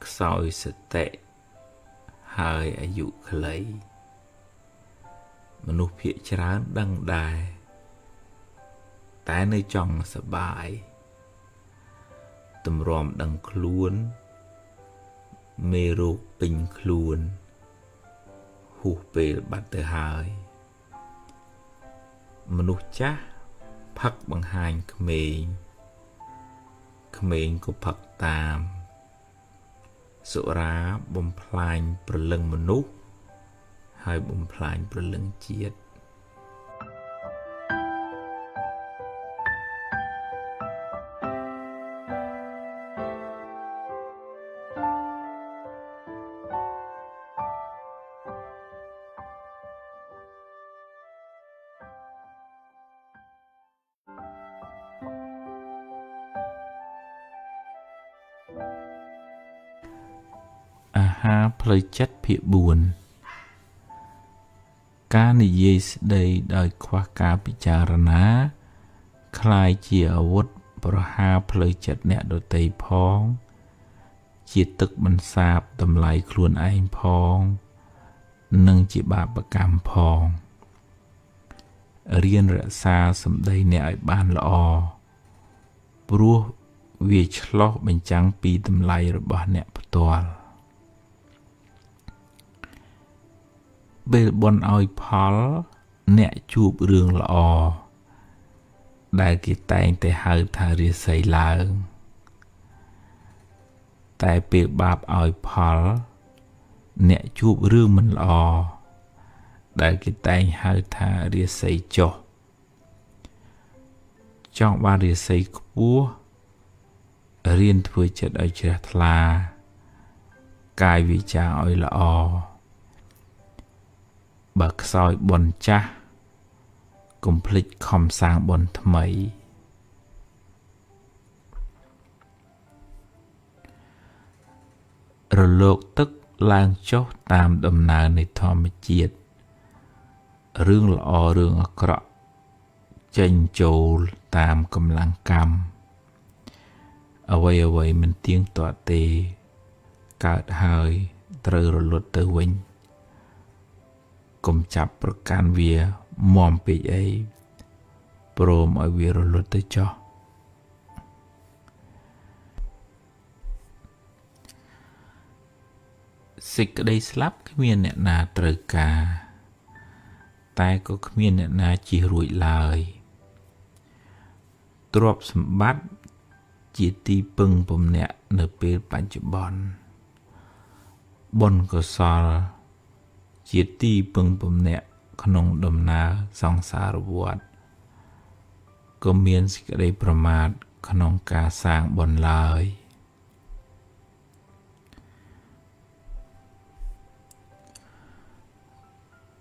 ខ្សោយសតិហើយអាយុខ្លីមនុស្សភាគច្រើនដឹងដែរតែនៅចង់សប្បាយទម្រាំដឹងខ្លួន មេរោគពេញខ្លួនហួសពេលបាត់ទៅហើយមនុស្សចាស់ផឹកបង្ហាញក្មេងក៏ផឹកតាមសុរាបំផ្លាញព្រលឹងមនុស្សហើយបំផ្លាញព្រលឹងជាតិអាហារផ្លូវចិត្តភាគ4ការនិយាយស្ដីដោយខ្វះការពិចារណាคล้ายជាអាវុធប្រហារផ្លូវចិត្តអ្នកដទៃផងជាទឹកបន្សាបតម្លៃខ្លួនឯងផងនិងជាបាបកម្មផងរៀនរក្សាសម្ដីអ្នកឲ្យបានល្អព្រោះវាឆ្លុះបញ្ចាំងពីតម្លៃរបស់អ្នកផ្ទាល់ពេលបុណ្យឲ្យផលអ្នកជួបរឿងល្អដែលគេតែងតែហៅថារាសីឡើងតែពេលបាបឲ្យផលអ្នកជួបរឿងមិនល្អដែលគេតែងហៅថារាសីចុះចង់បានរាសីខ្ពស់រៀនធ្វើចិត្តឲ្យជ្រះថ្លាកាយវាចាឲ្យល្អបើខ្សោយបុណ្យចាស់កុំភ្លេចខំសាងបុណ្យថ្មីរលកទឹកឡើងចុះតាមដំណើរនៃធម្មជាតិរឿងល្អរឿងអាក្រក់ចេញចូលតាមកម្លាំងកម្មអ្វីមិនទៀងទាត់ទេកើតហើយត្រូវរលត់ទៅវិញកុំចាប់ប្រកាន់វាមាំពេកអីព្រមឲ្យវារលត់ទៅចុះសេចក្តីស្លាប់គ្មានអ្នកណាត្រូវការតែក៏គ្មានអ្នកណាជៀសរួចឡើយទ្រព្យសម្បត្តិជាទីពឹងពំនាក់នៅពេលបច្ចុប្បន្នបុណ្យកុសលជាទីពឹងពំនាក់ក្នុងដំណើរសង្សារវដ្តក៏មានសេចក្តីប្រមាទក្នុងការសាងបុណ្យឡើយ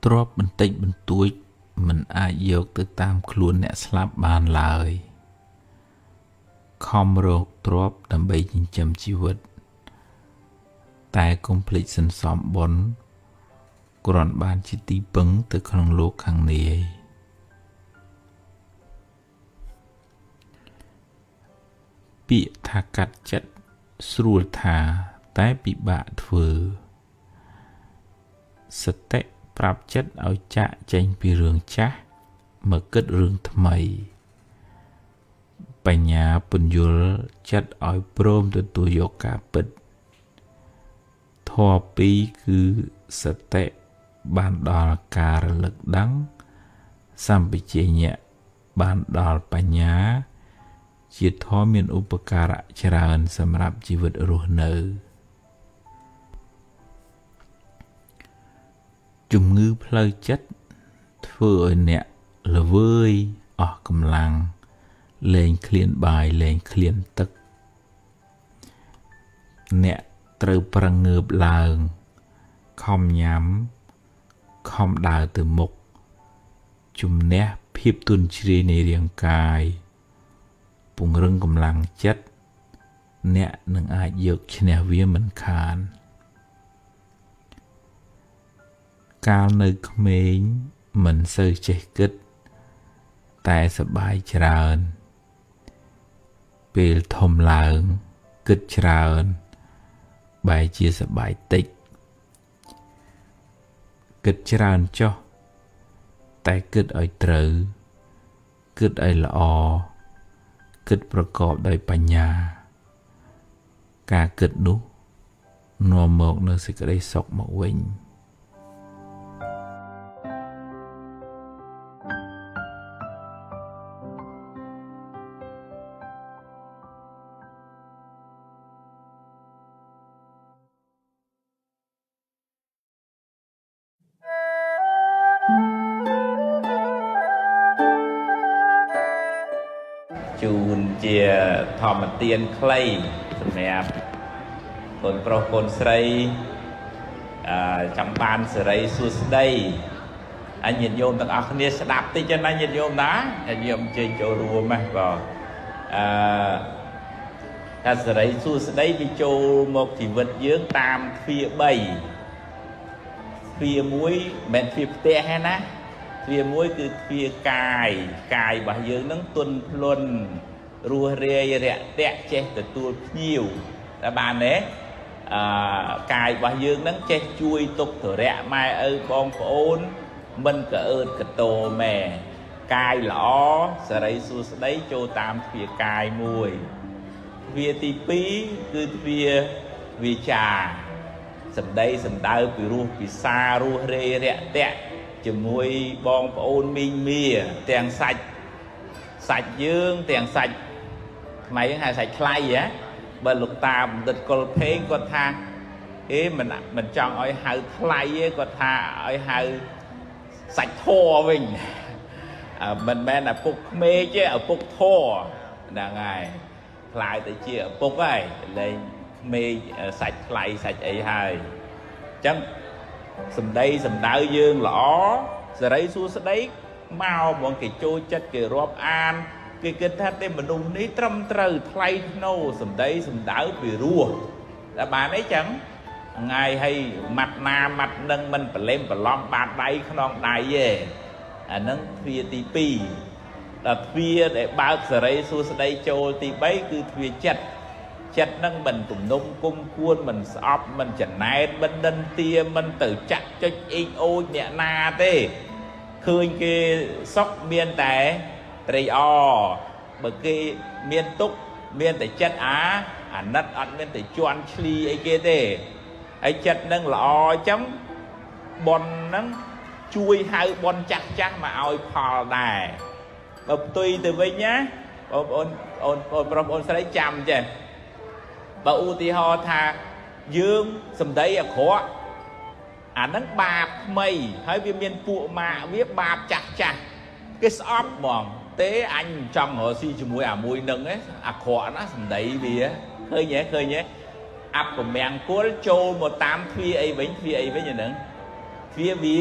ទ្រព្យបន្តិចបន្តួចមិនអាចយកទៅតាមខ្លួនអ្នកស្លាប់បានឡើយខំរកទ្រព្យដើម្បីចិញ្ចឹមជីវិតតែកុំភ្លេចសន្សំបុណ្យគ្រាន់បានជាទីពឹងទៅក្នុងលោកខាងនាយពាក្យថាកាត់ចិត្តស្រួលថាតែពិបាកធ្វើសតិប្រាប់ចិត្តឲ្យចាកចេញពីរឿងចាស់មកគិតរឿងថ្មីបញ្ញាពន្យល់ចិត្តឲ្យព្រមទទួលយកការពិតធម៌ពីរគឺសតិបានដល់ការរលឹកដឹងសម្បជញ្ញៈបានដល់បញ្ញាជាធម៌មានឧបការៈច្រើនសម្រាប់ជីវិតរស់នៅជំងឺផ្លូវចិត្តធ្វើឲ្យអ្នកល្វើយអស់កម្លាំងលែងឃ្លានបាយលែងឃ្លានទឹកអ្នកត្រូវប្រឹងងើបឡើងខំញ៉ាំខំដើរទៅមុខជំនះភាពទន់ជ្រាយនៃរាងកាយពង្រឹងកម្លាំងចិត្តអ្នកនឹងអាចយកឈ្នះវាមិនខានកាលនៅក្មេងមិនសូវចេះគិតតែសប្បាយច្រើនពេលធំឡើងគិតច្រើនបែរជាសប្បាយតិចគិតច្រើនចុះតែគិតឲ្យត្រូវគិតឲ្យល្អគិតប្រកបដោយបញ្ញាការគិតនោះ នាំមកនៅសេចក្តីសុខមកវិញជូនជាធម្មទានខ្លីសម្រាប់កូនប្រុសកូនស្រីចាំបានសេរីសួស្តីអញ្ញញាតិញោមទាំងអស់គ្នាស្ដាប់តិចណាញាតិញោមណាញាតិញោមជើញចូលរួមណាបាទថាសេរីសួស្តីវាចូលមកជីវិតយើងតាមទ្វារ3ទ្វារ1មិនមែនទ្វារផ្ទះទេណាទ្វារ1គឺទ្វារកាយរបស់យើងនឹងទន់ភ្លន់រស់រាយរាក់ទាក់ចេះទទួលភ្ញៀវតែបានទេកាយរបស់យើងនឹងចេះជួយទុក្ខធរៈម៉ែឪបងប្អូនមិនកអើតកតោម៉ែកាយល្អសេរីសួស្តីចូលតាមទ្វារកាយមួយទ្វារទី2គឺទ្វារវាចាសម្ដីសម្ដៅពីរោះពិសារស់រាយរាក់ទាក់ជាមួយបងប្អូនមីងមាទាំងសាច់យើងទាំងសាច់ថ្មីហ្នឹងហៅសាច់ថ្លៃហ៎បើលោកតាបណ្ឌិតកុលភេងគាត់ថាមិនចង់ឲ្យហៅថ្លៃទេគាត់ថាឲ្យហៅសាច់ធរវិញមិនមែនឪពុកក្មេកទេឪពុកធរហ្នឹងហើយខ្លាយទៅជាឪពុកហើយលែងក្មេកសាច់ថ្លៃសាច់អីហើយអញ្ចឹងសម្ដីសម្ដៅយើងល្អសេរីសួស្តីមកហ្មងគេចូលចិត្តគេរាប់អានគេគិតថាទេមនុស្សនេះត្រឹមត្រូវថ្លៃថ្នូរសម្ដីសម្ដៅពីរោះតែបានអីចឹងថ្ងៃឲ្យម៉ាត់ណាម៉ាត់នឹងមិនប្រឡេមប្រឡំបាតដៃខ្នងដៃទេអាហ្នឹងទ្វារទី2ដល់ទ្វារដែលបើកសេរីសួស្តីចូលទី3គឺទ្វារចិត្តហ្នឹងមិនទំនុំគុំគួនមិនស្អប់មិនចំណែនមិនដិនទាមិនទៅចាក់ចុចអេកអូចអ្នកណាទេឃើញគេសុខមានតែត្រេកអរបើគេមានទុក្ខមានតែចិត្តអាណិតអត់មានតែជន់ឈ្លីអីគេទេហើយចិត្តនឹងល្អអញ្ចឹងបុណ្យហ្នឹងជួយហៅបុណ្យចាស់មកឲ្យផលដែរបើផ្ទុយទៅវិញណាបងប្អូនប្រុសបងស្រីចាំចេះបើឧទាហរណ៍ថាយើងសម្ដីអាក្រក់អាហ្នឹងបាបថ្មីហើយវាមានពួកម៉ាក់វាបាបចាស់គេស្អប់ហ្មងទេអញចង់រកស៊ីជាមួយអាមួយនឹងអាក្រក់ណាសម្ដីវាឃើញទេអពមង្គលចូលមកតាមទ្វារអីវិញអាហ្នឹងទ្វារវា